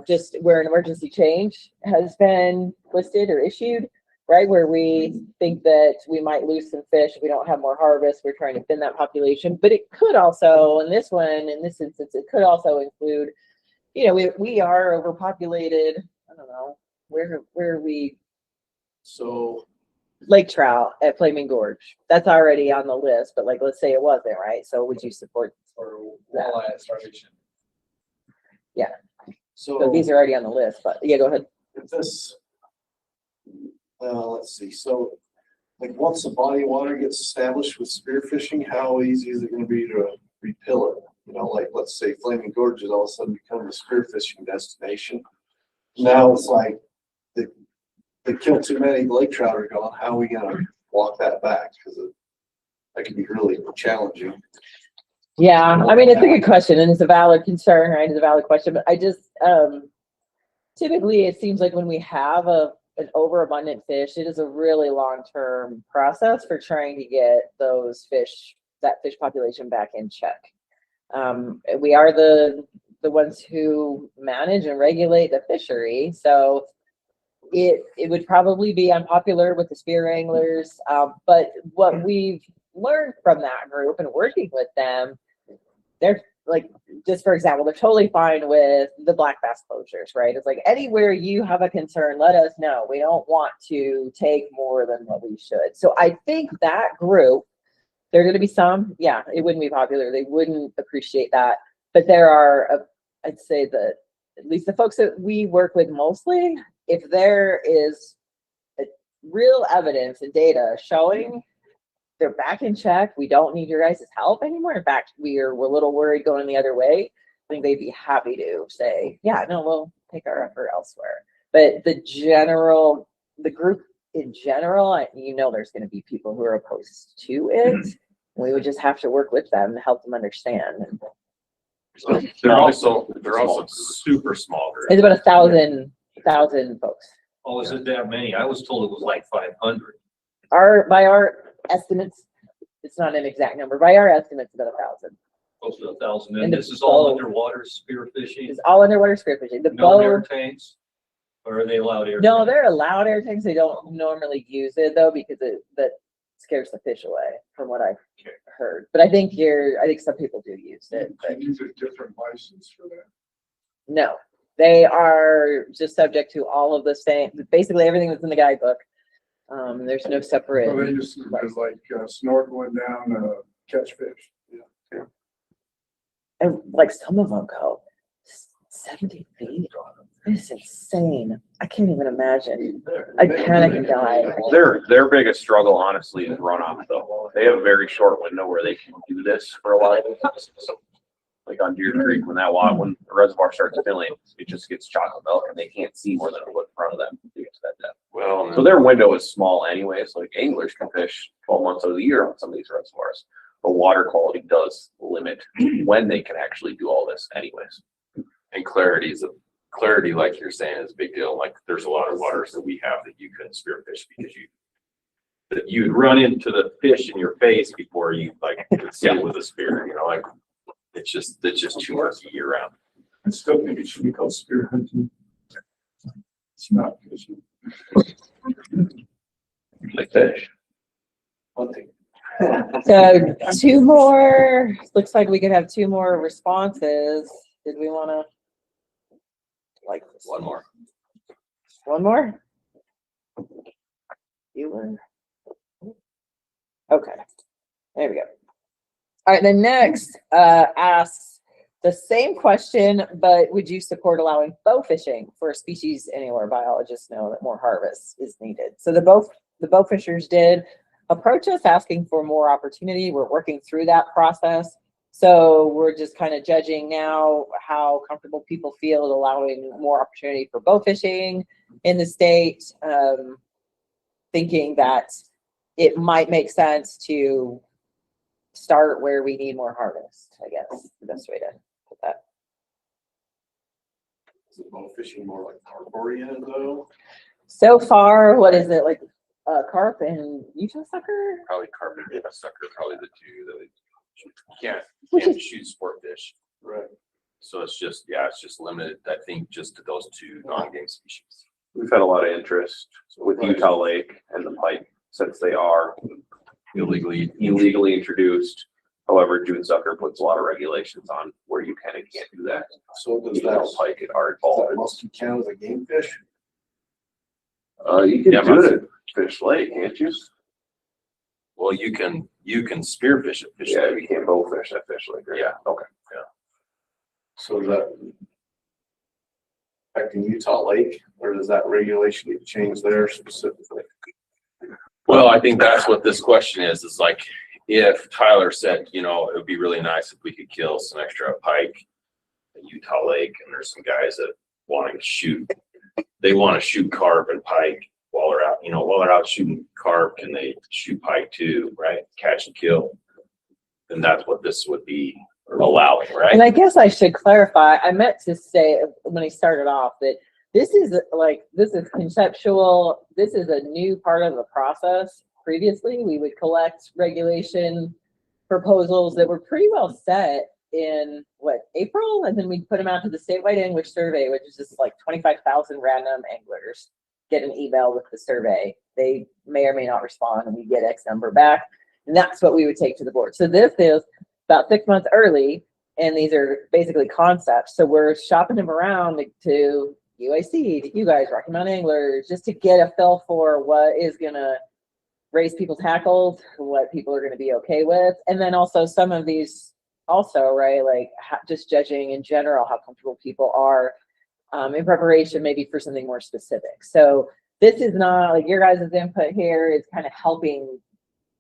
just where an emergency change has been listed or issued, right? Where we think that we might lose some fish if we don't have more harvest. We're trying to thin that population, but it could also, in this instance, it could also include, we are overpopulated. I don't know, where are we? So Lake trout at Flaming Gorge. That's already on the list, but like, let's say it wasn't, right? So would you support? Or walleye starvation. Yeah. So these are already on the list, but yeah, go ahead. if this, let's see, so like once the body of water gets established with spearfishing, how easy is it gonna be to repill it? Like let's say Flaming Gorge is all of a sudden become a spearfishing destination. Now it's like they kill too many lake trout are gone. How are we gonna walk that back? Because that can be really challenging. Yeah, I mean, it's a good question and it's a valid concern, right? It's a valid question, but I just, typically it seems like when we have an overabundant fish, it is a really long-term process for trying to get that fish population back in check. We are the ones who manage and regulate the fishery, so it would probably be unpopular with the spear anglers, but what we've learned from that group and working with them, they're like, just for example, they're totally fine with the black bass closures, right? It's like anywhere you have a concern, let us know. We don't want to take more than what we should. So I think that group, there are going to be some, yeah, it wouldn't be popular. They wouldn't appreciate that. But there are, I'd say that at least the folks that we work with mostly, if there is real evidence and data showing they're back in check, we don't need your guys' help anymore. In fact, we're a little worried going the other way. I think they'd be happy to say, yeah, no, we'll take our effort elsewhere. But the group in general, there's going to be people who are opposed to it. We would just have to work with them to help them understand. So they're also super small groups. It's about 1,000 folks. Oh, is it that many? I was told it was like 500. By our estimates, it's not an exact number. By our estimates, about 1,000. Close to 1,000. And And the this is all bow- underwater spearfishing? It's all underwater spearfishing. The No bow, air tanks? Or are they allowed air? no, tanks? they're allowed air tanks. They don't normally use it though because that scares the fish away, from what I've heard. But I think some people do use it. But Can you use a different license for that? no, They are just subject to all of the same, basically everything that's in the guidebook. There's no So separate. they just, there's like snorkeling down, catch fish. Yeah. And like some of them go 70 feet. It's insane. I can't even imagine. I panic and die. Their biggest struggle, honestly, is runoff though. They have a very short window where they can do this for a while. Like on Deer Creek, when the reservoir starts filling, it just gets chocolate milk and they can't see more than a foot in front of them to get to that depth. Well, So their window is small anyways. Like anglers can fish 12 months out of the year on some of these reservoirs. But water quality does limit when they can actually do all this anyways. and clarity, like you're saying, is a big deal. Like there's a lot of waters that we have that you couldn't spearfish because you'd run into the fish in your face before you like could see it with a spear, you know, like it's just too murky year round. I still think it should be called spear hunting. It's not fishing. Like fish. Hunting. So 2 more, looks like we could have 2 more responses. Did we want to? Like One more. One more? You were? Okay, there we go. All right, the next asks the same question, but would you support allowing bow fishing for a species anywhere biologists know that more harvest is needed? So the bow fishers did approach us asking for more opportunity. We're working through that process. So we're just kind of judging now how comfortable people feel at allowing more opportunity for bow fishing in the state, thinking that it might make sense to start where we need more harvest, I guess, the best way to put that. Is it bow fishing more like carp oriented though? So far, what is it, like carp and Utah sucker? Probably carp and sucker, probably the two that can't shoot sport fish. Right. So it's just limited, I think, just to those 2 non-game species. We've had a lot of interest with Utah Lake and the pike since they are illegally introduced. However, June sucker puts a lot of regulations on where you can and can't do that. So does Utah that, pike and hardball. musky count as a game fish? You can Yeah, do it at Fish Lake, can't you? Well, you can spearfish at Fish Yeah, Lake. you can't bow fish at Fish Lake, right? Yeah. Okay. So is that affecting Utah Lake, or does that regulation need to change there specifically? Well, I think that's what this question is like, if Tyler said, you know, it would be really nice if we could kill some extra pike at Utah Lake, and there's some guys that want to shoot carp and pike while they're out shooting carp, can they shoot pike too, right? Catch and kill. And that's what this would be allowing, right? And I guess I should clarify, I meant to say when he started off that this is conceptual. This is a new part of the process. Previously, we would collect regulation proposals that were pretty well set in April, and then we'd put them out to the statewide English survey, which is just like 25,000 random anglers get an email with the survey. They may or may not respond, and we get X number back, and that's what we would take to the board. So this is about 6 months early, and these are basically concepts. So we're shopping them around to UIC, to you guys, Rocky Mountain Anglers, just to get a feel for what is gonna raise people's hackles, what people are gonna be okay with, and then also some of these also, right, like just judging in general how comfortable people are in preparation maybe for something more specific. So this is not like your guys' input here is kind of helping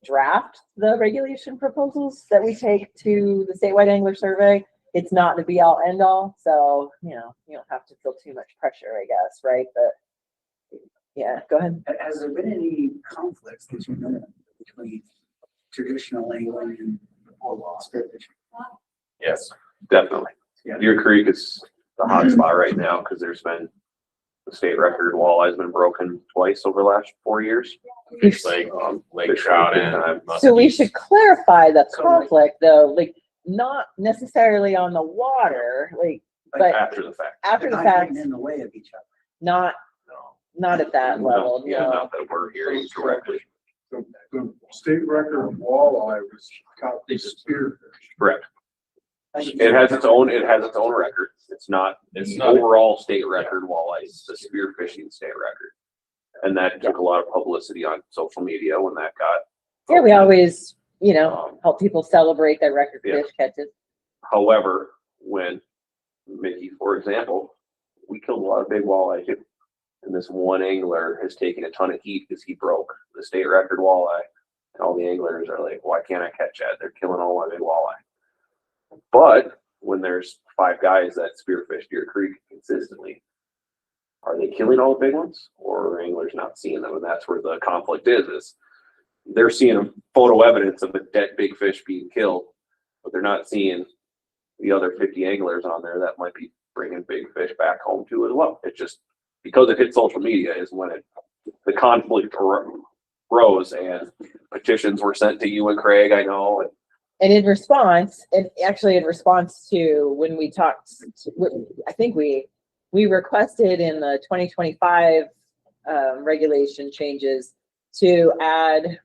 draft the regulation proposals that we take to the statewide angler survey. It's not the be all end all. So, you don't have to feel too much pressure, I guess, right? But yeah, go ahead. Has there been any conflicts that you know between traditional angling and spearfishing? Yes, definitely. Yeah. Deer Creek is the hot spot right now because there's been the state record walleye has been broken twice over the last 4 years. Fish Lake, lake trout, and So we should clarify the conflict though, like not necessarily on the water, but after the fact. after the Not fact, getting in the way of each other. not at that level. Yeah, No. not that we're hearing directly. The state record of walleye was caught with spearfish. Correct. It has its own record. It's not the overall state record walleye, it's the spearfishing state record. And that took a lot of publicity on social media when that got. Yeah, we always, help people celebrate their record fish catches. However, when Mickey, for example, we killed a lot of big walleye too. And this one angler has taken a ton of heat because he broke the state record walleye. And all the anglers are like, why can't I catch that? They're killing all my big walleye. But when there's 5 guys that spearfish Deer Creek consistently, are they killing all the big ones, or are anglers not seeing them? And that's where the conflict is they're seeing photo evidence of a dead big fish being killed, but they're not seeing the other 50 anglers on there that might be bringing big fish back home too as well. It's just because it hit social media is when the conflict rose, and petitions were sent to you and Craig, I know. And in response, to when we talked, I think we requested in the 2025 regulation changes to add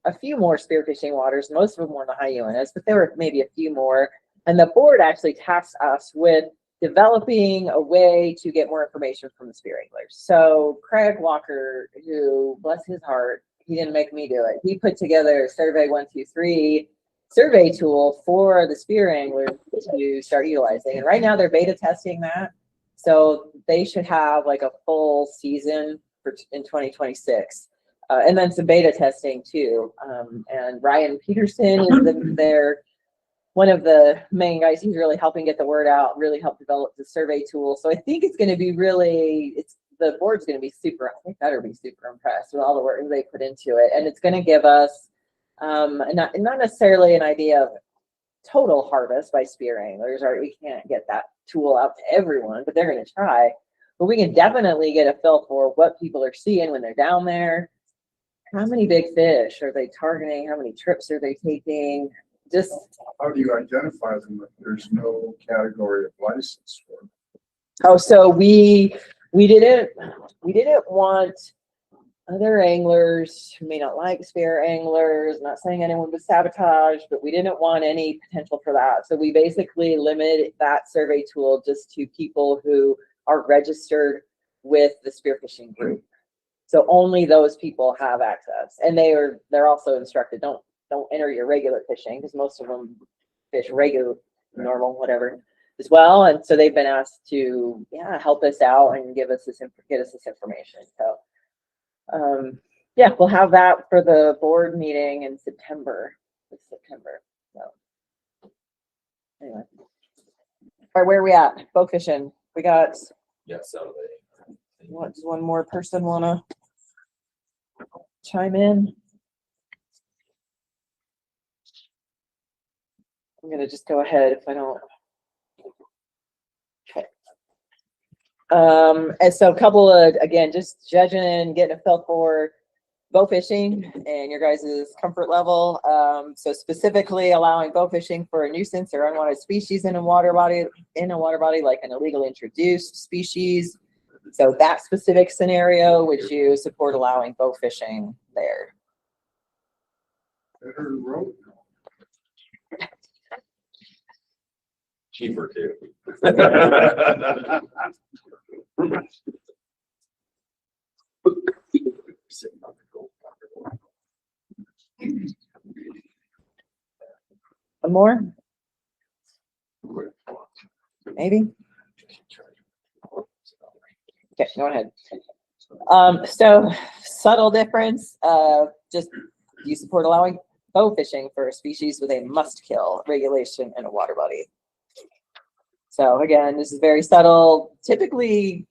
a few more spearfishing waters. Most of them were in the high UNS, but there were maybe a few more. And the board actually tasked us with developing a way to get more information from the spear anglers. So Craig Walker, who, bless his heart, he didn't make me do it. He put together Survey 123 survey tool for the spear anglers to start utilizing. And right now they're beta testing that. So they should have like a full season in 2026. And then some beta testing too. And Ryan Peterson is one of the main guys. He's really helping get the word out, really help develop the survey tool. So I think it's going to be the board's going to be better be super impressed with all the work they put into it. And it's going to give us not necessarily an idea of total harvest by spear anglers, or we can't get that tool out to everyone, but they're going to try. But we can definitely get a feel for what people are seeing when they're down there. How many big fish are they targeting? How many trips are they taking? Just how do you identify them if there's no category of license for them? Oh, so we didn't want other anglers who may not like spear anglers, not saying anyone would sabotage, but we didn't want any potential for that. So we basically limited that survey tool just to people who are registered with the spearfishing group. So only those people have access, and they're also instructed don't enter your regular fishing, because most of them fish regular, normal, whatever, as well. And so they've been asked to help us out and get us this information. So we'll have that for the board meeting in September. So anyway, all right, where are we at? Bow fishing. We got. Saturday. What, does one more person want to chime in? I'm going to just go ahead if I don't. Okay. And so a couple of, again, just judging, getting a feel for bow fishing and your guys' comfort level. So specifically allowing bow fishing for a nuisance or unwanted species in a water body, like an illegally introduced species. So that specific scenario, would you support allowing bow fishing there? Better rope. Cheaper too. One more? Maybe? Okay, go ahead. So subtle difference, just you support allowing bow fishing for a species with a must kill regulation in a water body. So again, this is very subtle. Typically,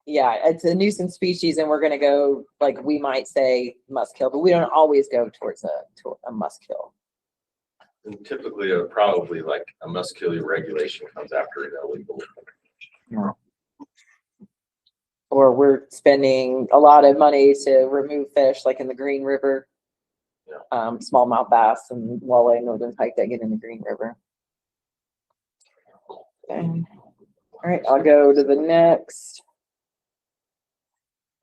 it's a nuisance species, and we're going to go, like, we might say must kill, but we don't always go towards a must kill. And typically, probably like a must kill regulation comes after an illegal. Yeah. Or we're spending a lot of money to remove fish, like in the Green River, smallmouth bass and walleye, northern pike that get in the Green River. Okay. All right, I'll go to the next.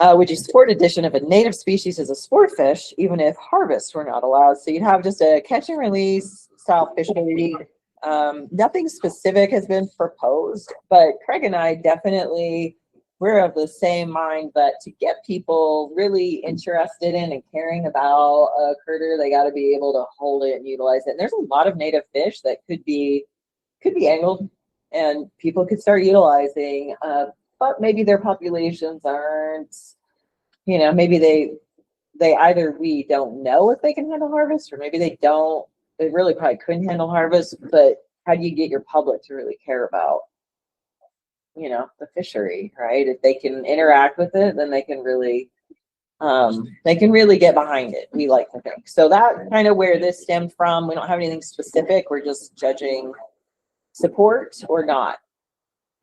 Would you support addition of a native species as a sport fish, even if harvests were not allowed? So you'd have just a catch and release style fishery Nothing specific has been proposed, but Craig and I definitely, we're of the same mind that to get people really interested in and caring about a critter, they got to be able to hold it and utilize it. And there's a lot of native fish that could be angled and people could start utilizing, but maybe their populations aren't, maybe they either we don't know if they can handle harvest, or maybe they really probably couldn't handle harvest. But how do you get your public to really care about, the fishery, right? If they can interact with it, then they can really get behind it. We like to think. So that kind of where this stemmed from. We don't have anything specific. We're just judging support or not.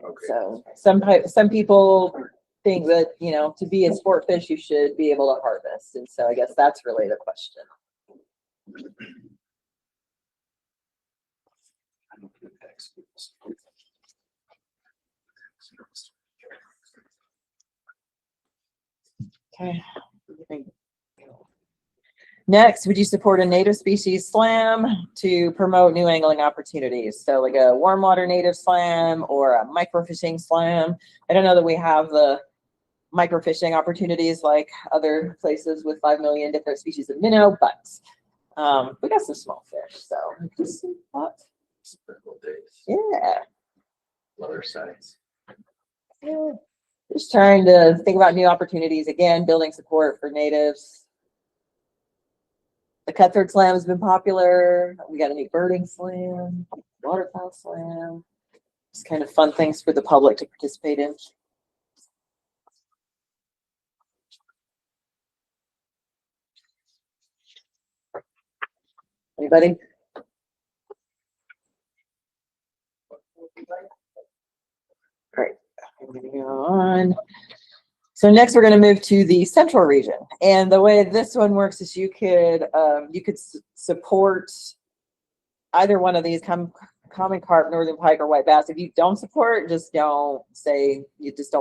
Okay. So some people think that, to be a sport fish, you should be able to harvest. And so I guess that's really the question. Okay. Next, would you support a native species slam to promote new angling opportunities? So like a warm water native slam or a microfishing slam. I don't know that we have the microfishing opportunities like other places with 5 million different species of minnow, but we got some small fish. So just some thoughts. Yeah. Other sides. Yeah. Just trying to think about new opportunities. Again, building support for natives. The cutthroat slam has been popular. We got a new birding slam, waterfowl slam. Just kind of fun things for the public to participate in. Anybody? Great. Moving on. So next we're going to move to the central region. And the way this one works is you could support either one of these common carp, northern pike, or white bass. If you don't support, just don't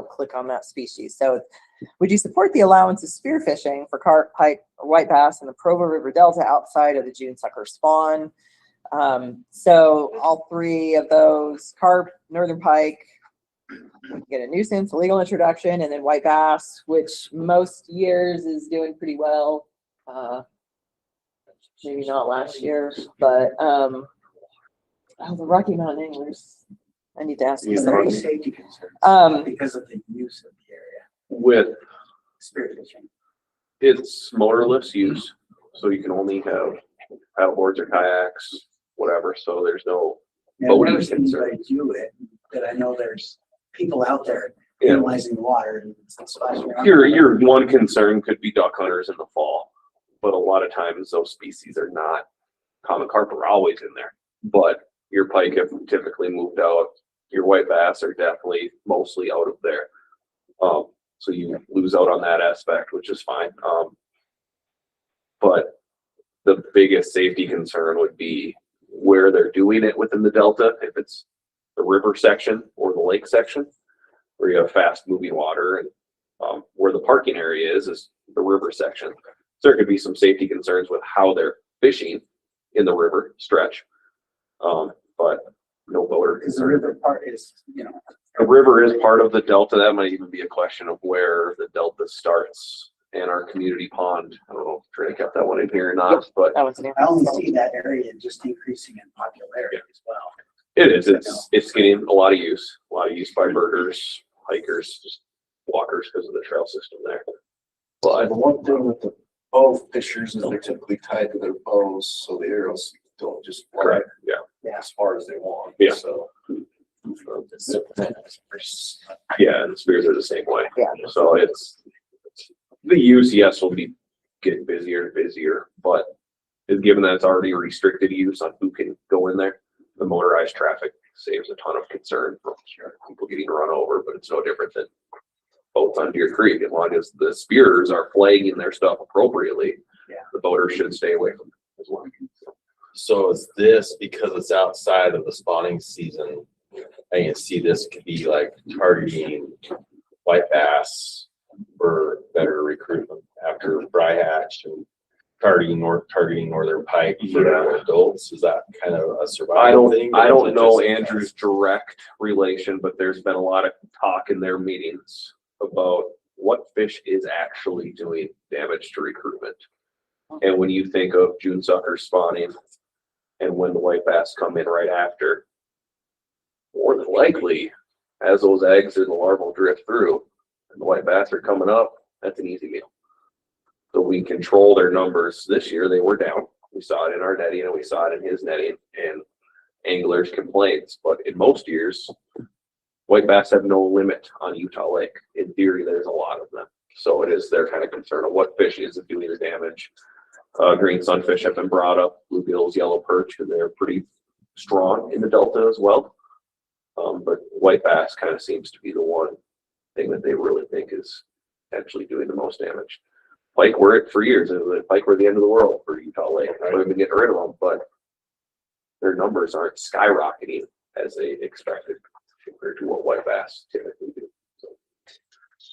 click on that species. So would you support the allowance of spearfishing for carp, pike, or white bass in the Provo River Delta outside of the June sucker spawn? So all three of those, carp, northern pike, we can get a nuisance, a legal introduction, and then white bass, which most years is doing pretty well. Maybe not last year, but the Rocky Mountain anglers, I need to ask you something. Safety concerns because of the use of the area. With Spearfishing. it's motorless use, so you can only have paddleboards or kayaks, whatever. So there's no Yeah, I've boating never seen concern. anybody do it, but I know there's people out there Yeah. utilizing the water and splashing around. Your one concern could be duck hunters in the fall, but a lot of times those species are not. Common carp are always in there, but your pike have typically moved out. Your white bass are definitely mostly out of there. So you lose out on that aspect, which is fine. But the biggest safety concern would be where they're doing it within the Delta, if it's the river section or the lake section, where you have fast moving water, and where the parking area is the river section. So there could be some safety concerns with how they're fishing in the river stretch. But no boater. Because the river part is, The river is part of the Delta. That might even be a question of where the Delta starts and our community pond. I don't know if Trina kept that one in here or not, but That one's in here. I only see that area just increasing in popularity as well. it is. It's getting a lot of use by birders, hikers, just walkers because of the trail system there. But The one thing with the bow fishers is they're typically tied to their bows, so the arrows don't just fly correct, yeah. as far as they want. Yeah. So. Yeah, and the spears are the same way. Yeah. So it's the use, yes, will be getting busier and busier, but given that it's already restricted use on who can go in there, the motorized traffic saves a ton of concern from people getting run over, but it's no different than boats on Deer Creek. As long as the spears are flagging their stuff appropriately, the boaters should stay away from it as well. So is this because it's outside of the spawning season? I can see this could be like targeting white bass for better recruitment after fry hatch and targeting northern pike for adults. Is that kind of a survival thing? I Or is don't it know just- Andrew's direct relation, but there's been a lot of talk in their meetings about what fish is actually doing damage to recruitment. And when you think of June sucker spawning and when the white bass come in right after, more than likely, as those eggs and the larval drift through and the white bass are coming up, that's an easy meal. So we control their numbers. This year they were down. We saw it in our netting and we saw it in his netting, and anglers complaints. But in most years, white bass have no limit on Utah Lake. In theory, there's a lot of them. So it is their kind of concern of what fish is doing the damage. Green sunfish have been brought up, bluegills, yellow perch, because they're pretty strong in the Delta as well. But white bass kind of seems to be the one thing that they really think is actually doing the most damage. Pike were it for years. Pike were the end of the world for Utah Lake. We've been getting rid of them, but their numbers aren't skyrocketing as they expected compared to what white bass typically do. So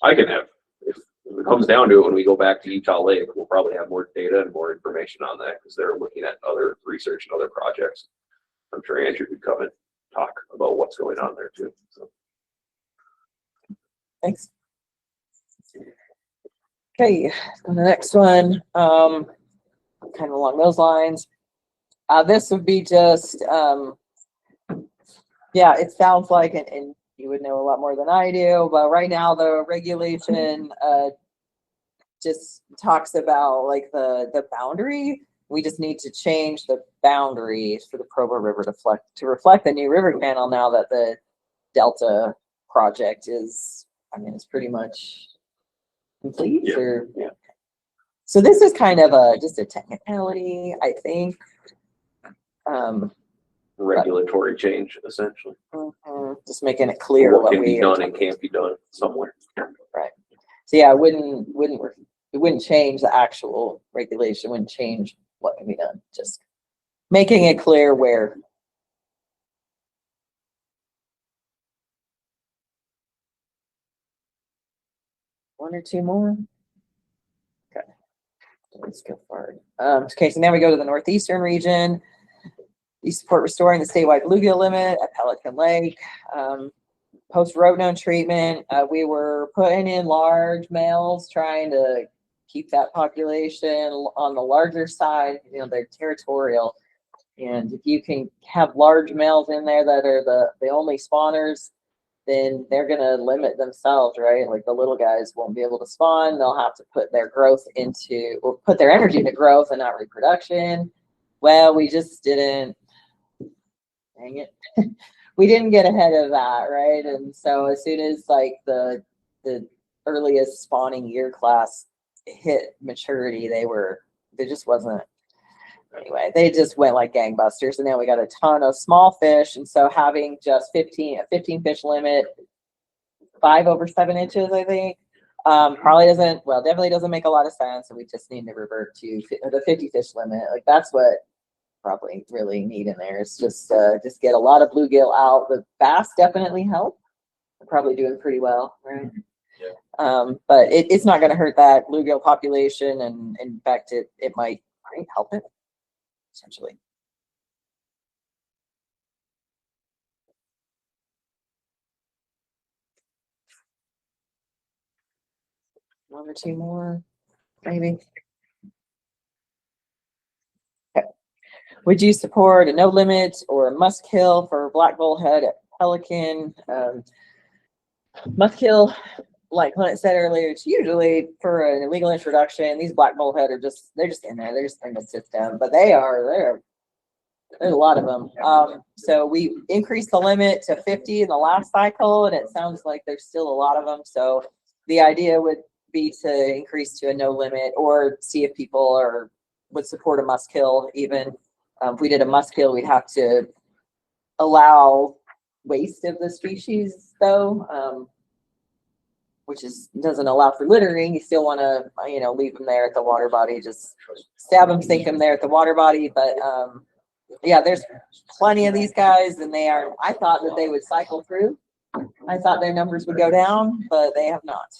I can have, if it comes down to it, when we go back to Utah Lake, we'll probably have more data and more information on that because they're looking at other research and other projects. I'm sure Andrew could come and talk about what's going on there too. So. Thanks. Okay, let's go to the next one. Kind of along those lines. This would be just, yeah, it sounds like, and you would know a lot more than I do, but right now the regulation just talks about like the boundary. We just need to change the boundaries for the Provo River to reflect the new river channel now that the Delta project is, I mean, it's pretty much complete. Yeah. Or yeah. So this is kind of just a technicality, I think. Regulatory change, essentially. Just making it clear what can be we done and can't be done somewhere. Right. So yeah, it wouldn't change the actual regulation, wouldn't change what can be done, just making it clear where. One or two more. Okay. Let's go forward. Okay, so now we go to the northeastern region. We support restoring the statewide bluegill limit at Pelican Lake. Post rotenone treatment, we were putting in large males, trying to keep that population on the larger side. You know, they're territorial, and if you can have large males in there that are the only spawners, then they're gonna limit themselves, right? Like the little guys won't be able to spawn. They'll have to put their growth into, or put their energy into growth and not reproduction. Well, we just didn't. Dang it. We didn't get ahead of that, right? And so as soon as like the earliest spawning year class hit maturity, there just wasn't, anyway, they just went like gangbusters. And then we got a ton of small fish. And so having just a 15 fish limit, 5 over 7 inches, I think, definitely doesn't make a lot of sense. And we just need to revert to the 50 fish limit. Like that's what probably really need in there. It's just get a lot of bluegill out. The bass definitely help. They're probably doing pretty well, right? Yeah. But it's not going to hurt that bluegill population, and in fact, it might help it essentially. One or two more, maybe. Would you support a no limit or a must kill for black bullhead at Pelican? Must kill, like Clint said earlier, it's usually for an illegal introduction. These black bullhead are they're just in there. They're just in the system, but there's a lot of them. So we increased the limit to 50 in the last cycle, and it sounds like there's still a lot of them. So the idea would be to increase to a no limit, or see if people would support a must kill even. If we did a must kill, we'd have to allow waste of the species though, which doesn't allow for littering. You still want to, leave them there at the water body, just stab them, sink them there at the water body. But yeah, there's plenty of these guys, and I thought that they would cycle through. I thought their numbers would go down, but they have not.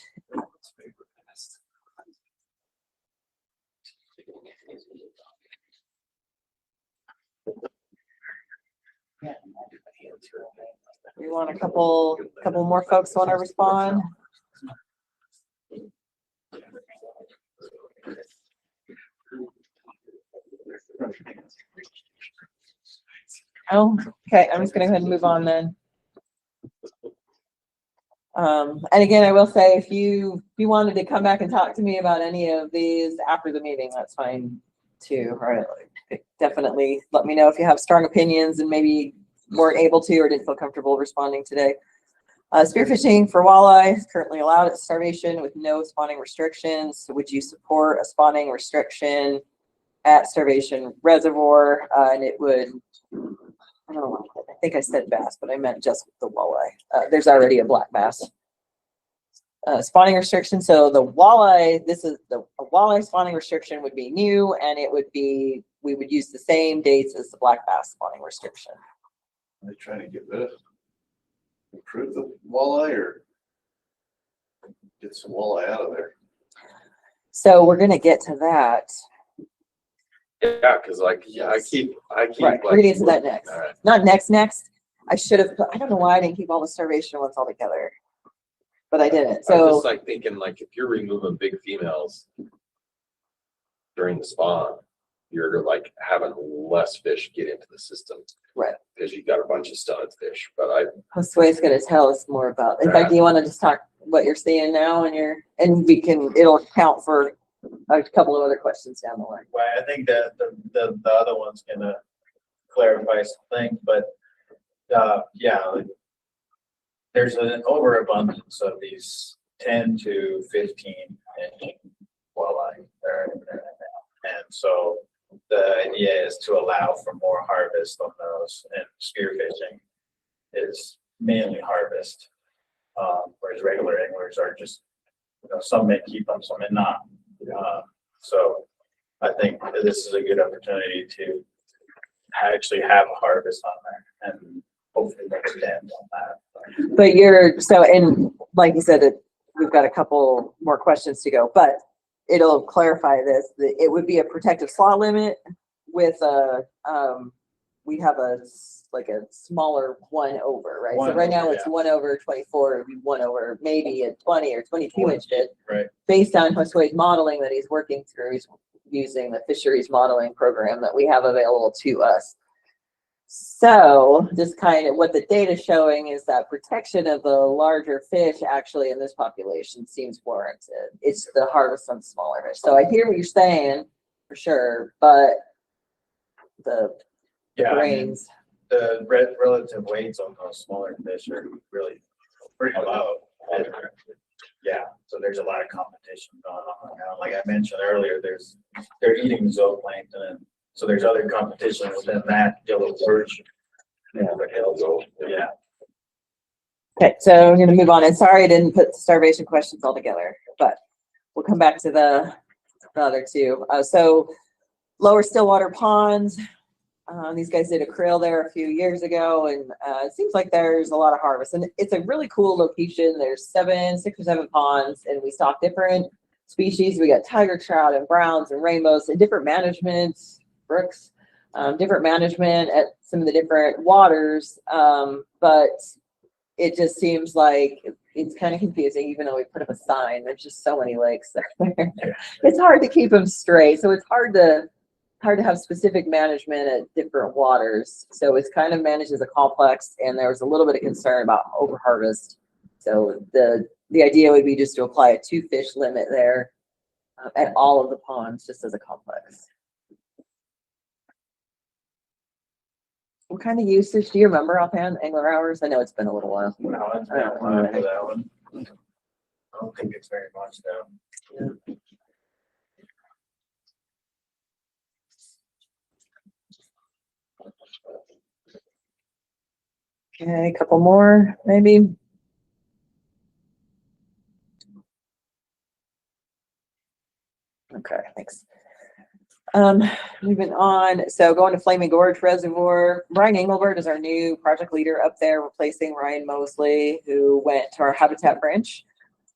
We want a couple more folks want to respond. Oh, okay. I'm just gonna go ahead and move on then. And again, I will say, if you wanted to come back and talk to me about any of these after the meeting, that's fine too. Right? Definitely let me know if you have strong opinions and maybe weren't able to or didn't feel comfortable responding today. Spearfishing for walleye is currently allowed at starvation with no spawning restrictions. So would you support a spawning restriction at Starvation Reservoir? And it would, I don't know, I think I said bass, but I meant just the walleye. There's already a black bass spawning restriction. So the walleye, this is the walleye spawning restriction would be new, and it would be, we would use the same dates as the black bass spawning restriction. Are they trying to get rid of, improve the walleye or get some walleye out of there? So we're gonna get to that. Yeah, cause like, I keep. Right, like, we're gonna get to that next. All right. Not next. I should have put, I don't know why I didn't keep all the starvation ones all together, but I didn't. I was So just like thinking, like, if you're removing big females during the spawn, you're like having less fish get into the system. Right. Because you got a bunch of stunted fish, but Josue's gonna tell us more about. In fact, do you want to just talk what you're seeing now, and we can, it'll count for a couple of other questions down the line. Well, I think that the other one's gonna clarify some things, but yeah, like, there's an overabundance of these 10 to 15 inch walleye there now. And so the idea is to allow for more harvest on those, and spearfishing is mainly harvest. Whereas regular anglers are just, some may keep them, some may not. So I think that this is a good opportunity to actually have a harvest on there and hopefully extend on that. But and like you said, we've got a couple more questions to go, but it'll clarify this. It would be a protective slot limit with we have a smaller 1 over, right? So right now it's 1 over 24, it'd be 1 over maybe a 20 or 22 inch bit. Right. Based on Josue's modeling that he's working through, he's using the fisheries modeling program that we have available to us. So just kind of what the data is showing is that protection of the larger fish actually in this population seems warranted. It's the harvest on smaller fish. So I hear what you're saying for sure, but the brains. The relative weights on those smaller fish are really pretty low. And, yeah, so there's a lot of competition going on now. Like I mentioned earlier, they're eating zooplankton, and so there's other competition within that yellow perch. Yeah, yeah. Okay, so I'm gonna move on. And sorry I didn't put starvation questions all together, but we'll come back to the other two. So lower Stillwater ponds. These guys did a krill there a few years ago, and it seems like there's a lot of harvest, and it's a really cool location. There's 6 or 7 ponds, and we stock different species. We got tiger trout and browns and rainbows and different management, brooks, different management at some of the different waters. But it just seems like it's kind of confusing, even though we put up a sign. There's just so many lakes there. It's hard to keep them straight, so it's hard to have specific management at different waters. So it's kind of managed as a complex, and there was a little bit of concern about overharvest. So the idea would be just to apply a 2 fish limit there at all of the ponds, just as a complex. What kind of usage do you remember offhand? Angler hours? I know it's been a little while. No, it's been a while for that one. I don't think it's very much though. Yeah. Okay, a couple more, maybe. Okay, thanks. Moving on. So going to Flaming Gorge Reservoir. Brian Engelbert is our new project leader up there, replacing Ryan Mosley, who went to our Habitat branch.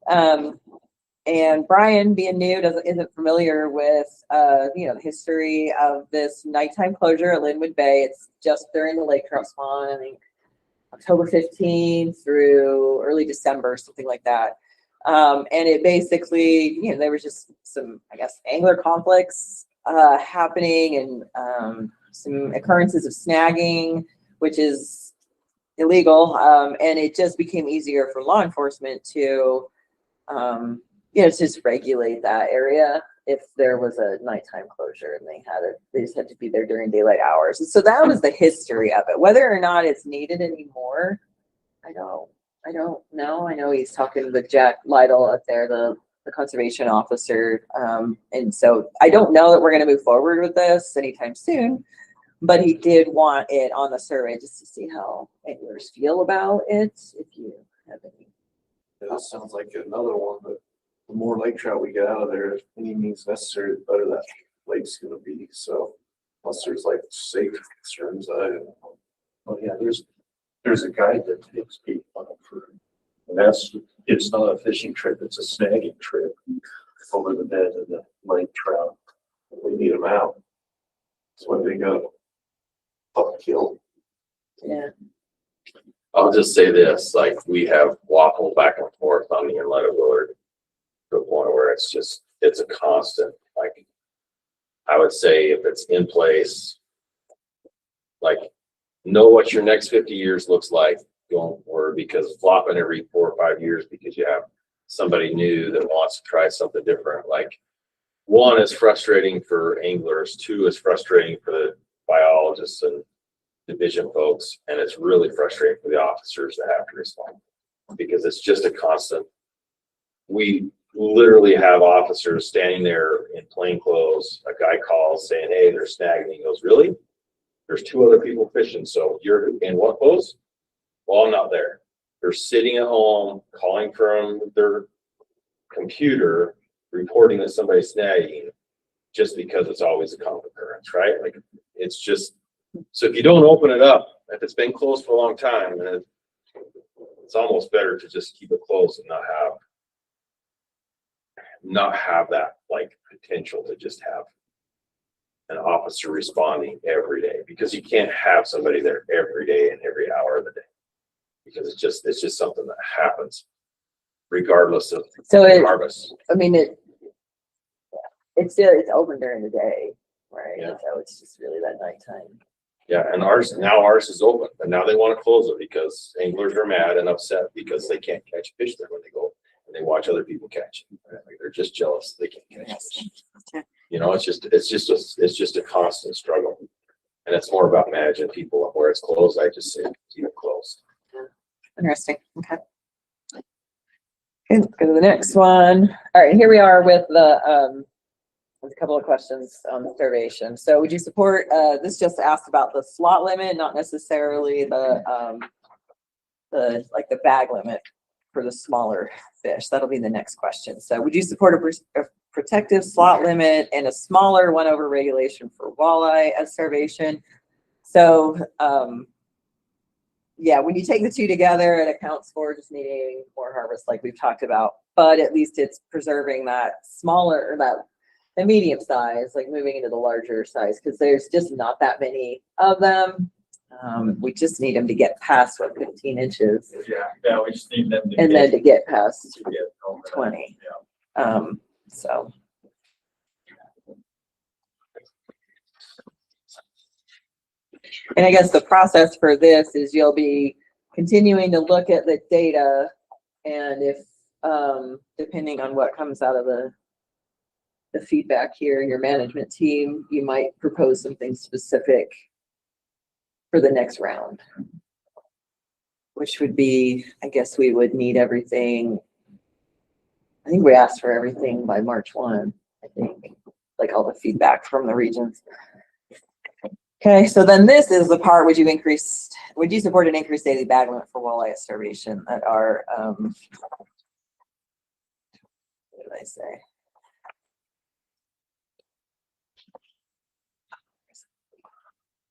And Brian, being new, isn't familiar with the history of this nighttime closure at Linwood Bay. It's just during the lake trout spawn. I think October 15th through early December, something like that. And it basically, you know, there was just some, I guess, angler conflicts happening, and some occurrences of snagging, which is illegal. And it just became easier for law enforcement to, you know, just regulate that area if there was a nighttime closure and they just had to be there during daylight hours. And so that was the history of it. Whether or not it's needed anymore, I don't know. I know he's talking with Jack Lytle up there, the conservation officer. And so I don't know that we're going to move forward with this anytime soon, but he did want it on the survey just to see how anglers feel about it. If you have any. That sounds like another one, but the more lake trout we get out of there, if any means necessary, the better that lake's gonna be. So unless there's like safety concerns, I don't know. Oh yeah, there's a guide that takes people on it for, and it's not a fishing trip, it's a snagging trip over the bed of the lake trout. We need them out. That's why they go up kill. Yeah. I'll just say this, like, we have waffled back and forth on the inlet of Willard to a point where it's a constant, like, I would say if it's in place, like, know what your next 50 years looks like going forward, because flopping every 4 or 5 years because you have somebody new that wants to try something different, like, one is frustrating for anglers, two is frustrating for the biologists and division folks, and it's really frustrating for the officers that have to respond because it's just a constant. We literally have officers standing there in plain clothes. A guy calls saying, "Hey, they're snagging." He goes, "Really? There's 2 other people fishing, so you're in what clothes?" "Well, I'm not there." They're sitting at home calling from their computer, reporting that somebody's snagging, just because it's always a common occurrence, right? Like, it's just, so if you don't open it up, if it's been closed for a long time, then it's almost better to just keep it closed and not have that like potential to just have an officer responding every day, because you can't have somebody there every day and every hour of the day, because it's just something that happens regardless of harvest. I mean, it's open during the day, right? Yeah. So it's just really that nighttime. Yeah, and ours is open, but now they want to close it because anglers are mad and upset because they can't catch fish there when they go and they watch other people catch it. Right? Like, they're just jealous they can't catch fish. You know, it's just a constant struggle, and it's more about managing people. Where it's closed, I just say keep it closed. Interesting. Okay. Okay, let's go to the next one. All right, here we are with the a couple of questions on the observation. So would you support, this just asked about the slot limit, not necessarily the bag limit for the smaller fish. That'll be the next question. So would you support a protective slot limit and a smaller 1/over regulation for walleye as starvation? So, yeah, when you take the two together, it accounts for just needing more harvest like we've talked about, but at least it's preserving that smaller, or the medium size, like moving into the larger size, because there's just not that many of them. We just need them to get past 15 inches. Yeah, we just need them to and then to get past get over that. 20. Yeah. So. And I guess the process for this is you'll be continuing to look at the data, and if, depending on what comes out of the feedback here, your management team, you might propose something specific for the next round, which would be, I guess we would need everything. I think we asked for everything by March 1, I think, like all the feedback from the regions. Okay, so then this is the part, would you support an increased daily bag limit for walleye at starvation that are, what did I say?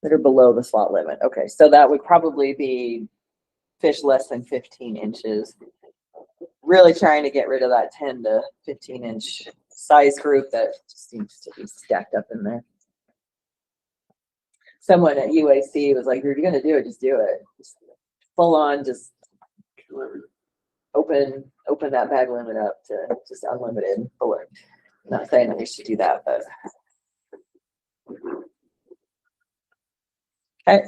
That are below the slot limit. Okay, so that would probably be fish less than 15 inches. Really trying to get rid of that 10 to 15 inch size group that just seems to be stacked up in there. Someone at UAC was like, "If you're going to do it, just do it." full on just open that bag limit up to just unlimited fuller. Not saying that we should do that, but. Okay,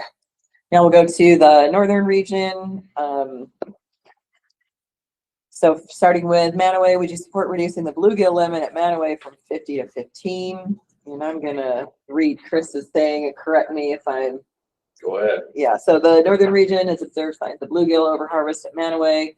now we'll go to the northern region. So starting with Manaway, would you support reducing the bluegill limit at Manaway from 50 to 15? And I'm gonna read Chris's thing and correct me if I'm. Go ahead. Yeah, so the northern region has observed signs of bluegill overharvest at Manaway.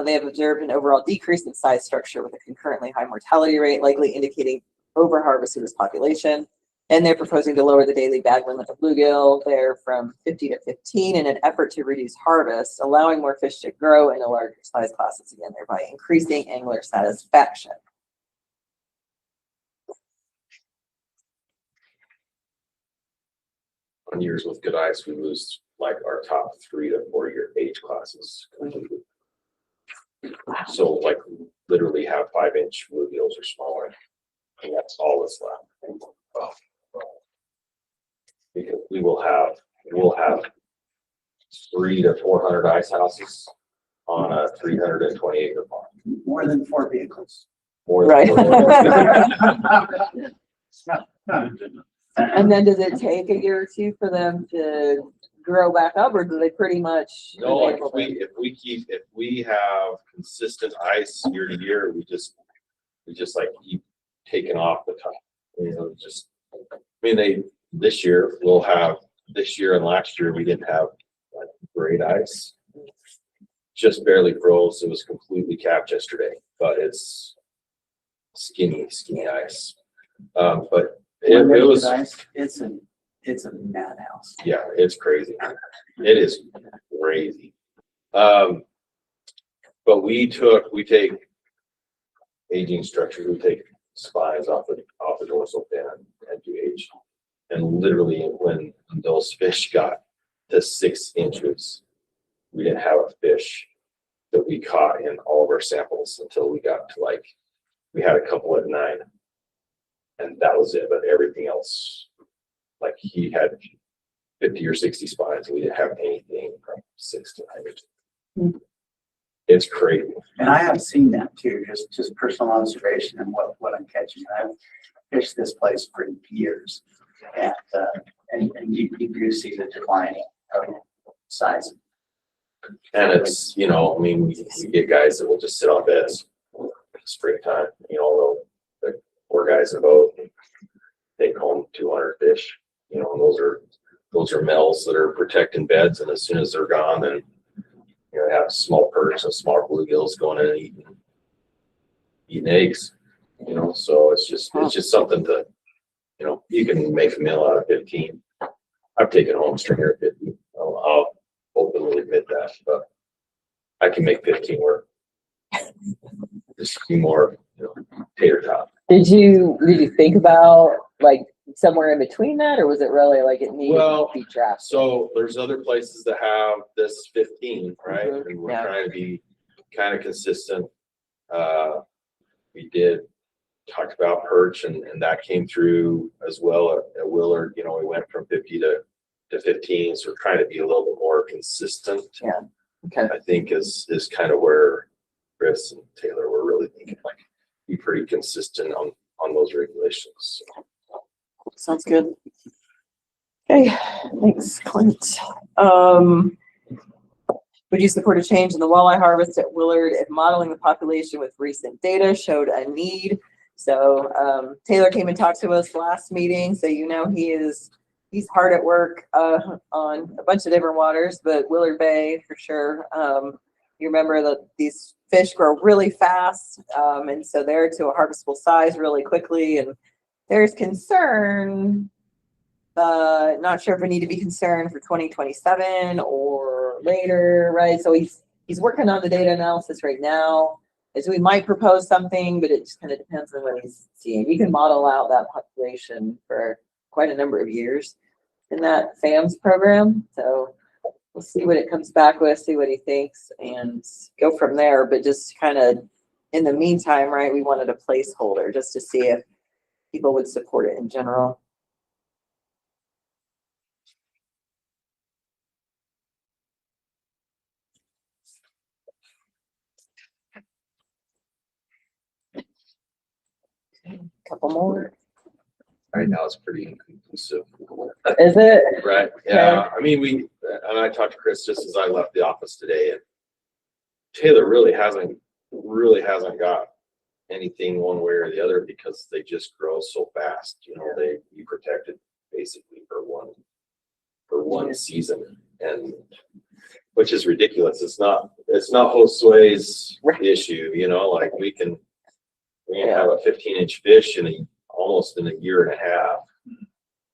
They have observed an overall decrease in size structure with a concurrently high mortality rate, likely indicating overharvest of this population. And they're proposing to lower the daily bag limit of bluegill there from 50 to 15 in an effort to reduce harvest, allowing more fish to grow in a larger size classes again, thereby increasing angler satisfaction. On years with good ice, we lose like our top 3 to 4 year age classes completely. So like literally have 5-inch bluegills or smaller, and that's all that's left. Because we'll have 300 to 400 ice houses on a 320 acre farm. More than 4 vehicles. More Right. than And then does it take a year or two for them to grow back up, or do they pretty much? No, like if we have consistent ice year to year, we just like keep taking off the top. You know, just this year and last year we didn't have like great ice. Just barely froze. It was completely capped yesterday, but it's skinny ice. But it was nice. It's a madhouse. Yeah, it's crazy. It is crazy. But we take aging structures, we take spines off the dorsal fin and do age. And literally when those fish got to 6 inches, we didn't have a fish that we caught in all of our samples until we got to we had a couple at 9. And that was it, but everything else, like he had 50 or 60 spines. We didn't have anything from 6 to 9 inches. It's crazy. And I have seen that too, just personal observation and what I'm catching. I've fished this place for years, and you do see the decline of size. And it's, we get guys that will just sit on beds in springtime, the poor guys in a boat, take home 200 fish, and those are males that are protecting beds. And as soon as they're gone, then have small perch and small bluegills going in and eating eggs, so it's just something to, you can make a meal out of 15. I've taken home a stringer at 50. I'll openly admit that, but I can make 15 work. Just be more, tater tot. Did you think about somewhere in between that, or was it really it needed to be trapped? So there's other places that have this 15, right? Mm-hmm. And we're trying to be kind of consistent. We did talk about perch, and that came through as well at Willard. We went from 50 to 15, so we're trying to be a little bit more consistent. Yeah. Okay. I think is kind of where Chris and Taylor were really thinking, be pretty consistent on those regulations. Sounds good. Okay, thanks, Clint. Would you support a change in the walleye harvest at Willard if modeling the population with recent data showed a need? So Taylor came and talked to us last meeting, so he's hard at work on a bunch of different waters, but Willard Bay for sure. You remember that these fish grow really fast, and so they're to a harvestable size really quickly, and there's concern, not sure if we need to be concerned for 2027 or later, right? So he's working on the data analysis right now. As we might propose something, but it just kind of depends on what he's seeing. You can model out that population for quite a number of years in that FAMS program. So we'll see what it comes back with, see what he thinks, and go from there. But just kind of in the meantime, right, we wanted a placeholder just to see if people would support it in general. Couple more. Right now, it's pretty inconclusive. Is it? Right, yeah, I mean, and I talked to Chris just as I left the office today, and Taylor really hasn't got anything one way or the other because they just grow so fast, you know, they be protected basically for one season, and which is ridiculous. It's not Josue's issue, you know, like we can have a 15-inch fish almost in a year and a half,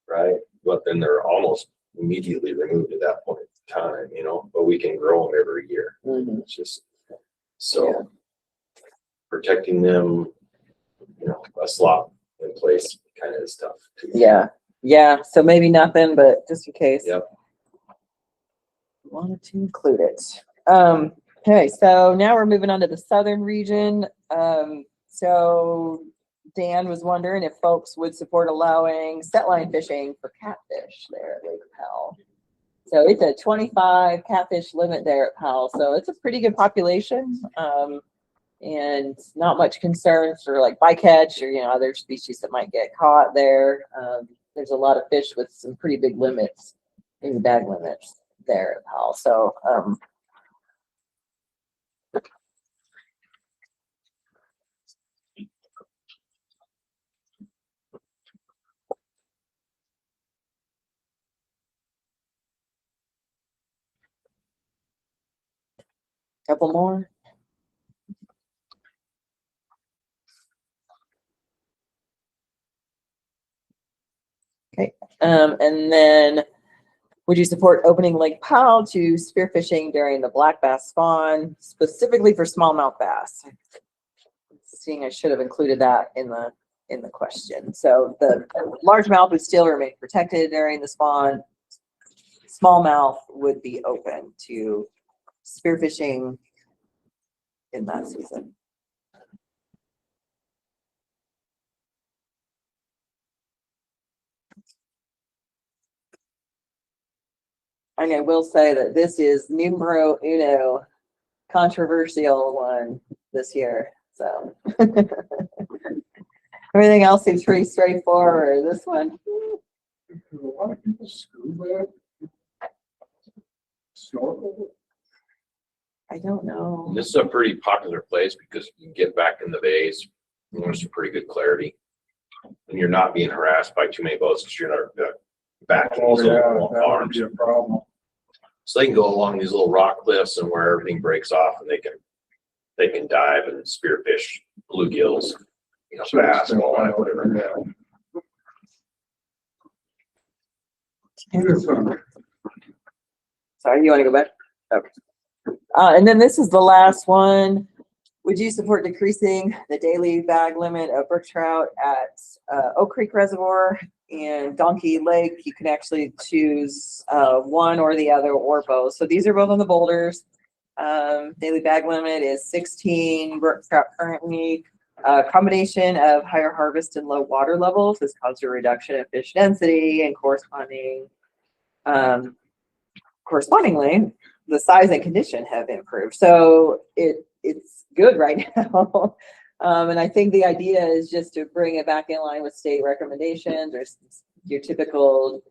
right? But then they're almost immediately removed at that point in time, you know, but we can grow them every year. It's just so protecting them, you know, a slot in place kind of is tough too. Yeah, so maybe nothing, but just in case. Yep. Wanted to include it. Okay, so now we're moving on to the southern region. So Dan was wondering if folks would support allowing set line fishing for catfish there at Lake Powell. So it's a 25 catfish limit there at Powell. So it's a pretty good population. And not much concern for like bycatch or, you know, other species that might get caught there. There's a lot of fish with some pretty big limits, maybe bag limits there at Powell. So, couple more. Okay, and then would you support opening Lake Powell to spearfishing during the black bass spawn, specifically for smallmouth bass? Seeing I should have included that in the question. So the largemouth would still remain protected during the spawn. Smallmouth would be open to spearfishing in that season. And I will say that this is numero uno controversial one this year. So everything else seems pretty straightforward. This one. A lot of people scuba. Snorkel. I don't know. This is a pretty popular place because you can get back in the bays and there's some pretty good clarity. And you're not being harassed by too many boats because you're not back in these little That would farms. be a problem. So they can go along these little rock cliffs and where everything breaks off and they can dive and spearfish bluegills, you know, bass, whatever. Sorry, you want to go back? Okay. And then this is the last one. Would you support decreasing the daily bag limit of brook trout at Oak Creek Reservoir and Donkey Lake? You can actually choose one or the other or both. So these are both on the boulders. Daily bag limit is 16 brook trout currently. Combination of higher harvest and low water levels has caused a reduction in fish density and correspondingly, the size and condition have improved. So it's good right now. And I think the idea is just to bring it back in line with state recommendations or your typical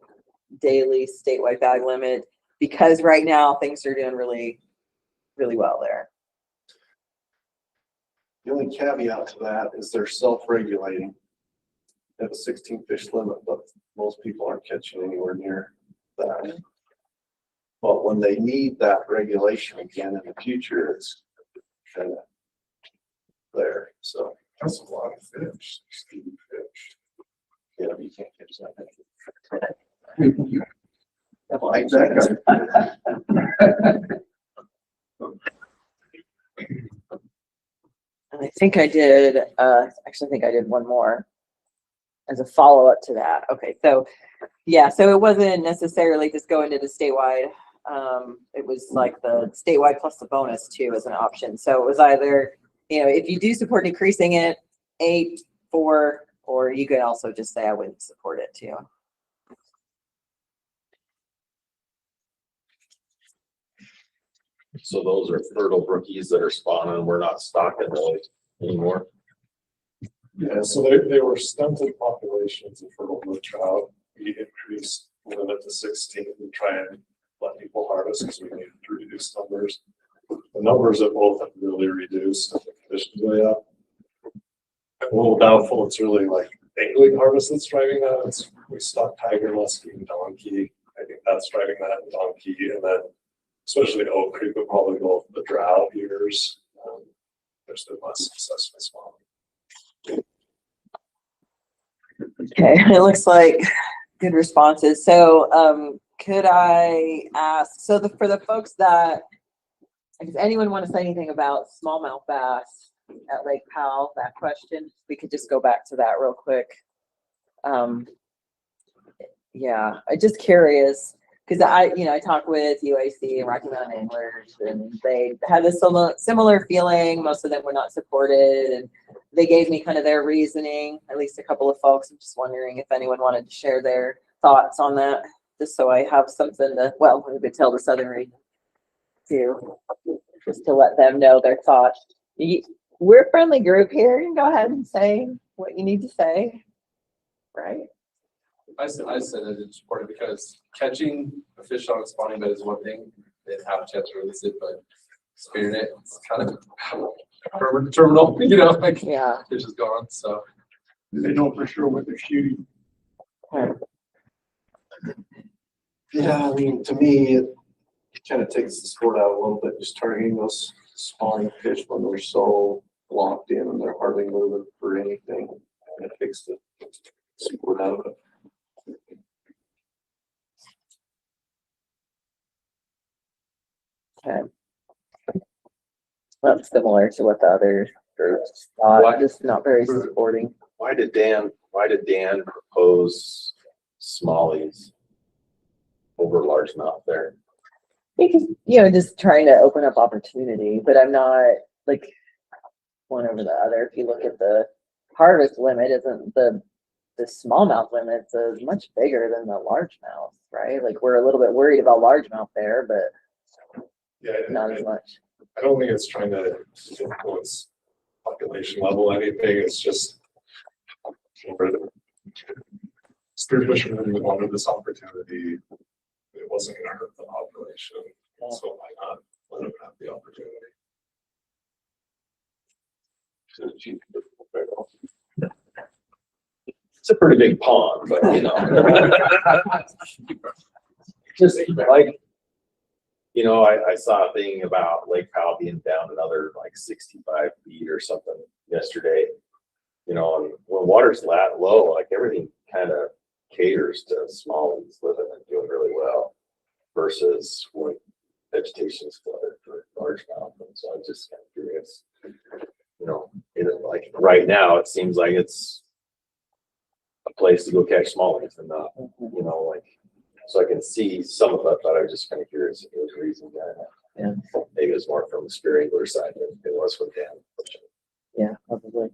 daily statewide bag limit, because right now things are doing really, really well there. The only caveat to that is they're self-regulating. They have a 16 fish limit, but most people aren't catching anywhere near that. But when they need that regulation again in the future, it's kind of there. So that's a lot of fish. 16 fish. Yeah, you can't catch that. Like that guy. And I think I did, actually I think I did one more as a follow-up to that. Okay, so yeah, so it wasn't necessarily just going to the statewide. It was like the statewide plus the bonus too as an option. So it was either, you know, if you do support decreasing it, 8, 4, or you could also just say I wouldn't support it too. So those are fertile brookies that are spawning. We're not stocking those anymore. Yeah, so they were stunted populations of fertile trout. We increased the limit to 16 to try and let people harvest because we needed to reduce numbers. The numbers at both have really reduced and the conditions way up. I'm a little doubtful it's really like angling harvest that's driving that. We stock tiger, muskie, and donkey. I think that's driving that, and donkey, and then especially Oak Creek would probably go with the drought years. There's been less success with small. Okay, it looks like good responses. So, could I ask, so for the folks that, does anyone want to say anything about smallmouth bass at Lake Powell? That question, we could just go back to that real quick. Yeah, I'm just curious because I talk with UAC and Rocky Mountain Anglers, and they had this similar feeling. Most of them were not supported, and they gave me kind of their reasoning. At least a couple of folks. I'm just wondering if anyone wanted to share their thoughts on that, just so I have something to, well, maybe tell the Southern region too, just to let them know their thoughts. We're a friendly group here. You can go ahead and say what you need to say, right? I said I didn't support it because catching a fish on a spawning bed is one thing. They have a chance to release it, but spearing it, it's kind of terminal, like yeah, fish is gone. So they know for sure what they're shooting. Yeah, I mean, to me, it kind of takes the sport out a little bit, just targeting those smaller fish when they're so locked in and they're hardly moving for anything. And it takes the sport out of it. Okay. That's similar to what the other groups thought, just not very supporting. Why did Dan propose smallies over largemouth there? Because, just trying to open up opportunity, but I'm not like one over the other. If you look at the harvest limit, isn't the smallmouth limit is much bigger than the largemouth, right? Like we're a little bit worried about largemouth there, but yeah, not as much. I don't think it's trying to influence population level anything. It's just spear fishermen wanted this opportunity. It wasn't going to hurt the population, so why not let them have the opportunity? It's a pretty big pond, but just like, I saw a thing about Lake Powell being down another like 65 feet or something yesterday, and when water's that low, like everything kind of caters to smallies living and doing really well versus when vegetation's flooded for largemouth. And so I'm just kind of curious, like right now, it seems like it's a place to go catch smallies and not, so I can see some of it, but I was just kind of curious if there was a reason that maybe it was more from the spear angler side than it was from Dan. Yeah, probably.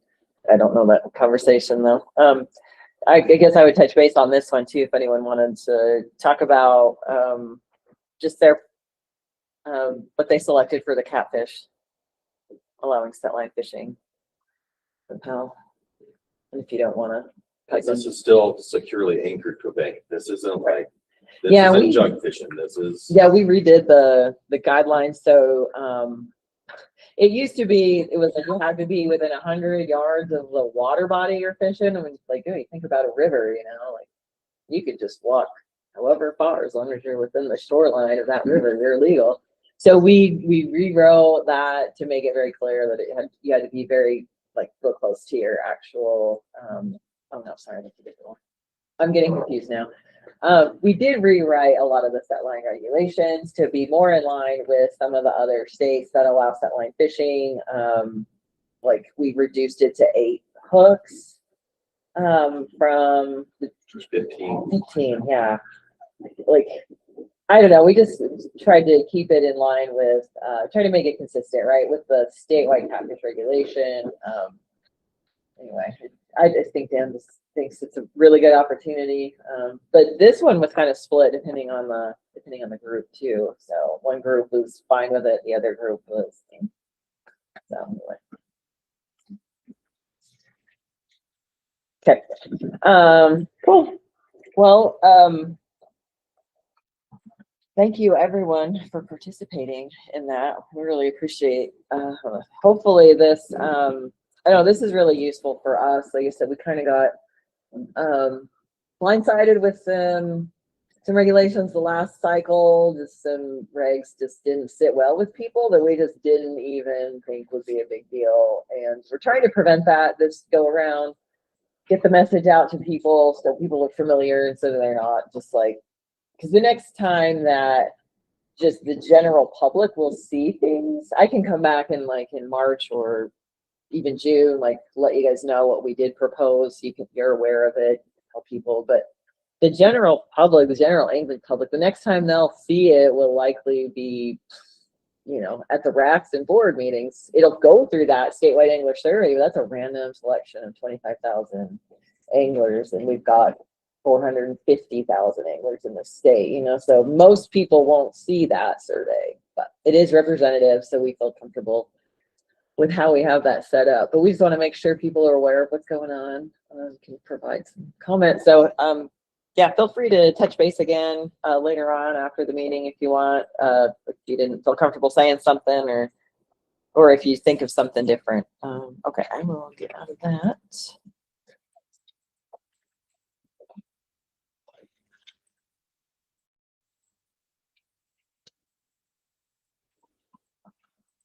I don't know that conversation though. I guess I would touch base on this one too, if anyone wanted to talk about just their what they selected for the catfish, allowing set line fishing. And if you don't want to, this is still securely anchored to a bank. This isn't like jug fishing. This is we redid the guidelines. So it used to be, it was like you had to be within 100 yards of the water body you're fishing. And it's like, you think about a river, like you could just walk however far, as long as you're within the shoreline of that river, you're legal. So we rewrote that to make it very clear that you had to be very real close to your actual, oh no, sorry, that's a different one. I'm getting confused now. We did rewrite a lot of the set line regulations to be more in line with some of the other states that allow set line fishing. Like we reduced it to 8 hooks from 15, yeah. Like, I don't know, we just tried to keep it in line with, try to make it consistent, right, with the statewide catfish regulation. Anyway, I just think Dan just thinks it's a really good opportunity. But this one was kind of split depending on the group too. So one group was fine with it, the other group was. So anyway. Okay. Cool. Well, thank you everyone for participating in that. We really appreciate, hopefully this, I know this is really useful for us. Like I said, we kind of got, blindsided with some regulations the last cycle, just some regs just didn't sit well with people that we just didn't even think would be a big deal. And we're trying to prevent that this go around, get the message out to people so people are familiar and so that they're not just like, because the next time that just the general public will see things, I can come back in like in March or even June, like let you guys know what we did propose. You're aware of it, tell people, but the general public, the general English public, the next time they'll see it will likely be, you know, at the racks and board meetings. It'll go through that statewide angler survey. That's a random selection of 25,000 anglers, and we've got 450,000 anglers in the state, you know, so most people won't see that survey, but it is representative, so we feel comfortable with how we have that set up. But we just want to make sure people are aware of what's going on, can provide some comments. So yeah, feel free to touch base again later on after the meeting if you want, if you didn't feel comfortable saying something, or if you think of something different. Okay, I will get out of that.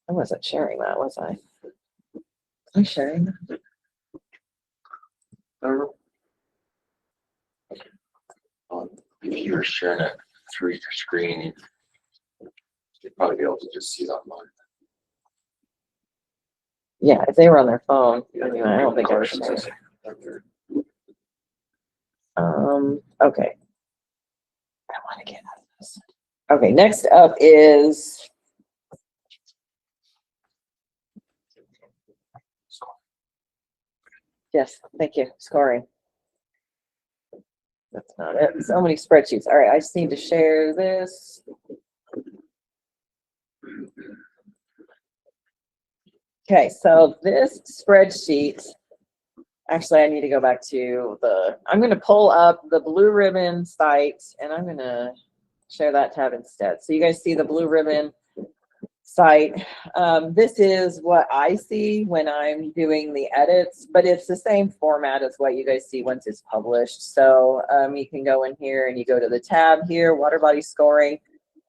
I wasn't sharing that, was I? I'm sharing that. If you were sharing it through your screen, you'd probably be able to just see it online. Yeah, if they were on their phone, anyway, I don't think I was sharing. Okay. I want to get out of this. Okay, next up is yes, thank you. Scoring. That's not it. So many spreadsheets. All right, I just need to share this. Okay, so this spreadsheet, actually I need to go back to I'm going to pull up the Blue Ribbon site and I'm going to share that tab instead. So you guys see the Blue Ribbon site. This is what I see when I'm doing the edits, but it's the same format as what you guys see once it's published. So you can go in here and you go to the tab here, water body scoring.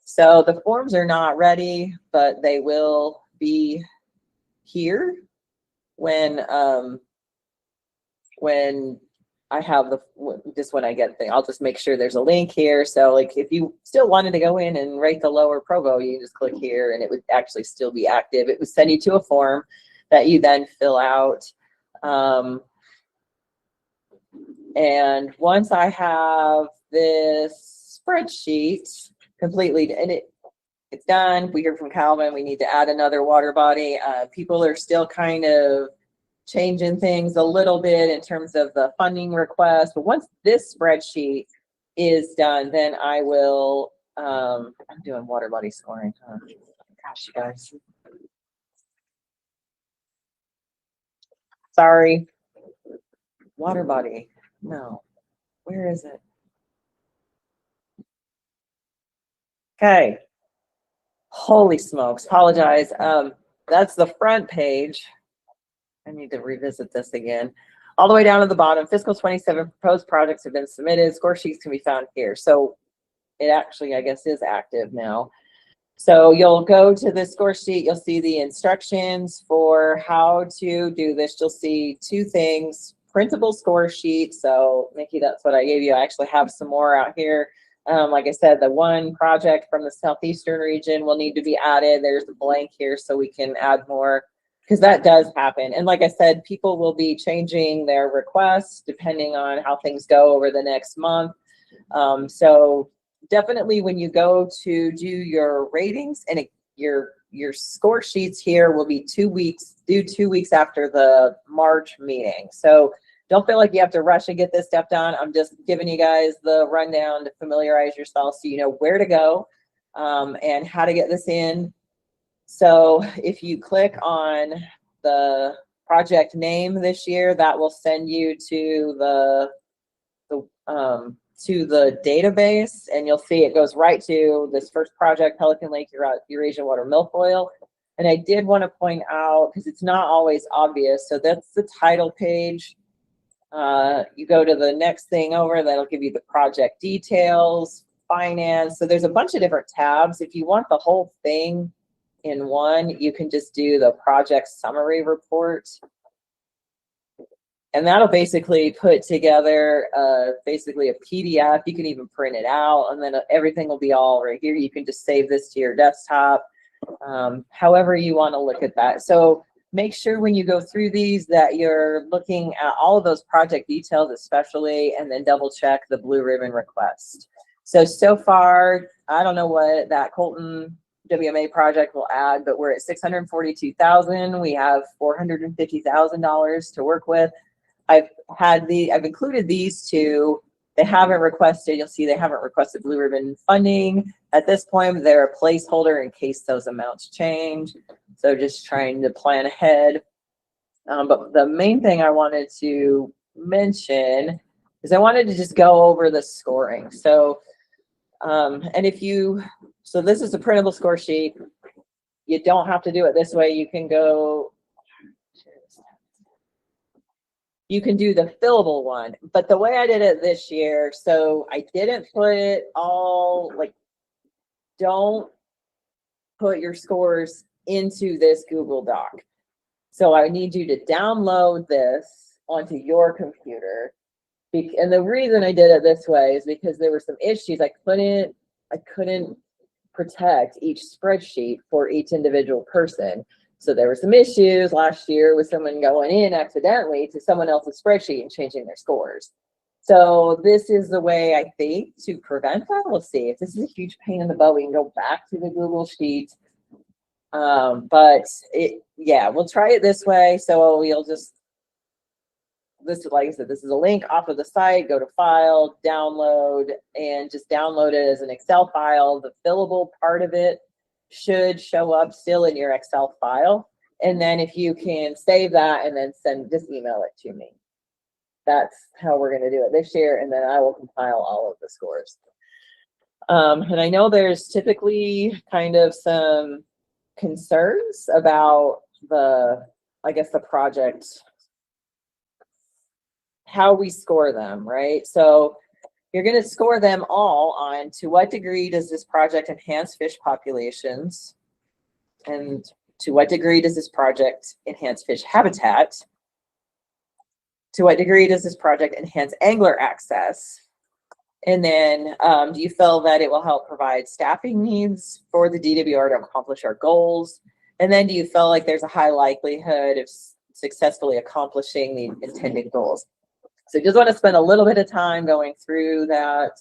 So the forms are not ready, but they will be here when I have when I get the thing. I'll just make sure there's a link here. So like if you still wanted to go in and rate the lower Provo, you can just click here and it would actually still be active. It would send you to a form that you then fill out. And once I have this spreadsheet completely, and it's done, we hear from Calvin, we need to add another water body. People are still kind of changing things a little bit in terms of the funding request. But once this spreadsheet is done, then I will, I'm doing water body scoring. Huh? Gosh, you guys. Sorry. Water body. No. Where is it? Okay. Holy smokes. Apologize. That's the front page. I need to revisit this again. All the way down to the bottom, fiscal 27 proposed projects have been submitted. Score sheets can be found here. So it actually, I guess, is active now. So you'll go to the score sheet. You'll see the instructions for how to do this. You'll see two things, printable score sheet. So Nikki, that's what I gave you. I actually have some more out here. Like I said, the one project from the southeastern region will need to be added. There's a blank here so we can add more, because that does happen. And like I said, people will be changing their requests depending on how things go over the next month. So definitely when you go to do your ratings, and your score sheets here will be 2 weeks, due 2 weeks after the March meeting. So don't feel like you have to rush and get this stuff done. I'm just giving you guys the rundown to familiarize yourself so you know where to go and how to get this in. So if you click on the project name this year, that will send you to the database, and you'll see it goes right to this first project, Pelican Lake Eurasian Water Milfoil. And I did want to point out, because it's not always obvious, so that's the title page. You go to the next thing over, that'll give you the project details, finance. So there's a bunch of different tabs. If you want the whole thing in one, you can just do the project summary report. And that'll basically put together basically a PDF. You can even print it out, and then everything will be all right here. You can just save this to your desktop, however you want to look at that. So make sure when you go through these that you're looking at all of those project details especially, and then double check the blue ribbon request. So far, I don't know what that Colton WMA project will add, but we're at $642,000. We have $450,000 to work with. I've included these two. They haven't requested, you'll see they haven't requested blue ribbon funding. At this point, they're a placeholder in case those amounts change. So just trying to plan ahead. But the main thing I wanted to mention is I wanted to just go over the scoring. So, so this is a printable score sheet. You don't have to do it this way. You can go, you can do the fillable one, but the way I did it this year, so I didn't put it all, like, don't put your scores into this Google Doc. So I need you to download this onto your computer. And the reason I did it this way is because there were some issues. I couldn't protect each spreadsheet for each individual person. So there were some issues last year with someone going in accidentally to someone else's spreadsheet and changing their scores. So this is the way I think to prevent that. We'll see. If this is a huge pain in the butt, we can go back to the Google Sheet. But we'll try it this way. So you'll just, this is, like I said, this is a link off of the site. Go to File, Download, and just download it as an Excel file. The fillable part of it should show up still in your Excel file. And then if you can save that and then just email it to me. That's how we're going to do it this year. And then I will compile all of the scores. And I know there's typically kind of some concerns about the project, how we score them, right? So you're going to score them all on to what degree does this project enhance fish populations, and to what degree does this project enhance fish habitat, to what degree does this project enhance angler access, and then do you feel that it will help provide staffing needs for the DWR to accomplish our goals, and then do you feel like there's a high likelihood of successfully accomplishing the intended goals. So just want to spend a little bit of time going through that.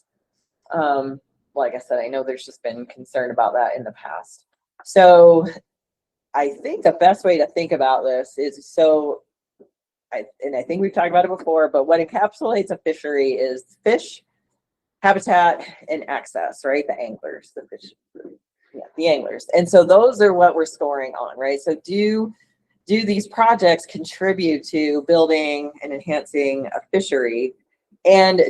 Like I said, I know there's just been concern about that in the past. So I think the best way to think about this is, I think we've talked about it before, but what encapsulates a fishery is fish, habitat, and access, right? The anglers, the fish, the anglers. And so those are what we're scoring on, right? So do these projects contribute to building and enhancing a fishery? And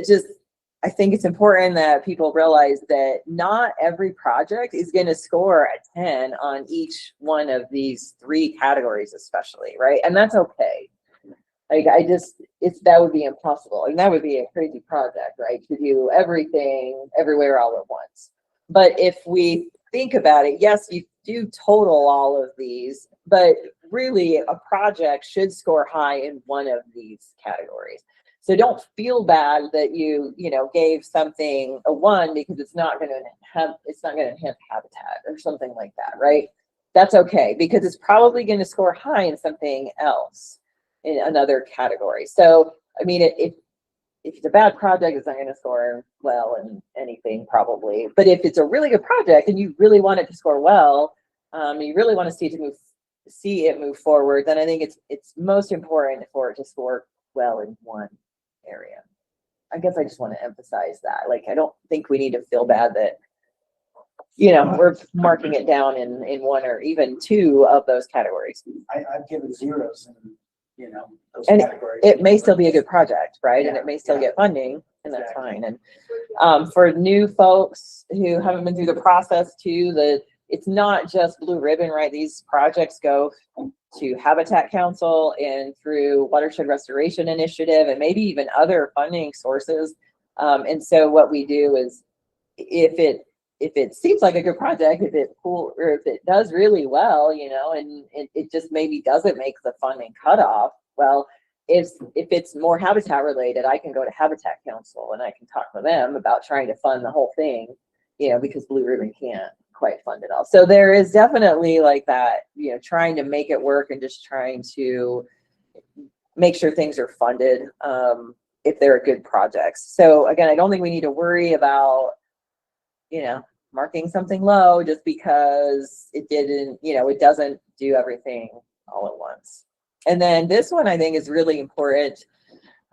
I think it's important that people realize that not every project is going to score a 10 on each one of these three categories, especially, right? And that's okay. Like, that would be impossible. And that would be a crazy project, right? To do everything everywhere all at once. But if we think about it, yes, you do total all of these, but really a project should score high in one of these categories. So don't feel bad that you gave something a 1 because it's not going to enhance habitat or something like that, right? That's okay, because it's probably going to score high in something else in another category. So I mean, if it's a bad project, it's not going to score well in anything probably. But if it's a really good project and you really want it to score well, you really want to see it move forward, then I think it's most important for it to score well in one area. I guess I just want to emphasize that. Like, I don't think we need to feel bad that we're marking it down in 1 or even 2 of those categories. I've given zeros in you know, those And categories. it may still be a good project, right? And it may still get funding, and that's fine. And for new folks who haven't been through the process too, it's not just Blue Ribbon, right? These projects go to Habitat Council and through Watershed Restoration Initiative and maybe even other funding sources. And so what we do is if it seems like a good project, if it does really well, you know, and it just maybe doesn't make the funding cutoff, well, if it's more habitat related, I can go to Habitat Council and I can talk to them about trying to fund the whole thing, you know, because Blue Ribbon can't quite fund it all. So there is definitely like that, you know, trying to make it work and just trying to make sure things are funded if they're good projects. So again, I don't think we need to worry about, you know, marking something low just because it didn't, you know, it doesn't do everything all at once. And then this one I think is really important.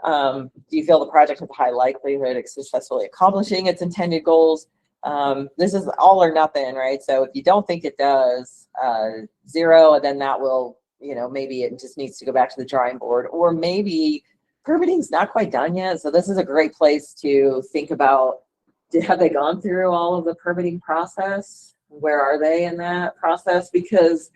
Do you feel the project has a high likelihood of successfully accomplishing its intended goals? This is all or nothing, right? So if you don't think it does, 0, and then that will, you know, maybe it just needs to go back to the drawing board, or maybe permitting's not quite done yet. So this is a great place to think about, have they gone through all of the permitting process? Where are they in that process? Because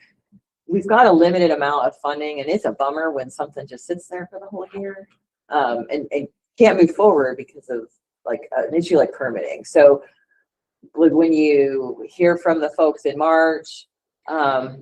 we've got a limited amount of funding, and it's a bummer when something just sits there for the whole year and can't move forward because of like an issue like permitting. So when you hear from the folks in March,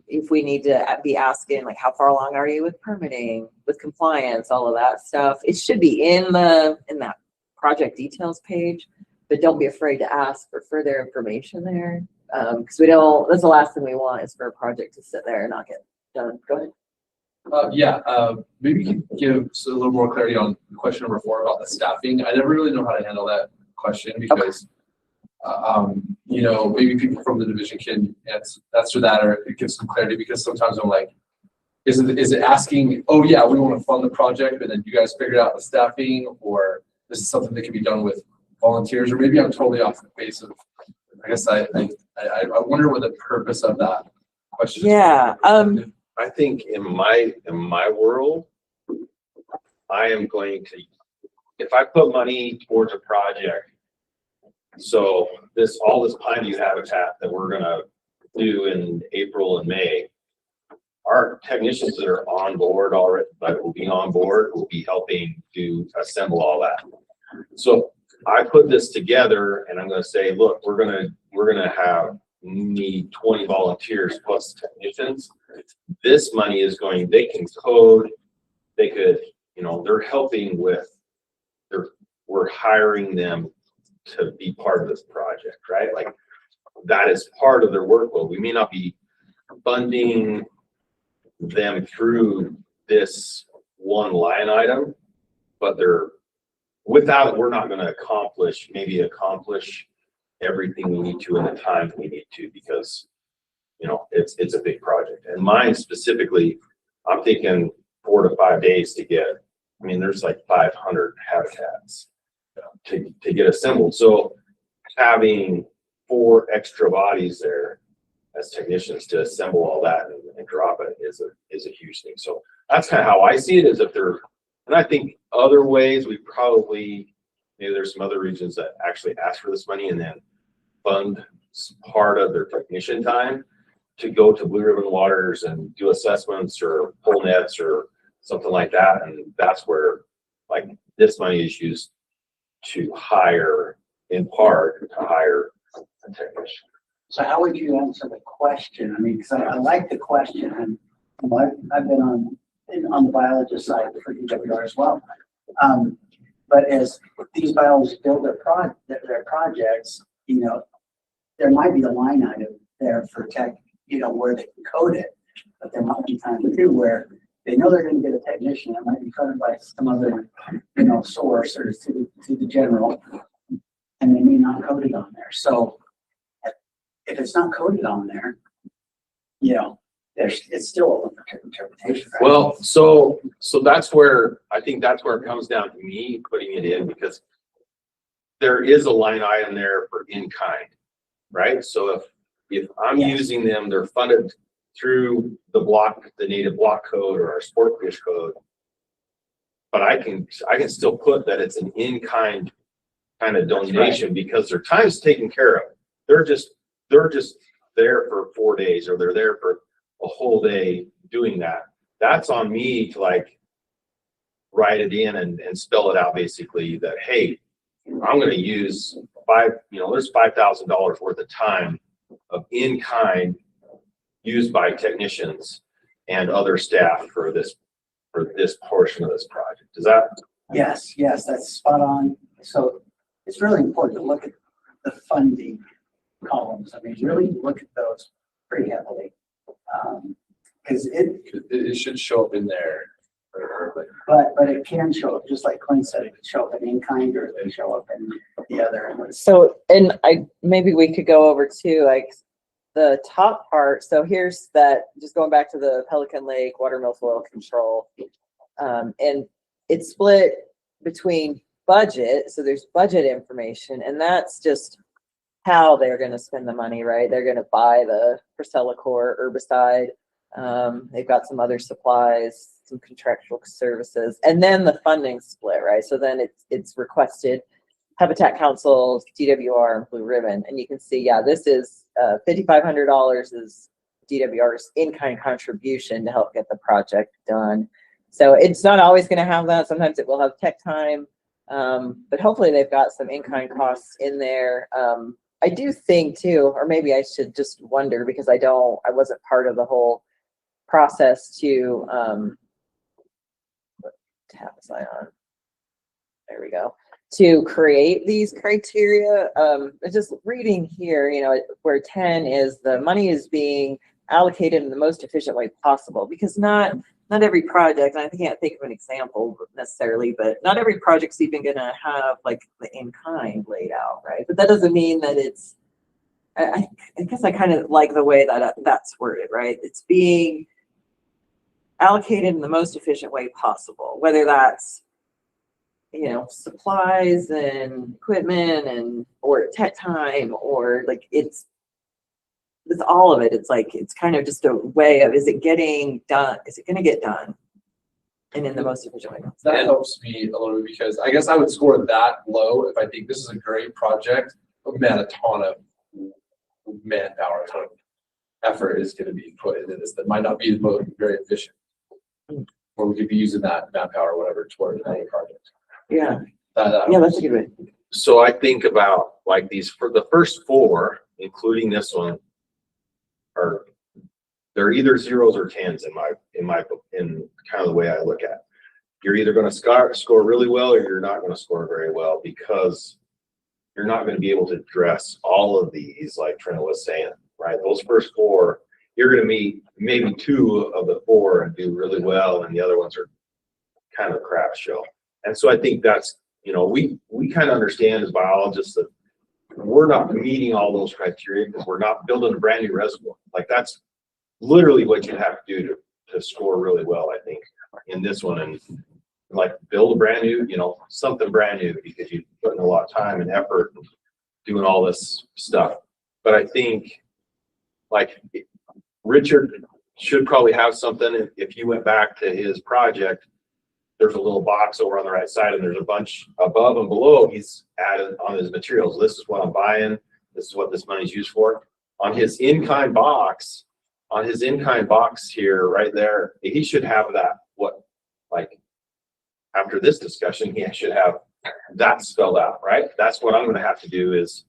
if we need to be asking like, how far along are you with permitting, with compliance, all of that stuff, it should be in that project details page, but don't be afraid to ask for further information there. Because that's the last thing we want is for a project to sit there and not get done. Go ahead. Maybe you can give us a little more clarity on question number 4 about the staffing. I never really know how to handle that question because, you know, maybe people from the division can answer that or give some clarity, because sometimes I'm like, is it asking, oh yeah, we want to fund the project, but then you guys figured out the staffing, or this is something that can be done with volunteers, or maybe I'm totally off the base of, I guess I wonder what the purpose of that question is. Yeah. I think in my world, I am going to, if I put money towards a project, so all this Pineview habitat that we're gonna do in April and May, our technicians that are on board already, that will be on board, will be helping to assemble all that. So I put this together and I'm gonna say, look, we're gonna need 20 volunteers plus technicians. This money is going, they can code, they could, you know, they're helping with, we're hiring them to be part of this project, right? Like that is part of their workload. We may not be funding them through this one line item, but without it, we're not going to accomplish everything we need to in the time we need to, because, you know, it's a big project. And mine specifically, I'm thinking 4 to 5 days to get, I mean, there's like 500 habitats to get assembled. So having 4 extra bodies there as technicians to assemble all that and drop it is a huge thing. So that's kind of how I see it, is if they're, and I think other ways we probably, maybe there's some other regions that actually ask for this money and then fund part of their technician time to go to Blue Ribbon Waters and do assessments or pull nets or something like that. And that's where like this money is used to hire, in part, to hire a technician. So how would you answer the question? I mean, because I like the question, and you know, I've been on the biologist side for DWR as well. But as these biologists build their projects, you know, there might be a line item there for tech, you know, where they can code it, but there might be times too where they know they're going to get a technician that might be coded by some other, you know, source or to the general, and they may not code it on there. So if it's not coded on there, you know, it's still open for interpretation. Right? Well, so that's where, I think that's where it comes down to me putting it in, because there is a line item there for in kind, right? So if I'm using them, they're funded through the native block code or our sport fish code. but I can still put that it's an in-kind kind of donation because their time's taken care of. They're just there for 4 days, or they're there for a whole day doing that. That's on me to like write it in and spell it out basically that, hey, I'm going to use there's $5,000 worth of time of in-kind used by technicians and other staff for this portion of this project. Is that? Yes, that's spot on. So it's really important to look at the funding columns. I mean, really look at those pretty heavily. Because it should show up in there. But it can show up, just like Clint said, it could show up in kind, or it can show up in the other. So, and maybe we could go over to like the top part. So here's that, just going back to the Pelican Lake watermill soil control. And it's split between budget. So there's budget information, and that's just how they're going to spend the money, right? They're going to buy the Percellacor herbicide. They've got some other supplies, some contractual services, and then the funding split, right? So then it's requested Habitat Council, DWR, and Blue Ribbon. And you can see, yeah, this is $5,500 is DWR's in-kind contribution to help get the project done. So it's not always going to have that. Sometimes it will have tech time, but hopefully they've got some in-kind costs in there. I do think too, or maybe I should just wonder, because I wasn't part of the whole process to, what tab was I on? There we go. To create these criteria. Just reading here, where 10 is the money is being allocated in the most efficient way possible, because not every project, and I can't think of an example necessarily, but not every project's even gonna have like the in-kind laid out, right? But that doesn't mean that it's, I guess I kind of like the way that that's worded, right? It's being allocated in the most efficient way possible, whether that's, supplies and equipment or tech time, or like it's all of it. It's like, it's kind of just a way of, is it getting done? Is it going to get done? And in the most efficient way. That helps me a little bit, because I guess I would score that low if I think this is a great project, but man, a ton of manpower, a ton of effort is going to be put into this that might not be very efficient. Or we could be using that manpower or whatever toward another project. Yeah. That's a good way. So I think about like these, for the first 4, including this one, they're either 0s or 10s in kind of the way I look at it. You're either going to score really well, or you're not going to score very well, because you're not going to be able to address all of these, like Trina was saying, right? Those first 4, you're going to meet maybe 2 of the 4 and do really well, and the other ones are kind of a crap show. And so I think that's, we kind of understand as biologists that we're not meeting all those criteria because we're not building a brand new reservoir. Like that's literally what you have to do to score really well, I think, in this one. And like build a brand new, something brand new, because you put in a lot of time and effort and doing all this stuff. But I think like Richard should probably have something. If you went back to his project, there's a little box over on the right side, and there's a bunch above and below he's added on his materials. This is what I'm buying. This is what this money's used for. On his in-kind box, here, right there, he should have that. Like after this discussion, he should have that spelled out, right? That's what I'm going to have to do, is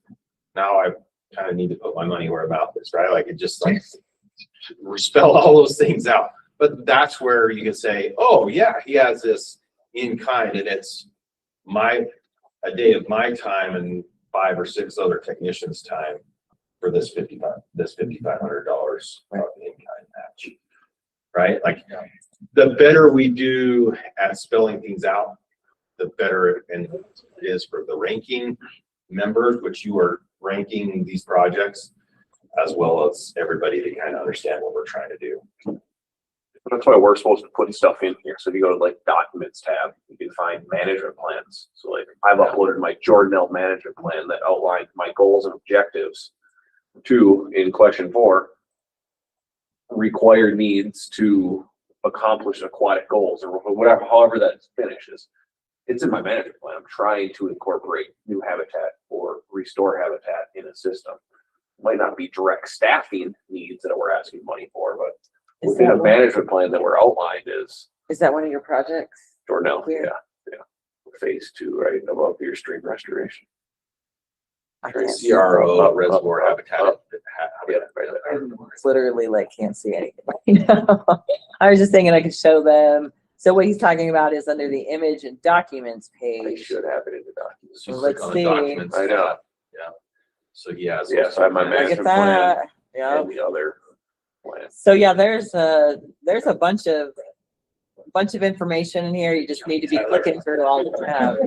now I kind of need to put my money where my mouth is, right? Like it just like spell all those things out. But that's where you can say, oh yeah, he has this in kind, and it's a day of my time and 5 or 6 other technicians' time for this $5,500 in kind match, right? Like the better we do at spelling things out, the better it is for the ranking members, which you are ranking these projects, as well as everybody to kind of understand what we're trying to do. That's why we're supposed to put stuff in here. So if you go to like documents tab, you can find management plans. So like I've uploaded my Jordan management plan that outlined my goals and objectives to, in question 4, required needs to accomplish aquatic goals or whatever, however that finishes. It's in my management plan. I'm trying to incorporate new habitat or restore habitat in a system. Might not be direct staffing needs that we're asking money for, but Is within that a one- management plan that we're outlined is, Is that one of your projects? or no, Clear. yeah. Phase 2, right, above your stream restoration. I can't see. CRO reservoir habitat. Yeah, right there. It's literally like can't see anything. I was just thinking I could show them. So what he's talking about is under the image and documents I page. should have it in the documents. So you Let's click on see. the documents. I know. Yeah. So he has. Yes, I have my Look at management plan that. Yeah. and the other plan. So yeah, there's a bunch of information in here. You just need to be clicking through all the tab.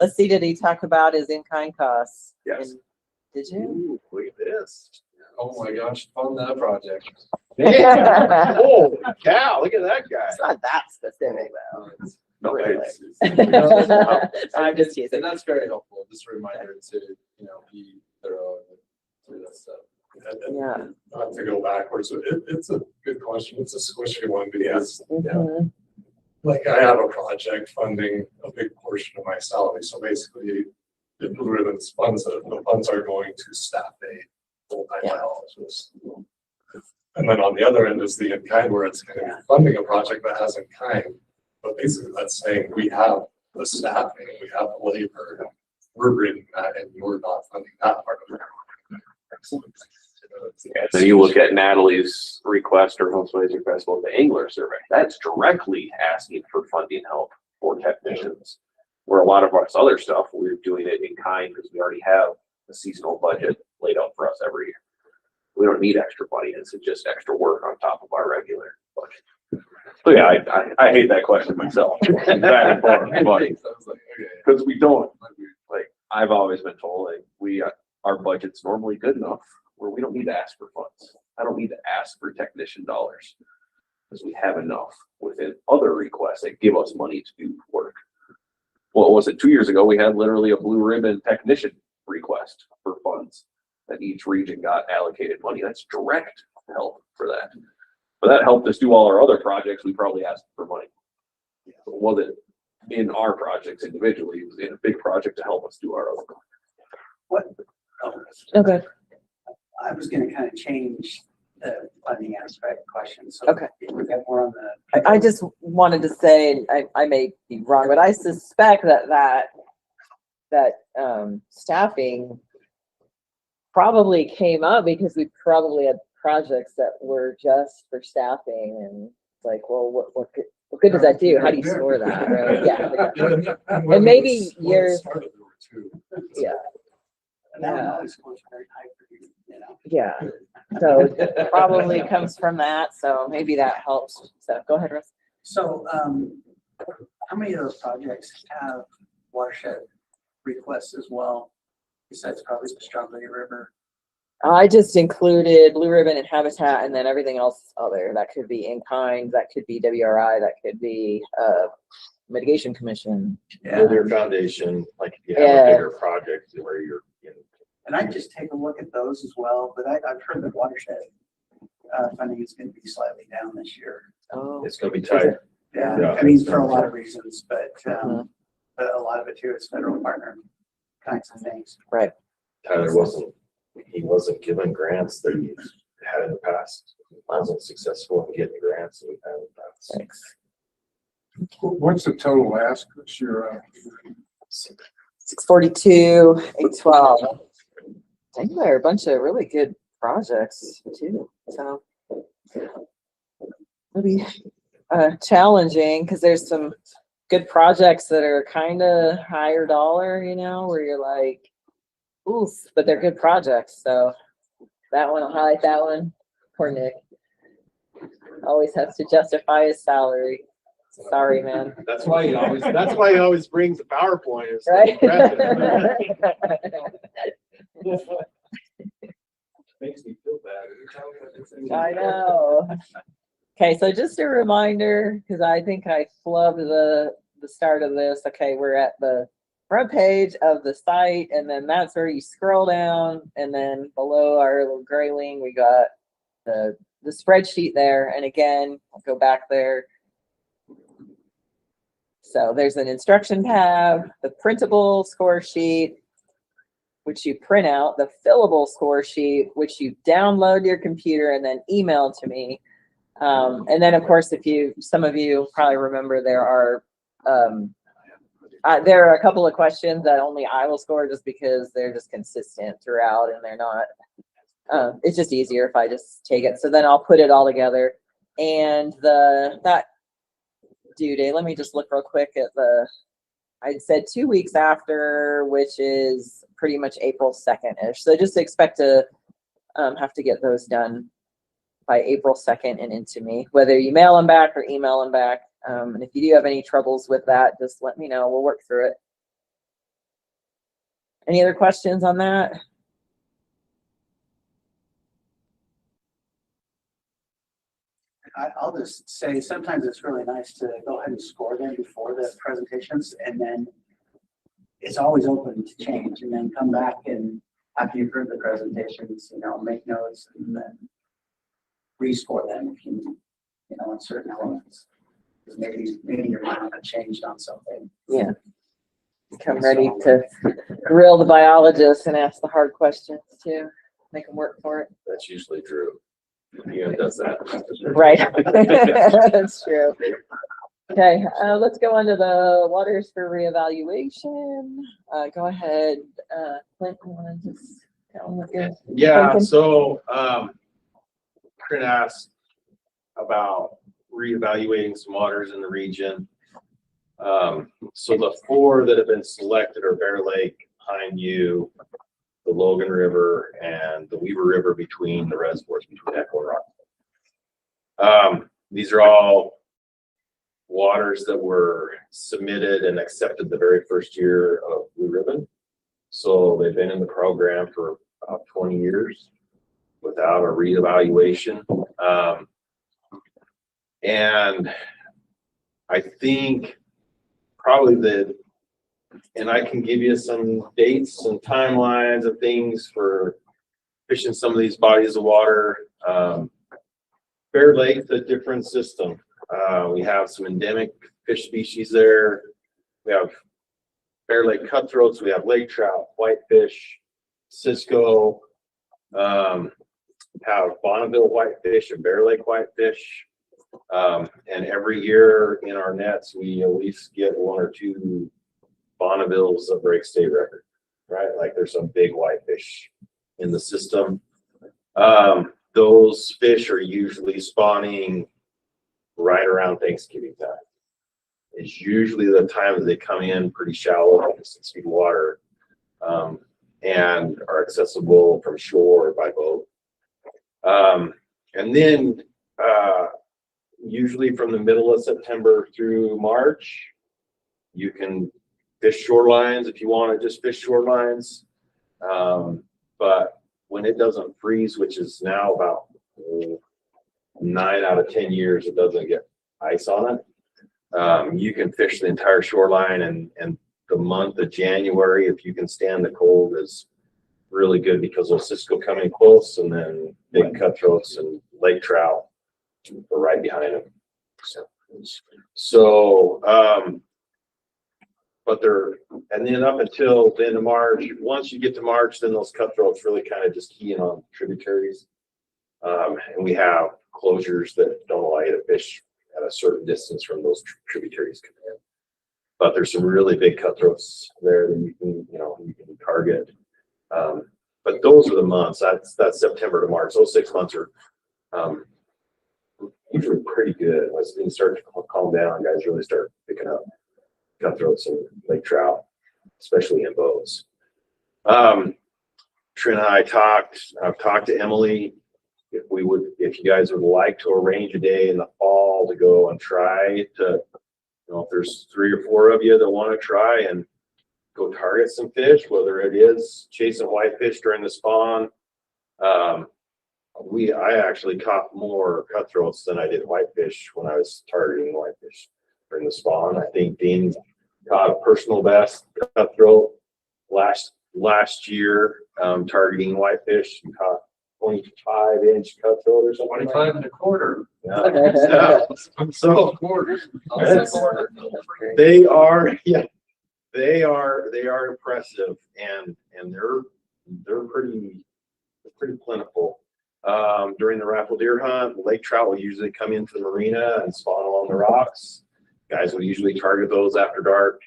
Let's see, did he talk about his in-kind costs? Yes. And did you? Ooh, look at this. Oh my gosh, on that project. Holy cow, look at that guy. It's not that specific though. No, Really? it's- I'm just teasing. And that's very helpful, just a reminder to, be thorough and do that stuff. Yeah. Not to go backwards, it's a good question. It's a squishy one because Mhm. like I have a project funding a big portion of my salary. So basically the Blue Ribbon's funds, the funds are going to staff a full-time biologist. And then on the other end is the in-kind where it's going to be funding a project that has in-kind. But basically that's saying we have the staffing, we have the labor, we're reading that and you're not funding that part of it. And then you look at Natalie's request or Josue's request about the angler survey. That's directly asking for funding help for technicians. Where a lot of our other stuff, we're doing it in kind because we already have a seasonal budget laid out for us every year. We don't need extra money. It's just extra work on top of our regular budget. So yeah, I hate that question myself. Back and forth, buddy. Because we don't, like, I've always been told, like, our budget's normally good enough where we don't need to ask for funds. I don't need to ask for technician dollars because we have enough within other requests that give us money to do work. What was it, 2 years ago, we had literally a blue ribbon technician request for funds that each region got allocated money. That's direct help for that. But that helped us do all our other projects. We probably asked for money. It wasn't in our projects individually. It was in a big project to help us do our other projects. What? Okay. I was gonna kind of change the funding aspect question, so. Okay. We got more on the. I just wanted to say, I may be wrong, but I suspect that staffing probably came up because we probably had projects that were just for staffing and it's like, well, what good does that do? How do you score that? Right? Yeah. And maybe years. Yeah. And that always goes very high for you, Yeah. So it probably comes from that. So maybe that helps. So go ahead, Russ. So, how many of those projects have watershed requests as well? Besides probably the Strawberry River? I just included Blue Ribbon and Habitat and then everything else other. That could be in kind, that could be WRI, that could be Mitigation Commission. Build your foundation, like if you have a bigger project where you're. And I just take a look at those as well, but I've heard that watershed funding is going to be slightly down this year. Oh. It's gonna be tight. Yeah, I mean, for a lot of reasons, but a lot of it too is federal partner kinds of things. Right. Tyler he wasn't given grants that he had in the past. He wasn't successful in getting grants that we've had in the past. Thanks. What's the total ask this year? 642, 812. I think there are a bunch of really good projects too. So it'll be challenging because there's some good projects that are kind of higher dollar, where you're like, oof, but they're good projects. So that one, I'll highlight that one. Poor Nick. Always has to justify his salary. Sorry, man. That's why he always brings the PowerPoint. It's Right? Makes me feel bad. I know. Okay, so just a reminder, because I think I flubbed the start of this. Okay, we're at the front page of the site, and then that's where you scroll down, and then below our little gray link, we got the the spreadsheet there. And again, I'll go back there. So there's an instruction tab, the printable score sheet, which you print out, the fillable score sheet, which you download to your computer and then email to me. And then of course, some of you probably remember there are a couple of questions that only I will score just because they're just consistent throughout and they're not, it's just easier if I just take it. So then I'll put it all together, and that due date, let me just look real quick at I'd said 2 weeks after, which is pretty much April 2nd-ish. So just expect to have to get those done by April 2nd and into me, whether you mail them back or email them back. And if you do have any troubles with that, just let me know. We'll work through it. Any other questions on that? I'll just say, sometimes it's really nice to go ahead and score them before the presentations, and then it's always open to change, and then come back and after you've heard the presentations, make notes and then rescore them if you on certain elements. Because maybe your mind had changed on something. Yeah. Come ready to grill the biologists and ask the hard questions too. Make them work for it. That's usually Drew. He does that. Right. That's true. Okay, let's go on to the waters for reevaluation. Go ahead, Clint, you want to just tell them what you're thinking? So Trina asked about reevaluating some waters in the region. So the 4 that have been selected are Bear Lake, Pineview, the Logan River, and the Weaver River between the reservoirs between Echo and Rock. These are all waters that were submitted and accepted the very first year of Blue Ribbon. So they've been in the program for about 20 years without a reevaluation. And I think probably and I can give you some dates and timelines of things for fishing some of these bodies of water. Bear Lake's a different system. We have some endemic fish species there. We have Bear Lake cutthroats. We have lake trout, whitefish, Cisco. Have Bonneville whitefish and Bear Lake whitefish. And every year in our nets, we at least get 1 or 2 Bonnevilles that break state record, right? Like there's some big whitefish in the system. Those fish are usually spawning right around Thanksgiving time. It's usually the time that they come in pretty shallow, like 6 feet of water, and are accessible from shore or by boat. And then usually from the middle of September through March, you can fish shorelines if you want to just fish shorelines. But when it doesn't freeze, which is now about 9 out of 10 years, it doesn't get ice on it. You can fish the entire shoreline, and the month of January, if you can stand the cold, is really good because those Cisco come in close, and then big cutthroats and lake trout are right behind them. But and then up until the end of March, once you get to March, then those cutthroats really kind of just key in on tributaries. And we have closures that don't allow you to fish at a certain distance from those tributaries coming in. But there's some really big cutthroats there that you can target. But those are the months. That's September to March. Those 6 months are usually pretty good. Once things start to calm down, guys really start picking up cutthroats and lake trout, especially in boats. Trina and I've talked to Emily if you guys would like to arrange a day in the fall to go and try to, if there's 3 or 4 of you that want to try and go target some fish, whether it is chasing whitefish during the spawn. I actually caught more cutthroats than I did whitefish when I was targeting whitefish during the spawn. I think Dean caught a personal best cutthroat last year targeting whitefish. He caught 25-inch cutthroat or something. 25 and a quarter. Yeah. So they are, yeah, they are impressive and they're pretty plentiful. During the raffle deer hunt, lake trout will usually come into the marina and spawn along the rocks. Guys will usually target those after dark,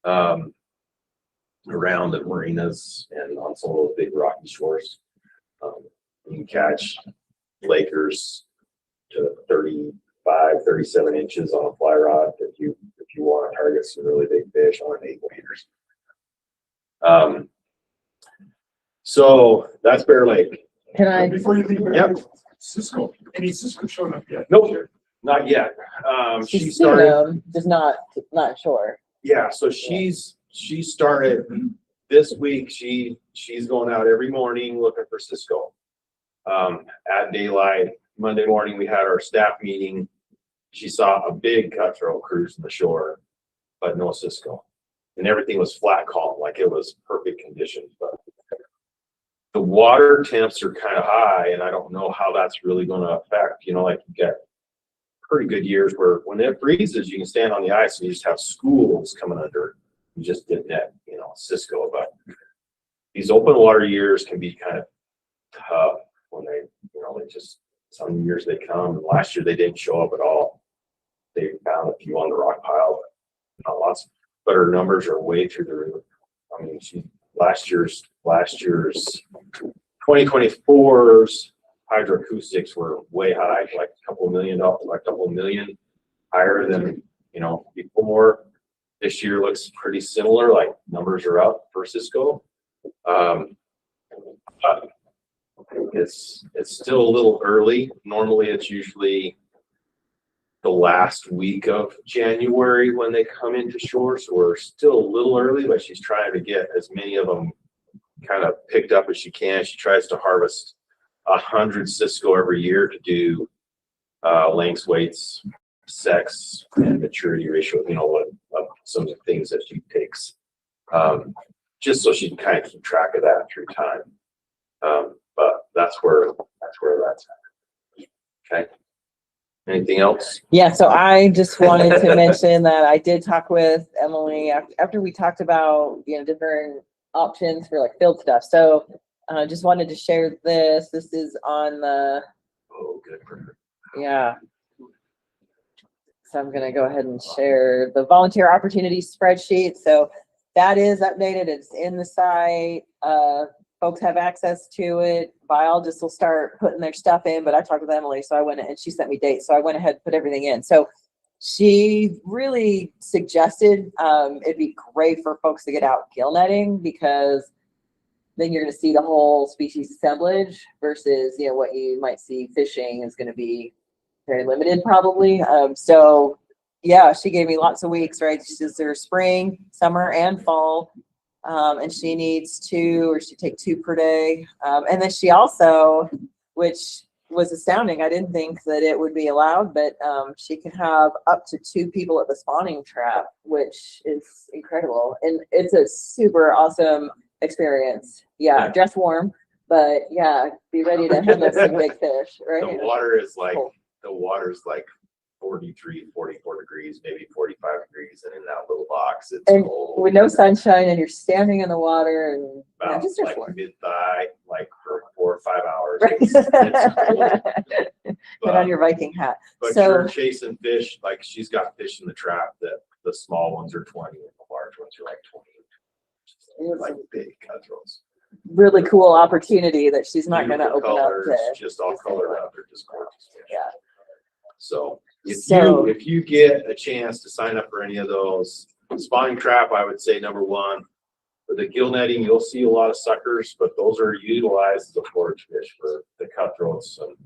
around the marinas and on some of those big rocky shores. You can catch Lakers to 35, 37 inches on a fly rod if you want to target some really big fish on an 8 meters. So that's Bear Lake. Can I? Before you leave. Yep. Cisco, any Cisco showing up yet? Nope, not yet. She She's started. just not sure. Yeah, so she started this week. She's going out every morning looking for Cisco. At daylight, Monday morning, we had our staff meeting. She saw a big cutthroat cruising the shore, but no Cisco. And everything was flat calm, like it was perfect conditions. But the water temps are kind of high, and I don't know how that's really going to affect, like you get pretty good years where when it freezes, you can stand on the ice and you just have schools coming under. You just didn't net, Cisco. But these open water years can be kind of tough when they just, some years they come. Last year they didn't show up at all. They found a few on the rock pile, but not lots. But her numbers are way through the roof. I mean, last year's 2024's hydroacoustics were way high, like a couple million higher than before. This year looks pretty similar, like numbers are up for Cisco. It's still a little early. Normally it's usually the last week of January when they come into shore, so we're still a little early, but she's trying to get as many of them kind of picked up as she can. She tries to harvest 100 Cisco every year to do lengths, weights, sex, and maturity ratio, some of the things that she takes, just so she can kind of keep track of that through time. But that's where that's at. Okay. Anything else? Yeah, so I just wanted to mention that I did talk with Emily after we talked about, different options for like field stuff. So just wanted to share this. This is on the, good. Yeah. So I'm going to go ahead and share the volunteer opportunity spreadsheet. So that is updated. It's in the site. Folks have access to it. Biologists will start putting their stuff in, but I talked with Emily, so I went and she sent me dates. So I went ahead and put everything in. So she really suggested it'd be great for folks to get out gill netting, because then you're going to see the whole species assemblage versus, what you might see fishing is going to be very limited probably. So yeah, she gave me lots of weeks, right? She says there's spring, summer, and fall. And she needs 2, or she take 2 per day. And then she also, which was astounding, I didn't think that it would be allowed, but she can have up to 2 people at the spawning trap, which is incredible. And it's a super awesome experience. Yeah, dress warm, but yeah, be ready to handle some big fish, right? The water's like 43, 44 degrees, maybe 45 degrees, and in that little box, it's cold. With no sunshine, and you're standing in the water, and about just like mid-thigh, like for 4 or 5 hours. Right. It's Put on your Viking hat. But So you're chasing fish, like she's got fish in the trap that the small ones are 20 and the large ones are like 20. Like big cutthroats. really cool opportunity that she's not going to Beautiful open up colors, to. just all colored up. They're just gorgeous fish. Yeah. So So- if you get a chance to sign up for any of those, spawning trap, I would say number 1. For the gill netting, you'll see a lot of suckers, but those are utilized as a forage fish for the cutthroats and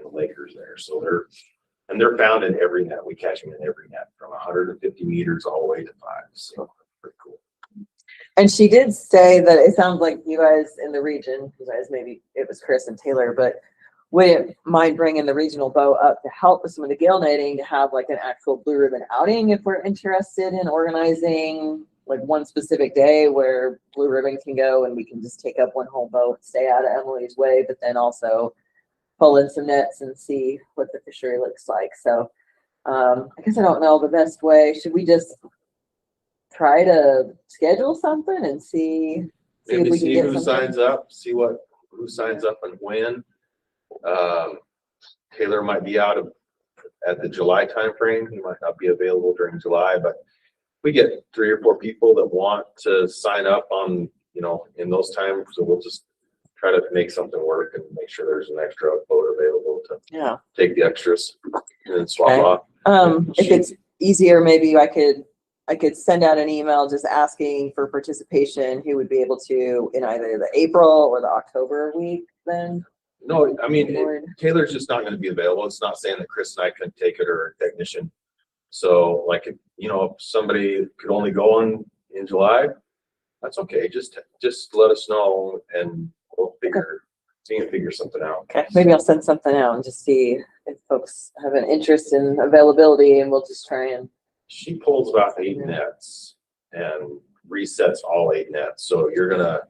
the Lakers there. So they're found in every net. We catch them in every net from 150 meters all the way to 5. So pretty cool. And she did say that it sounds like you guys in the region, you guys, maybe it was Chris and Taylor, but wouldn't mind bringing the regional boat up to help with some of the gill netting, to have like an actual blue ribbon outing if we're interested in organizing like one specific day where Blue Ribbon can go and we can just take up one whole boat, stay out of Emily's Way, but then also pull in some nets and see what the fishery looks like. So I guess I don't know the best way. Should we just try to schedule something and see if Maybe we can see get who something? signs up, see who signs up and when. Taylor might be out at the July timeframe. He might not be available during July, but we get 3 or 4 people that want to sign up on, in those times. So we'll just try to make something work and make sure there's an extra boat available to take the extras and then swap off. If it's easier, maybe I could send out an email just asking for participation who would be able to in either the April or the October week then. No, I mean, Taylor's just not going to be available. It's not saying that Chris and I couldn't take it or a technician. So like, if somebody could only go in July, that's okay. Just let us know and we'll figure something out. Okay, maybe I'll send something out and just see if folks have an interest in availability, and we'll just try and. She pulls about 8 nets and resets all 8 nets. So you're gonna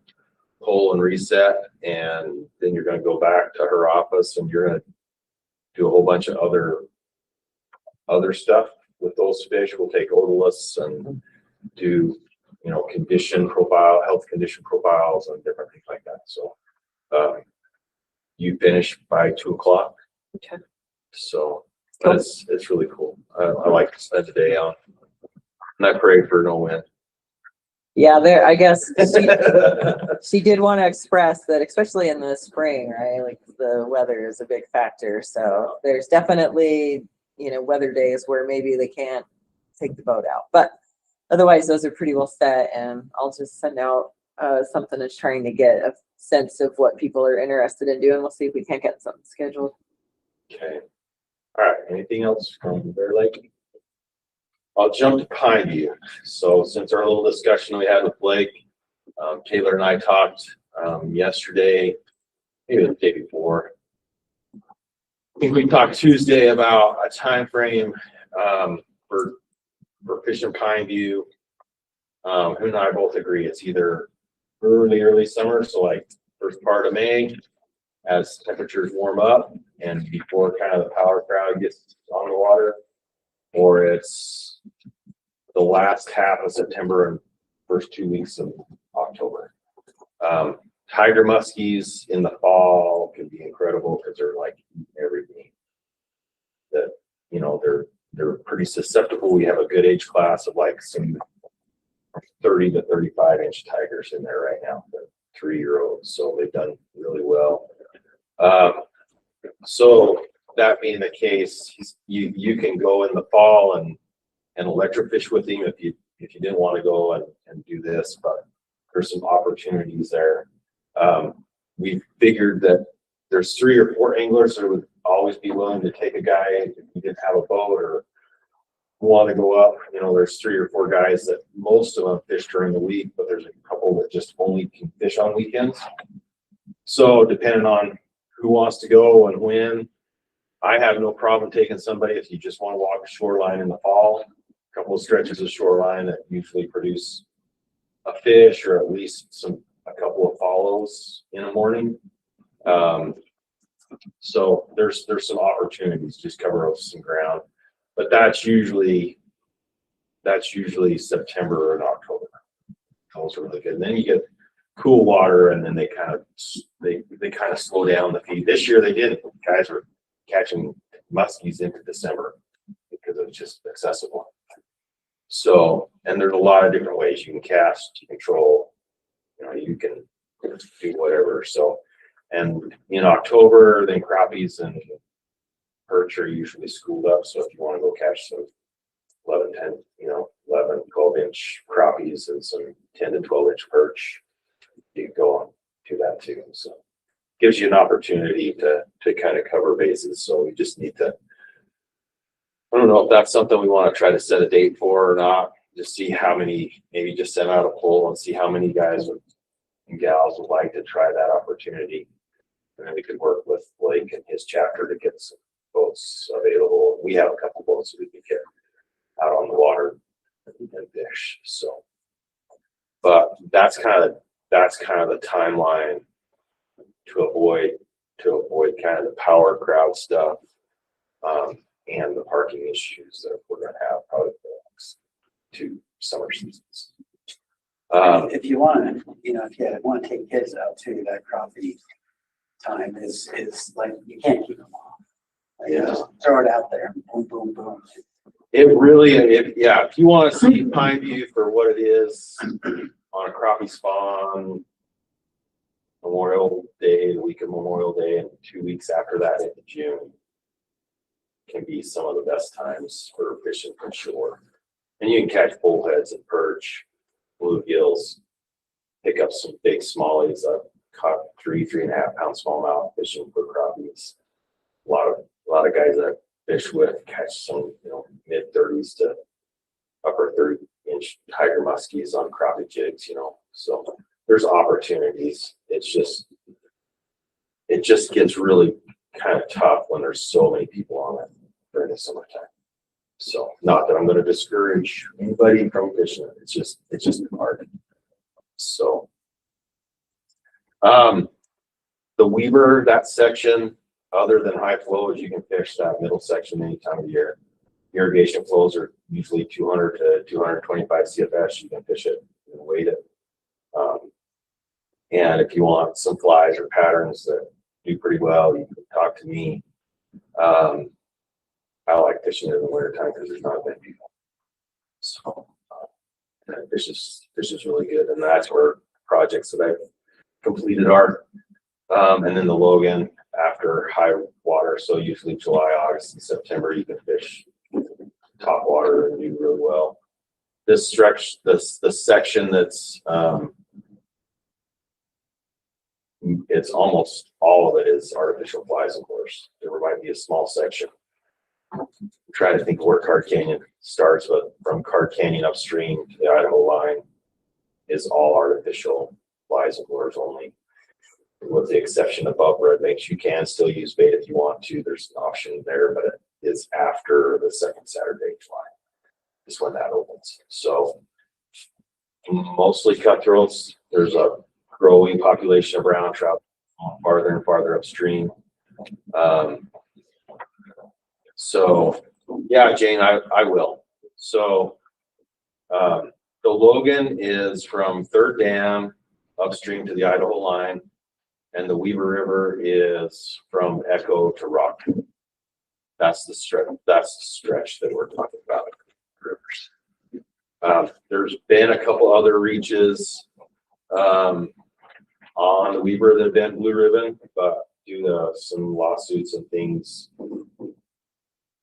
pull and reset, and then you're gonna go back to her office and you're gonna do a whole bunch of other stuff with those fish. We'll take otoliths and do, health condition profiles and different things like that. So you finish by 2 o'clock. Okay. So but it's really cool. I like to spend the day on, and I pray for no wind. Yeah, I guess she did want to express that, especially in the spring, right? Like the weather is a big factor. So there's definitely, weather days where maybe they can't take the boat out, but otherwise those are pretty well set. And I'll just send out something that's trying to get a sense of what people are interested in doing. We'll see if we can't get something scheduled. Okay. All right. Anything else from Bear Lake? I'll jump to Pineview. So since our little discussion we had with Blake, Taylor and I talked yesterday, maybe the day before. I think we talked Tuesday about a time frame for fishing Pineview. Who and I both agree it's either early summer, so like first part of May, as temperatures warm up and before kind of the power crowd gets on the water, or it's the last half of September and first 2 weeks of October. Tiger muskies in the fall can be incredible because they're like everything. That they're pretty susceptible. We have a good age class of like some 30 to 35 inch tigers in there right now. They're 3-year-olds, so they've done really well. So that being the case, you can go in the fall and electrofish with him if you didn't want to go and do this, but there's some opportunities there. We figured that there's 3 or 4 anglers that would always be willing to take a guy if you didn't have a boat or want to go up. There's 3 or 4 guys that most of them fish during the week, but there's a couple that just only can fish on weekends. So depending on who wants to go and when, I have no problem taking somebody if you just want to walk a shoreline in the fall. A couple of stretches of shoreline that usually produce a fish or at least a couple of follows in the morning. So there's some opportunities, just cover up some ground, but that's usually September and October. Those are really good. And then you get cool water, and then they kind of slow down the feed. This year they didn't. Guys were catching muskies into December because it was just accessible. So, and there's a lot of different ways you can cast, you control, you can do whatever. So, and in October, then crappies and perch are usually schooled up. So if you want to go catch some 11, 12 inch crappies and some 10 to 12 inch perch, you can go on to that too. So gives you an opportunity to kind of cover bases. So we just need to, I don't know if that's something we want to try to set a date for or not. Just see how many, maybe just send out a poll and see how many guys and gals would like to try that opportunity. And then we could work with Blake and his chapter to get some boats available. We have a couple boats that we can get out on the water and fish. So But that's kind of the timeline to avoid kind of the power crowd stuff, and the parking issues that we're gonna have probably for the next 2 summer seasons. If you want to, if you want to take kids out too, that crappie time is like, you can't keep them off. Like, Yeah. just throw it out there, boom, boom, boom. It really, if you want to see Pineview for what it is on a crappie spawn, Memorial Day, the week of Memorial Day, and 2 weeks after that into June can be some of the best times for fishing from shore. And you can catch bullheads and perch, bluegills, pick up some big smallies. I've caught 3.5 pound smallmouth fishing for crappies. A lot of guys that I fish with catch some, mid 30s to upper 30-inch tiger muskies on crappie jigs, so there's opportunities. It just gets really kind of tough when there's so many people on it during the summertime. So not that I'm going to discourage anybody from fishing it. It's just hard. So, the Weaver, that section, other than high flow, is you can fish that middle section any time of year. Irrigation flows are usually 200 to 225 CFS. You can fish it and weight it. And if you want some flies or patterns that do pretty well, you can talk to me. I like fishing in the wintertime because there's not many people. So fish is really good, and that's where projects that I've completed are. And then the Logan after high water, so usually July, August, and September, you can fish top water and do really well. This stretch, the section that's it's almost all of it is artificial flies, of course. There might be a small section. I'm trying to think where Card Canyon starts, but from Card Canyon upstream to the Idaho line is all artificial flies and lures only, with the exception of above red banks. You can still use bait if you want to. There's an option there, but it is after the second Saturday of July is when that opens. So mostly cutthroats. There's a growing population of brown trout farther and farther upstream. So yeah, Jane, I will. So the Logan is from Third Dam upstream to the Idaho line, and the Weaver River is from Echo to Rock. That's the stretch. That's the stretch that we're talking about. Rivers. There's been a couple other reaches on the Weaver that have been blue ribbon, but due to some lawsuits and things,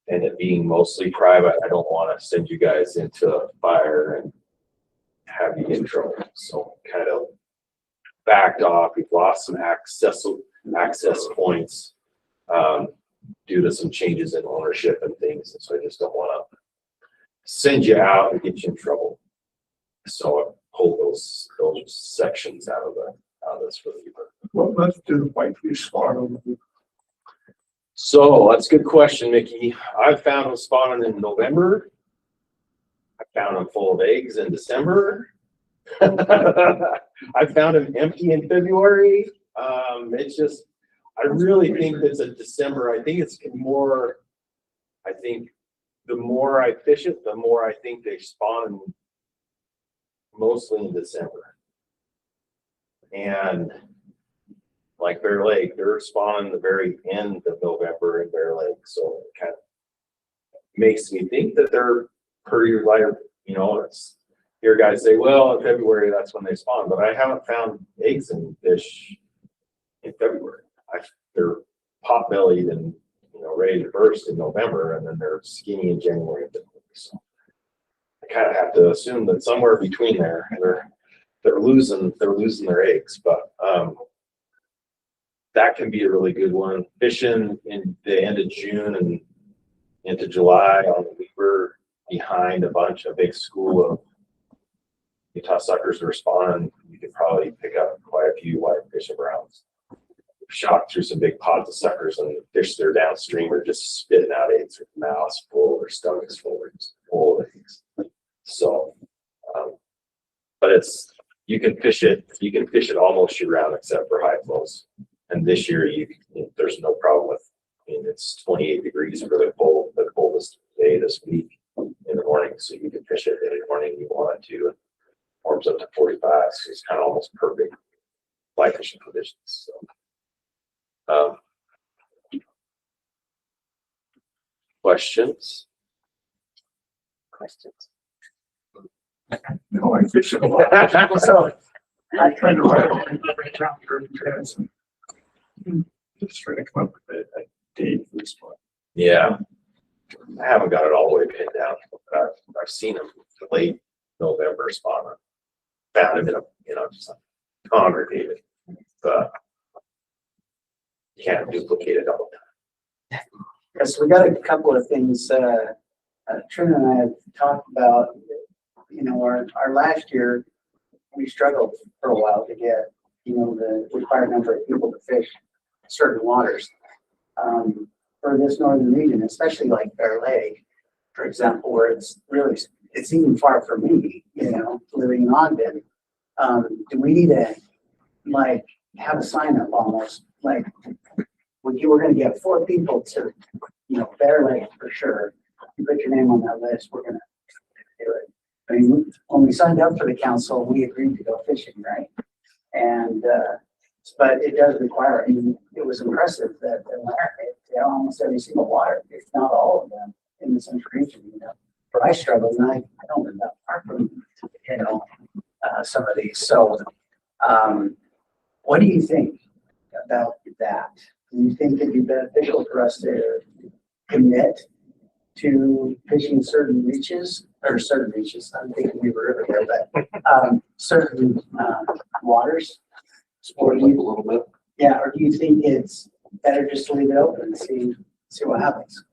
and it being mostly private, I don't want to send you guys into a fire and have you get in trouble. So kind of backed off. We've lost some access points due to some changes in ownership and things. And so I just don't want to send you out and get you in trouble. So I pulled those sections out of this for the Weaver. What left to the whitefish spawn on the Weaver? So that's a good question, Mickey. I've found them spawning in November. I found them full of eggs in December. I found them empty in February. It's just, I really think it's a December. I think it's more, I think the more I fish it, the more I think they spawn mostly in December. And like Bear Lake, they're spawning the very end of November in Bear Lake. So it kind of makes me think that they're pretty lighter, it's, hear guys say, well, in February, that's when they spawn, but I haven't found eggs in fish in February. They're pot bellied and, ready to burst in November, and then they're skinny in January and February. So I kind of have to assume that somewhere between there, they're losing their eggs, but, that can be a really good one. Fishing in the end of June and into July on the Weaver behind a big school of Utah suckers that are spawning, you could probably pick up quite a few whitefish and browns. Shot through some big pods of suckers, and the fish that are downstream are just spitting out eggs with mouths full or stomachs full of eggs. So, but it's you can fish it almost year round except for high flows. And this year there's no problem with, I mean, it's 28 degrees for the coldest day this week in the morning. So you can fish it in the morning if you want to. It warms up to 45. So it's kind of almost perfect fly fishing conditions. So, questions? No, I fish a lot. So I tried to write a chapter and just trying to come up with a date for this one. Yeah. I haven't got it all the way pinned down, but I've seen them late November spawn. Found him in a just congregated, but you can't duplicate it all the time. Yes, we got a couple of things, Trina and I have talked about, you know, our last year, we struggled for a while to get, you know, the required number of people to fish certain waters. For this northern region, especially like Bear Lake, for example, where it's even far from me, you know, living in Ogden. Do we need to like have a sign up almost like we're going to get 4 people to, you know, Bear Lake for sure. You put your name on that list, we're going to do it. I mean, when we signed up for the council, we agreed to go fishing, right? And but it does require. I mean, it was impressive that almost every single water, if not all of them, in the central region. You know, where I struggle, and I don't live that far from, you know, some of these. So, what do you think about that? Do you think it'd be beneficial for us to commit to fishing certain reaches? I'm thinking we were over there, but certain waters. Or do you, a little bit. Yeah, or do you think it's better just to leave it open and see what happens?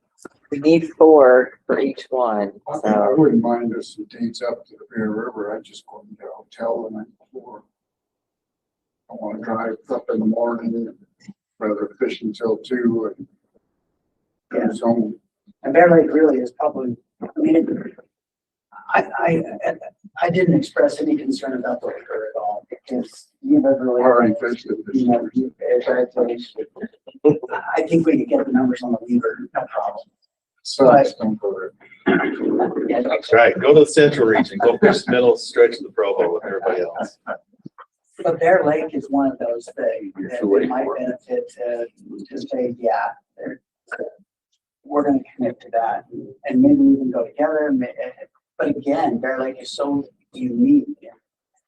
We need 4 for each one. I So wouldn't mind if some dates up to the Bear River. I just go and get a hotel the night before. I want to drive up in the morning, rather fish until 2 and Yeah. home. And Bear Lake really is probably, I mean, I didn't express any concern about the liquor at all because you've really Already fished it. You know, I think we could get the numbers on the lever, no problem. So But- Yeah, That's right. Go to the central region. Go fish the middle stretch of the Provo with everybody else. But Bear Lake is one of those that too late it might for it. benefit to say, yeah, we're going to commit to that and maybe even go together. But again, Bear Lake is so unique.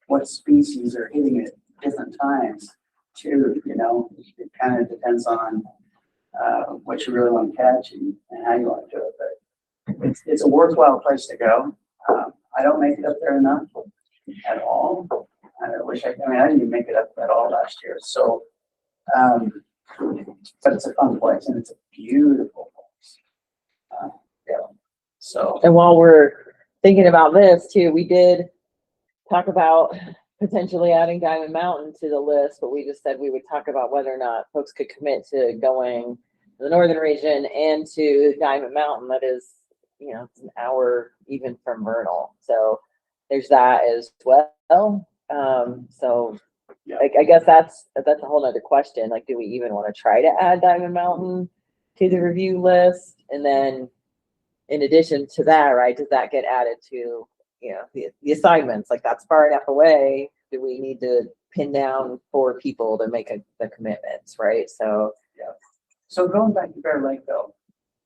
What species are hitting at different times too, you know, it kind of depends on what you really want to catch and how you want to do it. But it's a worthwhile place to go. I don't make it up there enough at all. I wish I didn't even make it up at all last year. So, but it's a fun place and it's a beautiful place. Yeah. So. and while we're thinking about this too, we did talk about potentially adding Diamond Mountain to the list, but we just said we would talk about whether or not folks could commit to going to the northern region and to Diamond Mountain. That is, you know, it's an hour even from Vernal. So there's that as well. So I guess that's a whole nother question. Like, do we even want to try to add Diamond Mountain to the review list? And then in addition to that, right, does that get added to, you know, the assignments? Like, that's far enough away. Do we need to pin down 4 people to make the commitments, right? So, Yeah. So going back to Bear Lake though,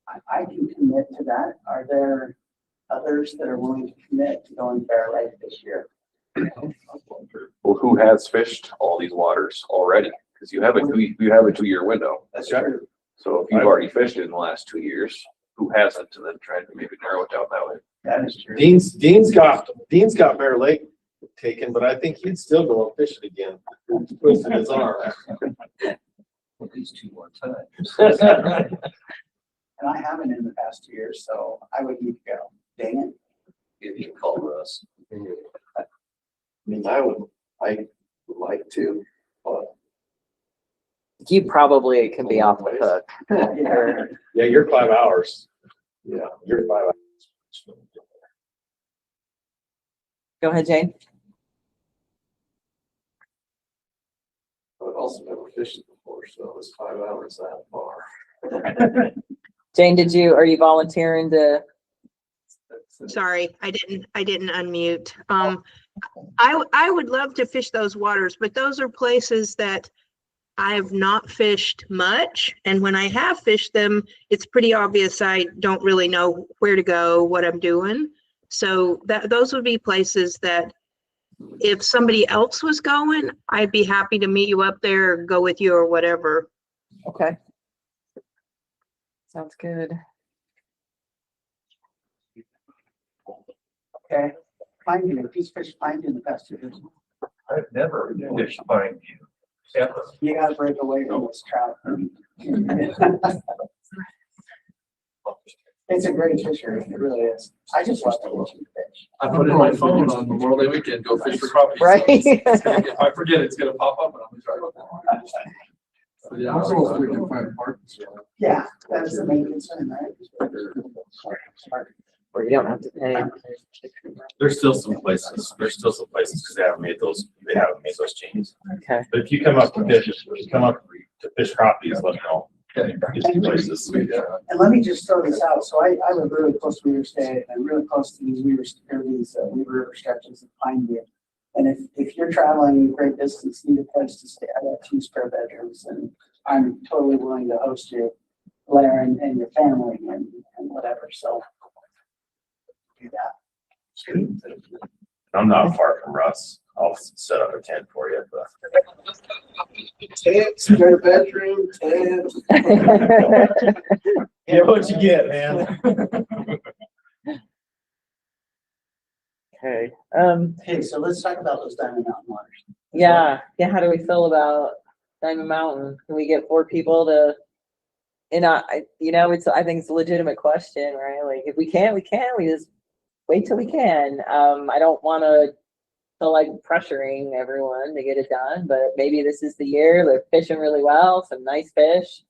I can commit to that. Are there others that are willing to commit to going to Bear Lake this year? Well, who has fished all these waters already? Because you have a 2-year window. That's right. So if you've already fished it in the last 2 years, who hasn't? And then try to maybe narrow it down that way. That is true. Dean's got Bear Lake taken, but I think he'd still go and fish it again. Twisting his arm. At least 2 more times. And I haven't in the past 2 years, so I would need to go. Dang If you call Russ. I mean, I would like to, but you probably can be off the hook. it. Yeah, you're 5 hours. yeah. You're 5 hours. Go ahead, Jane. also never fished it before, so it was 5 hours that far. Jane, are you volunteering to? Sorry, I didn't unmute. I would love to fish those waters, but those are places that I have not fished much. And when I have fished them, it's pretty obvious I don't really know where to go, what I'm doing. So those would be places that if somebody else was going, I'd be happy to meet you up there, or go with you or whatever. Okay. Sounds good. Okay, Pineview, if he's fished Pineview in the past 2 years. I've never fished Pineview. Ever. You gotta break away from this trout. It's a great fishery, it really is. I just love to watch you fish. I put in my phone on Memorial Day weekend, go fish for crappie. So Right. if I forget, it's gonna pop up and I'm gonna try to. So, yeah, Also, if we can find a parking spot. Yeah, that's the main concern, right? Or you don't have to pay. There's still some places, because they haven't made those changes. Okay. But if you come up to fish, to fish crappies, let me know. Get some places. And let me just throw this out. So I live really close to Weaver State and really close to these Weaver River stretches of Pineview. And if you're traveling great distance, need a place to stay, I got 2 spare bedrooms and I'm totally willing to host you, Blair, and your family and whatever. So do that. I'm not far from Russ. I'll set up a tent for you. Tent, spare bedroom, tent. Get what you get, man. Okay. Okay, so let's talk about those Diamond Mountain waters. Yeah. How do we feel about Diamond Mountain? Can we get 4 people to? And I think it's a legitimate question, right? Like, if we can't, we can. We just wait till we can. I don't want to feel like pressuring everyone to get it done, but maybe this is the year. They're fishing really well, some nice fish.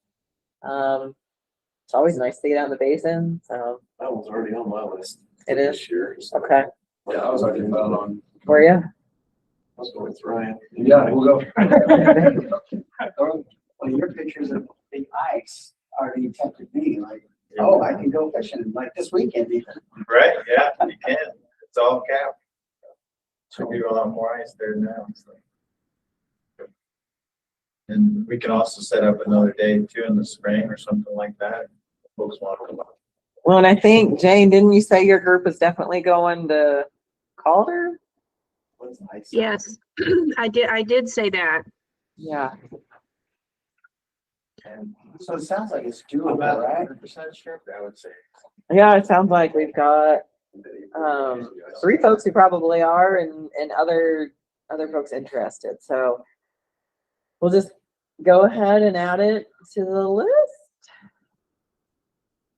It's always nice to get out in the basin. So That was already on my list. It is? This year. So okay. Yeah, I was already found on. Were you? I was going with Ryan. Yeah, we'll go. Well, your pictures of the ice already tempted me, like, oh, I can go fishing like this weekend even. Right, yeah, you can. It's all capped. Should be a lot more ice there now. So. And we can also set up another day too in the spring or something like that. Folks want to come up. Well, and I think, Jane, didn't you say your group is definitely going to Calder? Yes, I did say that. Yeah. So it sounds like it's doable, right? 100% sure, I would say. Yeah, it sounds like we've got 3 folks who probably are and other folks interested. So we'll just go ahead and add it to the list.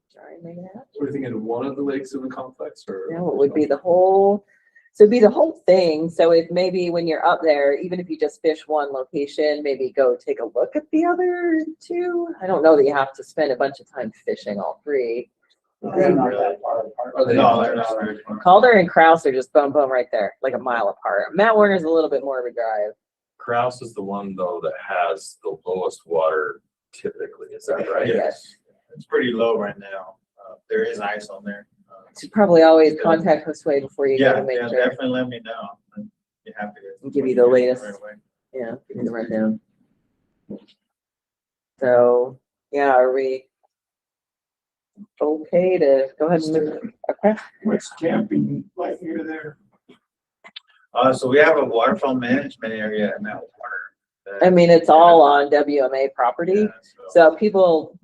Sorry, make it happen. We're thinking of one of the lakes in the complex or? No, it would be the whole, so it'd be the whole thing. So if maybe when you're up there, even if you just fish one location, maybe go take a look at the other 2. I don't know that you have to spend a bunch of time fishing all 3. They're not that far apart. Are they No, not? they're not very far. Calder and Krause are just boom, boom right there, like a mile apart. Matt Warner's a little bit more of a drive. Kraus is the one though that has the lowest water typically. Is that right? Yes. It's pretty low right now. There is ice on there. Should probably always contact Josue before you go Yeah, to make yeah, sure. definitely let me know. I'd be happy to. Give you the latest. Right away. Yeah, give me the rundown. So, yeah, are we okay to go ahead and move? Okay. What's camping like near there? So we have a waterfall management area in that water. I mean, it's all on WMA property. Yeah, So people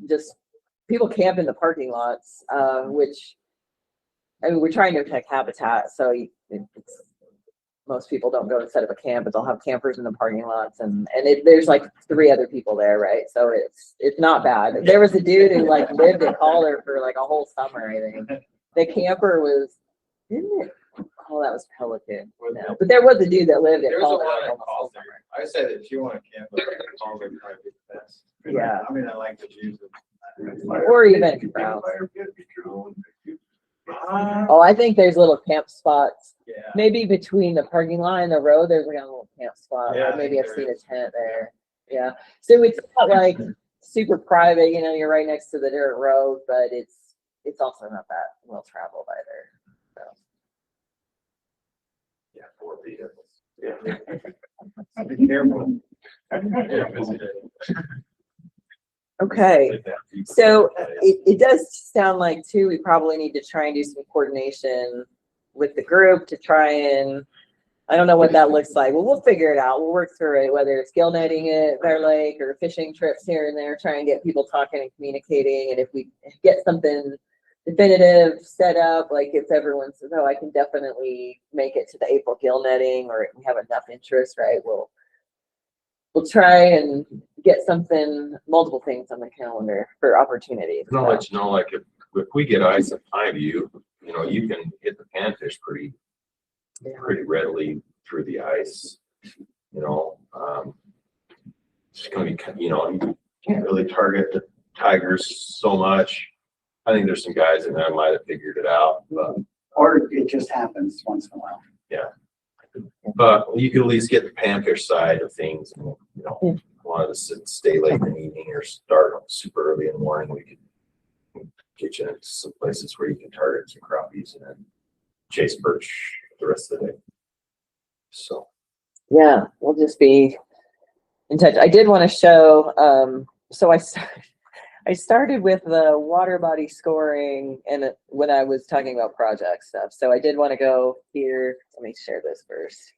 camp in the parking lots, which, I mean, we're trying to protect habitat. So most people don't go to set up a camp, but they'll have campers in the parking lots and there's like 3 other people there, right? So it's not bad. There was a dude who like lived at Calder for like a whole summer, I think. The camper was, didn't it? Oh, that was Pelican. No, but there was a dude that lived at There's a Calder. lot like, of calls there. I said if you want to camp, Calder would probably be the best. Yeah. I mean, I like to use it. Or even Krause. Oh, I think there's little camp spots. Yeah. Maybe between the parking lot and the road, there's like a little camp spot. Yeah, Or maybe I I've think seen there a tent there. Yeah, so it's not like super private, you know, you're right next to the dirt road, but it's also not that well traveled either. So. Yeah, 4 vehicles. Yeah. Be careful. Okay, so it does sound like too, we probably need to try and do some coordination with the group to try and, I don't know what that looks like. Well, we'll figure it out. We'll work through it, whether it's gill netting at Bear Lake or fishing trips here and there, try and get people talking and communicating. And if we get something definitive set up, like if everyone says, oh, I can definitely make it to the April gill netting, or we have enough interest, right? We'll try and get something, multiple things on the calendar for opportunities. And I'll let you know, like if we get ice at Pineview, you know, you can hit the panfish pretty readily through the ice. You know, it's gonna be, you know, you can't really target the tigers so much. I think there's some guys in there might have figured it out, but Or it just happens once in a while. yeah. But you can at least get the panfish side of things. And, you know, wanted to stay late in the evening or start super early in the morning. We could get you into some places where you can target some crappies and then chase perch the rest of the day. So yeah, we'll just be in touch. I did want to show, so I started with the water body scoring and when I was talking about project stuff. So I did want to go here. Let me share this first.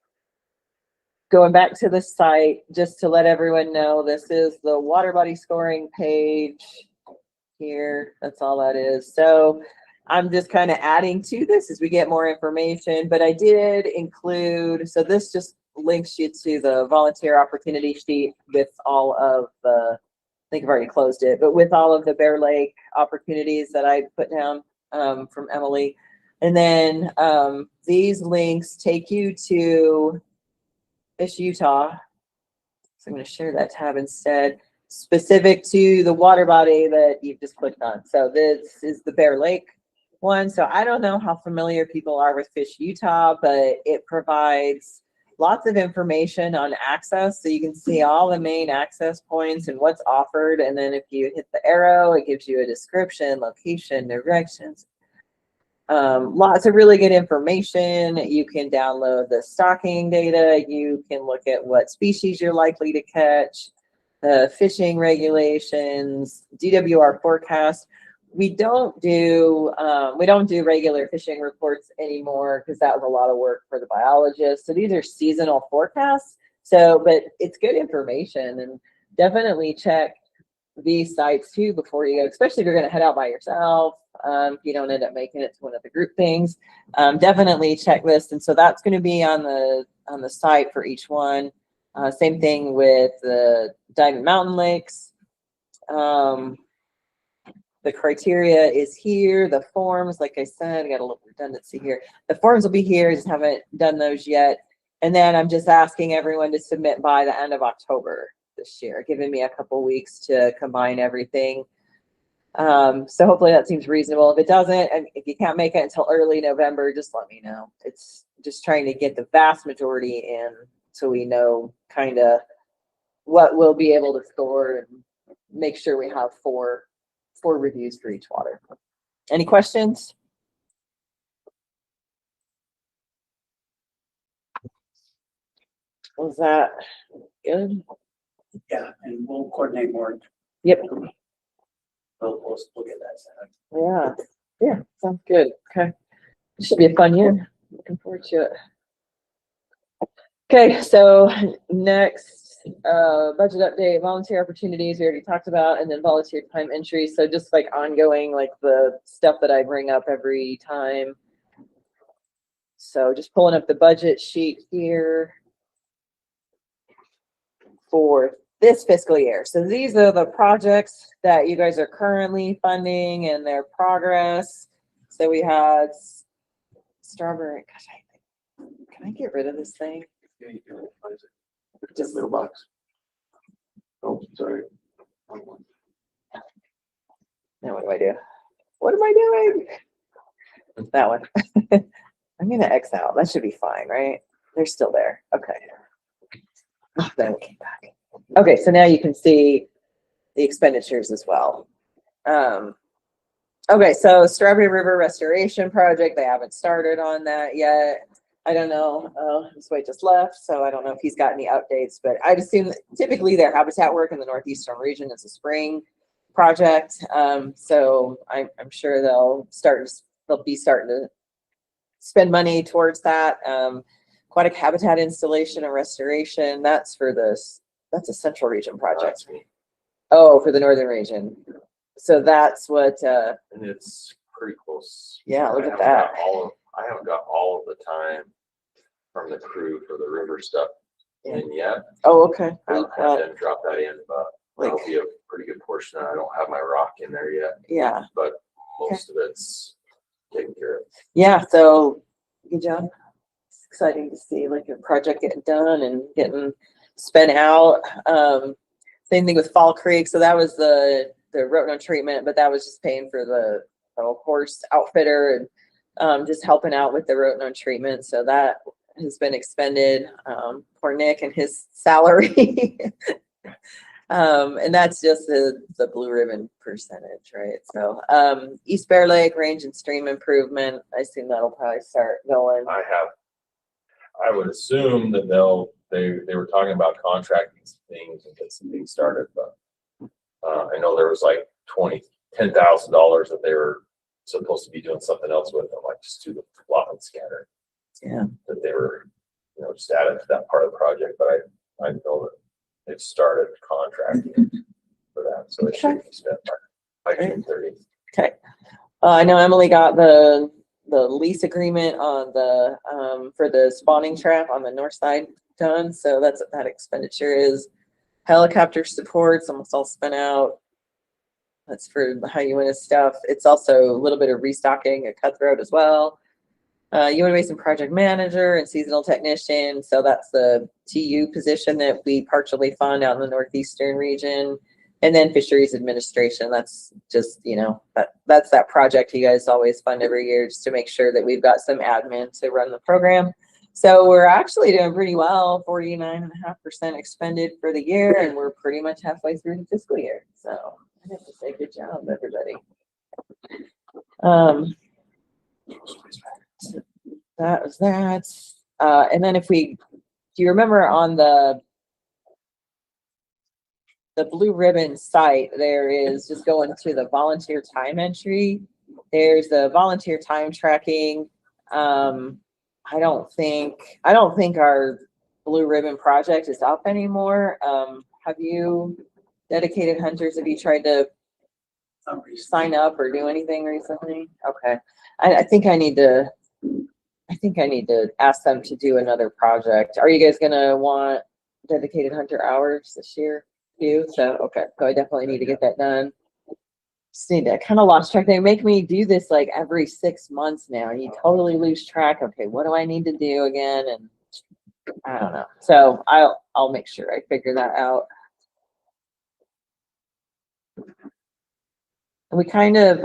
Going back to the site, just to let everyone know, this is the water body scoring page here. That's all that is. So I'm just kind of adding to this as we get more information, but I did include, so this just links you to the volunteer opportunity sheet with all of the, I think I've already closed it, but with all of the Bear Lake opportunities that I put down from Emily. And then these links take you to Fish Utah. So I'm going to share that tab instead, specific to the water body that you've just clicked on. So this is the Bear Lake one. So I don't know how familiar people are with Fish Utah, but it provides lots of information on access. So you can see all the main access points and what's offered. And then if you hit the arrow, it gives you a description, location, directions. Lots of really good information. You can download the stocking data. You can look at what species you're likely to catch, the fishing regulations, DWR forecast. We don't do regular fishing reports anymore because that was a lot of work for the biologists. So these are seasonal forecasts. So, but it's good information, and definitely check these sites too before you go, especially if you're going to head out by yourself. If you don't end up making it to one of the group things, definitely check this. And so that's going to be on the site for each one. Same thing with the Diamond Mountain Lakes. The criteria is here. The forms, like I said, I got a little redundancy here. The forms will be here. Just haven't done those yet. And then I'm just asking everyone to submit by the end of October this year, giving me a couple weeks to combine everything. So hopefully that seems reasonable. If it doesn't, and if you can't make it until early November, just let me know. It's just trying to get the vast majority in so we know kind of what we'll be able to score and make sure we have four reviews for each water. Any questions? Was that good? Yeah, and we'll coordinate more. Yep. We'll get that set up. Yeah. Yeah. Sounds good. Okay. It should be a fun year. Looking forward to it. Okay. So next, budget update, volunteer opportunities we already talked about, and then volunteer time entry. So just like ongoing, like the stuff that I bring up every time. So just pulling up the budget sheet here for this fiscal year. So these are the projects that you guys are currently funding and their progress. So we had strawberry. Gosh, can I get rid of this thing? Yeah, you can find it. Just middle box. Oh, sorry. Now what do I do? What am I doing? That one. I'm gonna X out. That should be fine, right? They're still there. Okay. Oh, then it came back. Okay, so now you can see the expenditures as well. Okay, so Strawberry River Restoration Project, they haven't started on that yet. I don't know, this way just left, so I don't know if he's got any updates, but I'd assume that typically their habitat work in the northeastern region is a spring project. So I'm sure they'll be starting to spend money towards that. Aquatic habitat installation and restoration, that's a central region project. Oh, for the northern region. So that's what, And it's pretty close. yeah, look I at haven't that. got I haven't got all of the time from the crew for the river stuff in yet. Oh, okay. I'll have them drop that in, but that'll Like- be a pretty good portion. I don't have my rock in there yet, Yeah, but most of it's taken care of. yeah, so good job. It's exciting to see like a project getting done and getting spent out. Same thing with Fall Creek. So that was the rotenone treatment, but that was just paying for the horse outfitter and just helping out with the rotenone treatment. So that has been expended. Poor Nick and his salary. And that's just the blue ribbon percentage, right? So East Bear Lake Range and Stream Improvement, I assume that'll probably start going. I would assume that they were talking about contracting some things and get some things started, but I know there was like $10,000 that they were supposed to be doing something else with. I'm like, just do the flop and scanner. Yeah. That they were, just added to that part of the project, but I know that they've started contracting for that, so it should be spent by June 30th. Okay. I know Emily got the lease agreement on the for the spawning trap on the north side done. So that's what that expenditure is. Helicopter support's almost all spent out. That's for the Hyena stuff. It's also a little bit of restocking at Cutthroat as well. UNA Basin project manager and seasonal technician. So that's the TU position that we partially fund out in the northeastern region. And then fisheries administration, that's just, that's that project you guys always fund every year just to make sure that we've got some admin to run the program. So we're actually doing pretty well, 49.5% expended for the year, and we're pretty much halfway through the fiscal year. So I have to say good job, everybody. That was that. And then do you remember on the blue ribbon site, there is just going to the volunteer time entry. There's the volunteer time tracking. I don't think our blue ribbon project is up anymore. Have you dedicated hunters? Have you tried to sign up or do anything recently? Okay. I think I need to ask them to do another project. Are you guys gonna want dedicated hunter hours this year? So okay, so I definitely need to get that done. Just need to kind of lost track. They make me do this like every 6 months now, and you totally lose track. Okay, what do I need to do again? And I don't know. So I'll make sure I figure that out. And we kind of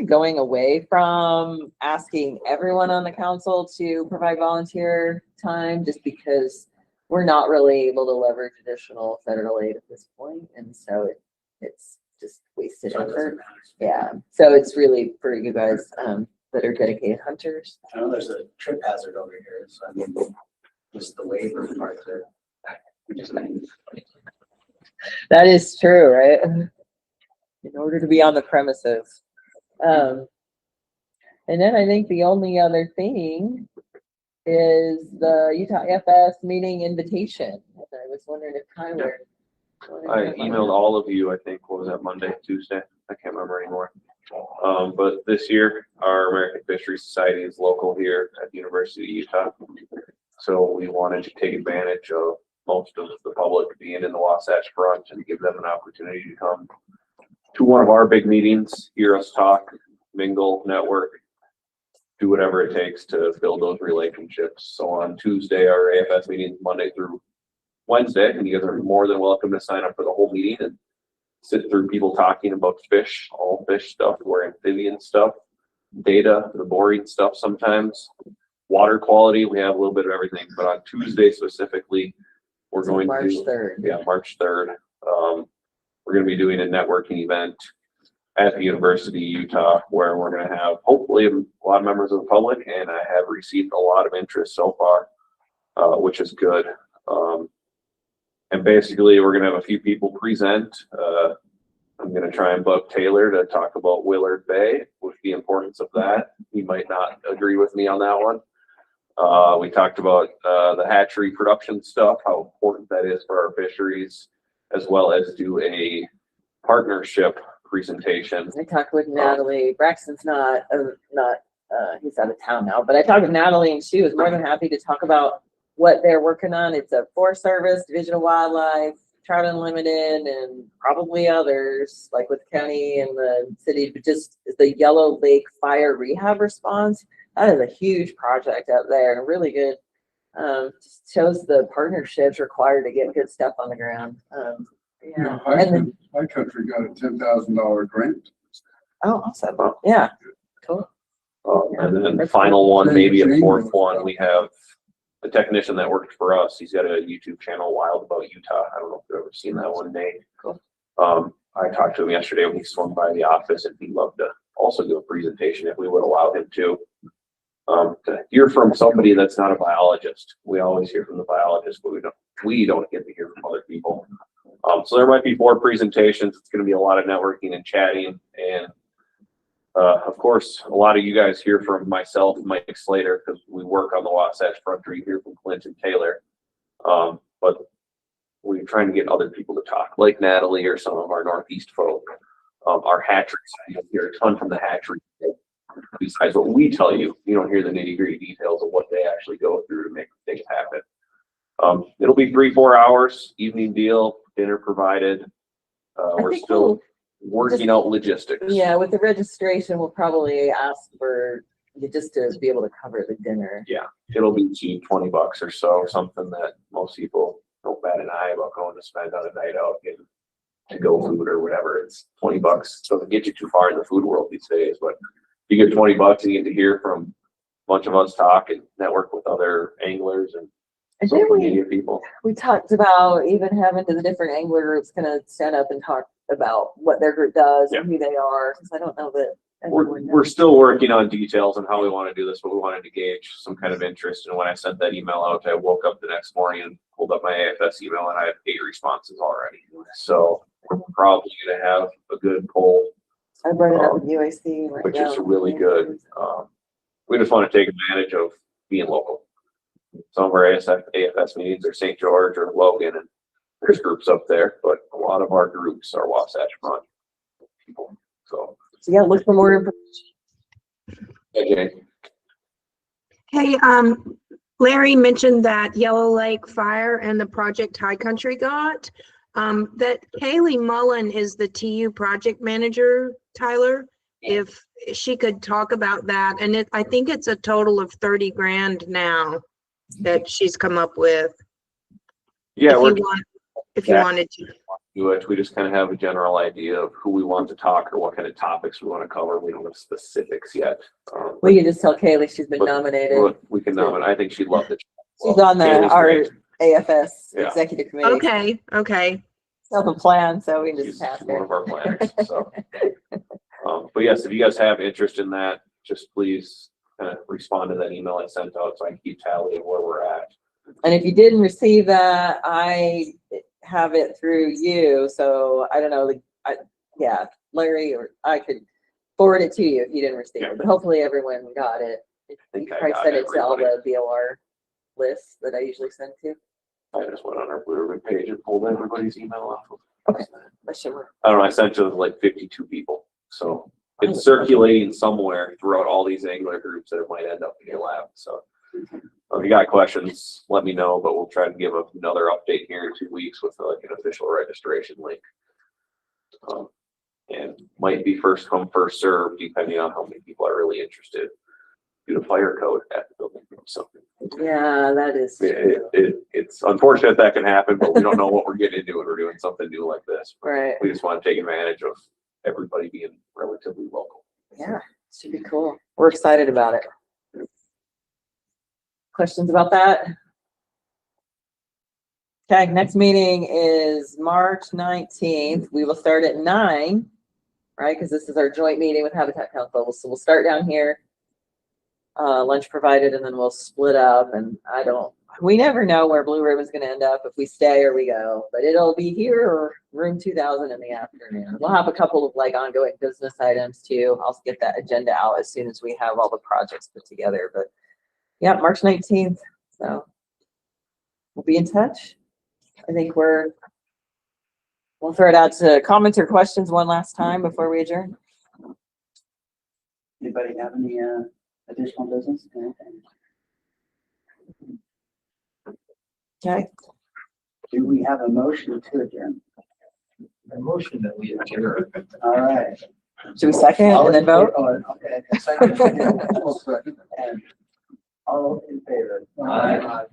going away from asking everyone on the council to provide volunteer time, just because we're not really able to leverage additional federal aid at this point, and so it's just wasted effort. Yeah, so it's really for you guys that are dedicated hunters. I know there's a trip hazard over here, so I mean, just the waiver part there. That is true, right? In order to be on the premises. And then I think the only other thing is the Utah FS meeting invitation. I was wondering if Tyler. I emailed all of you, I think, what was that, Monday, Tuesday? I can't remember anymore. But this year, our American Fisheries Society is local here at the University of Utah. So we wanted to take advantage of most of the public being in the Wasatch Front and give them an opportunity to come to one of our big meetings, hear us talk, mingle, network, do whatever it takes to build those relationships. So on Tuesday, our AFS meeting is Monday through Wednesday, and you guys are more than welcome to sign up for the whole meeting and sit through people talking about fish, all fish stuff, or amphibian stuff, data, the boring stuff sometimes, water quality. We have a little bit of everything, but on Tuesday specifically, We're So going March to, 3rd. yeah, March 3rd. We're gonna be doing a networking event at the University of Utah where we're gonna have hopefully a lot of members of the public, and I have received a lot of interest so far, which is good. And basically we're gonna have a few people present. I'm gonna try and bug Taylor to talk about Willard Bay with the importance of that. He might not agree with me on that one. We talked about the hatchery production stuff, how important that is for our fisheries, as well as do a partnership presentation. I talked with Natalie. Braxton's he's out of town now, but I talked with Natalie and she was more than happy to talk about what they're working on. It's a Forest Service, Division of Wildlife, Trout Unlimited, and probably others, like with county and the city, but just the Yellow Lake fire rehab response. That is a huge project out there and really good. Just shows the partnerships required to get good stuff on the ground. Yeah. High Country got a $10,000 grant. Oh, awesome. Yeah. Cool. And then the final one, maybe a fourth one, we have a technician that worked for us. He's got a YouTube channel, Wild About Utah. I don't know if you've ever seen that one, Nate. Cool. I talked to him yesterday when he swung by the office, and he'd love to also do a presentation if we would allow him to hear from somebody that's not a biologist. We always hear from the biologist, but we don't get to hear from other people. So there might be 4 presentations. It's going to be a lot of networking and chatting. And of course, a lot of you guys hear from myself, Mike Slater, because we work on the Wasatch Front. You hear from Clint and Taylor. But we're trying to get other people to talk, like Natalie or some of our Northeast folk. Our hatcheries, you hear a ton from the hatchery. Besides what we tell you, you don't hear the nitty-gritty details of what they actually go through to make things happen. It'll be 3-4 hours, evening deal, dinner provided. We're still working out logistics. Yeah, with the registration, we'll probably ask for you just to be able to cover the dinner. Yeah, it'll be cheap, $20 or so, something that most people don't bat an eye about going to spend on a night out getting to-go food or whatever. It's $20. Doesn't get you too far in the food world these days, but you get $20 and you get to hear from a bunch of us talk and network with other anglers and social media people. We talked about even having the different angler groups kind of stand up and talk about what their group does and who they are, because I don't know that we're still working on details on how we want to do this, but we wanted to gauge some kind of interest. And when I sent that email out, I woke up the next morning and pulled up my AFS email and I had 8 responses already. So we're probably going to have a good poll. I brought it up with UAC, which is really good. We just want to take advantage of being local. Some of our AFS meetings are St. George or Logan, and there's groups up there, but a lot of our groups are Wasatch Front people. So yeah, look for more information. Okay. Hey, Larry mentioned that Yellow Lake Fire and the project High Country got. That Kaylee Mullen is the TU project manager, Tyler. If she could talk about that, and I think it's a total of 30 grand now that she's come up with. Yeah, if you wanted to do it, we just kind of have a general idea of who we want to talk or what kind of topics we want to cover. We don't have specifics yet. We can just tell Kaylee she's been nominated. We can nominate. I think she'd love to. She's on our AFS executive committee. Okay. Self-plan, so we can just pass one of our planners. So, but yes, if you guys have interest in that, just please kind of respond to that email I sent out so I can keep tally of where we're at. And if you didn't receive that, I have it through you. So I don't know, Larry, or I could forward it to you if you didn't receive it. But hopefully everyone got it. You probably send it to all the BOR lists that I usually send to. I just went on our Blue Ribbon page and pulled everybody's email off. Okay, that should work. I don't know. I sent to like 52 people, so it's circulating somewhere throughout all these angler groups that it might end up in your lab. So if you got questions, let me know. But we'll try to give another update here in 2 weeks with like an official registration link. And might be first come, first serve, depending on how many people are really interested. Do the fire code at the building. So yeah, that is it's unfortunate that can happen, but we don't know what we're getting into when we're doing something new like this. Right. We just want to take advantage of everybody being relatively local. Yeah, should be cool. We're excited about it. Questions about that? Okay, next meeting is March 19th. We will start at 9, right? Because this is our joint meeting with Habitat Council. So we'll start down here. Lunch provided, and then we'll split up. And we never know where Blue Ribbon's going to end up, if we stay or we go, but it'll be here or room 2000 in the afternoon. We'll have a couple of like ongoing business items too. I'll get that agenda out as soon as we have all the projects put together. But yeah, March 19th. So we'll be in touch. I think we'll throw it out to comments or questions one last time before we adjourn. Anybody have any additional business? Anything? Okay. Do we have a motion to adjourn? A motion that we adjourn. All right. Should we second and then vote? Oh, okay. Second. And all in favor? Aye.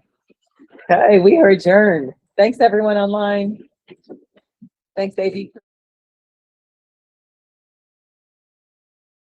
Okay, we are adjourned. Thanks everyone online. Thanks, Davey.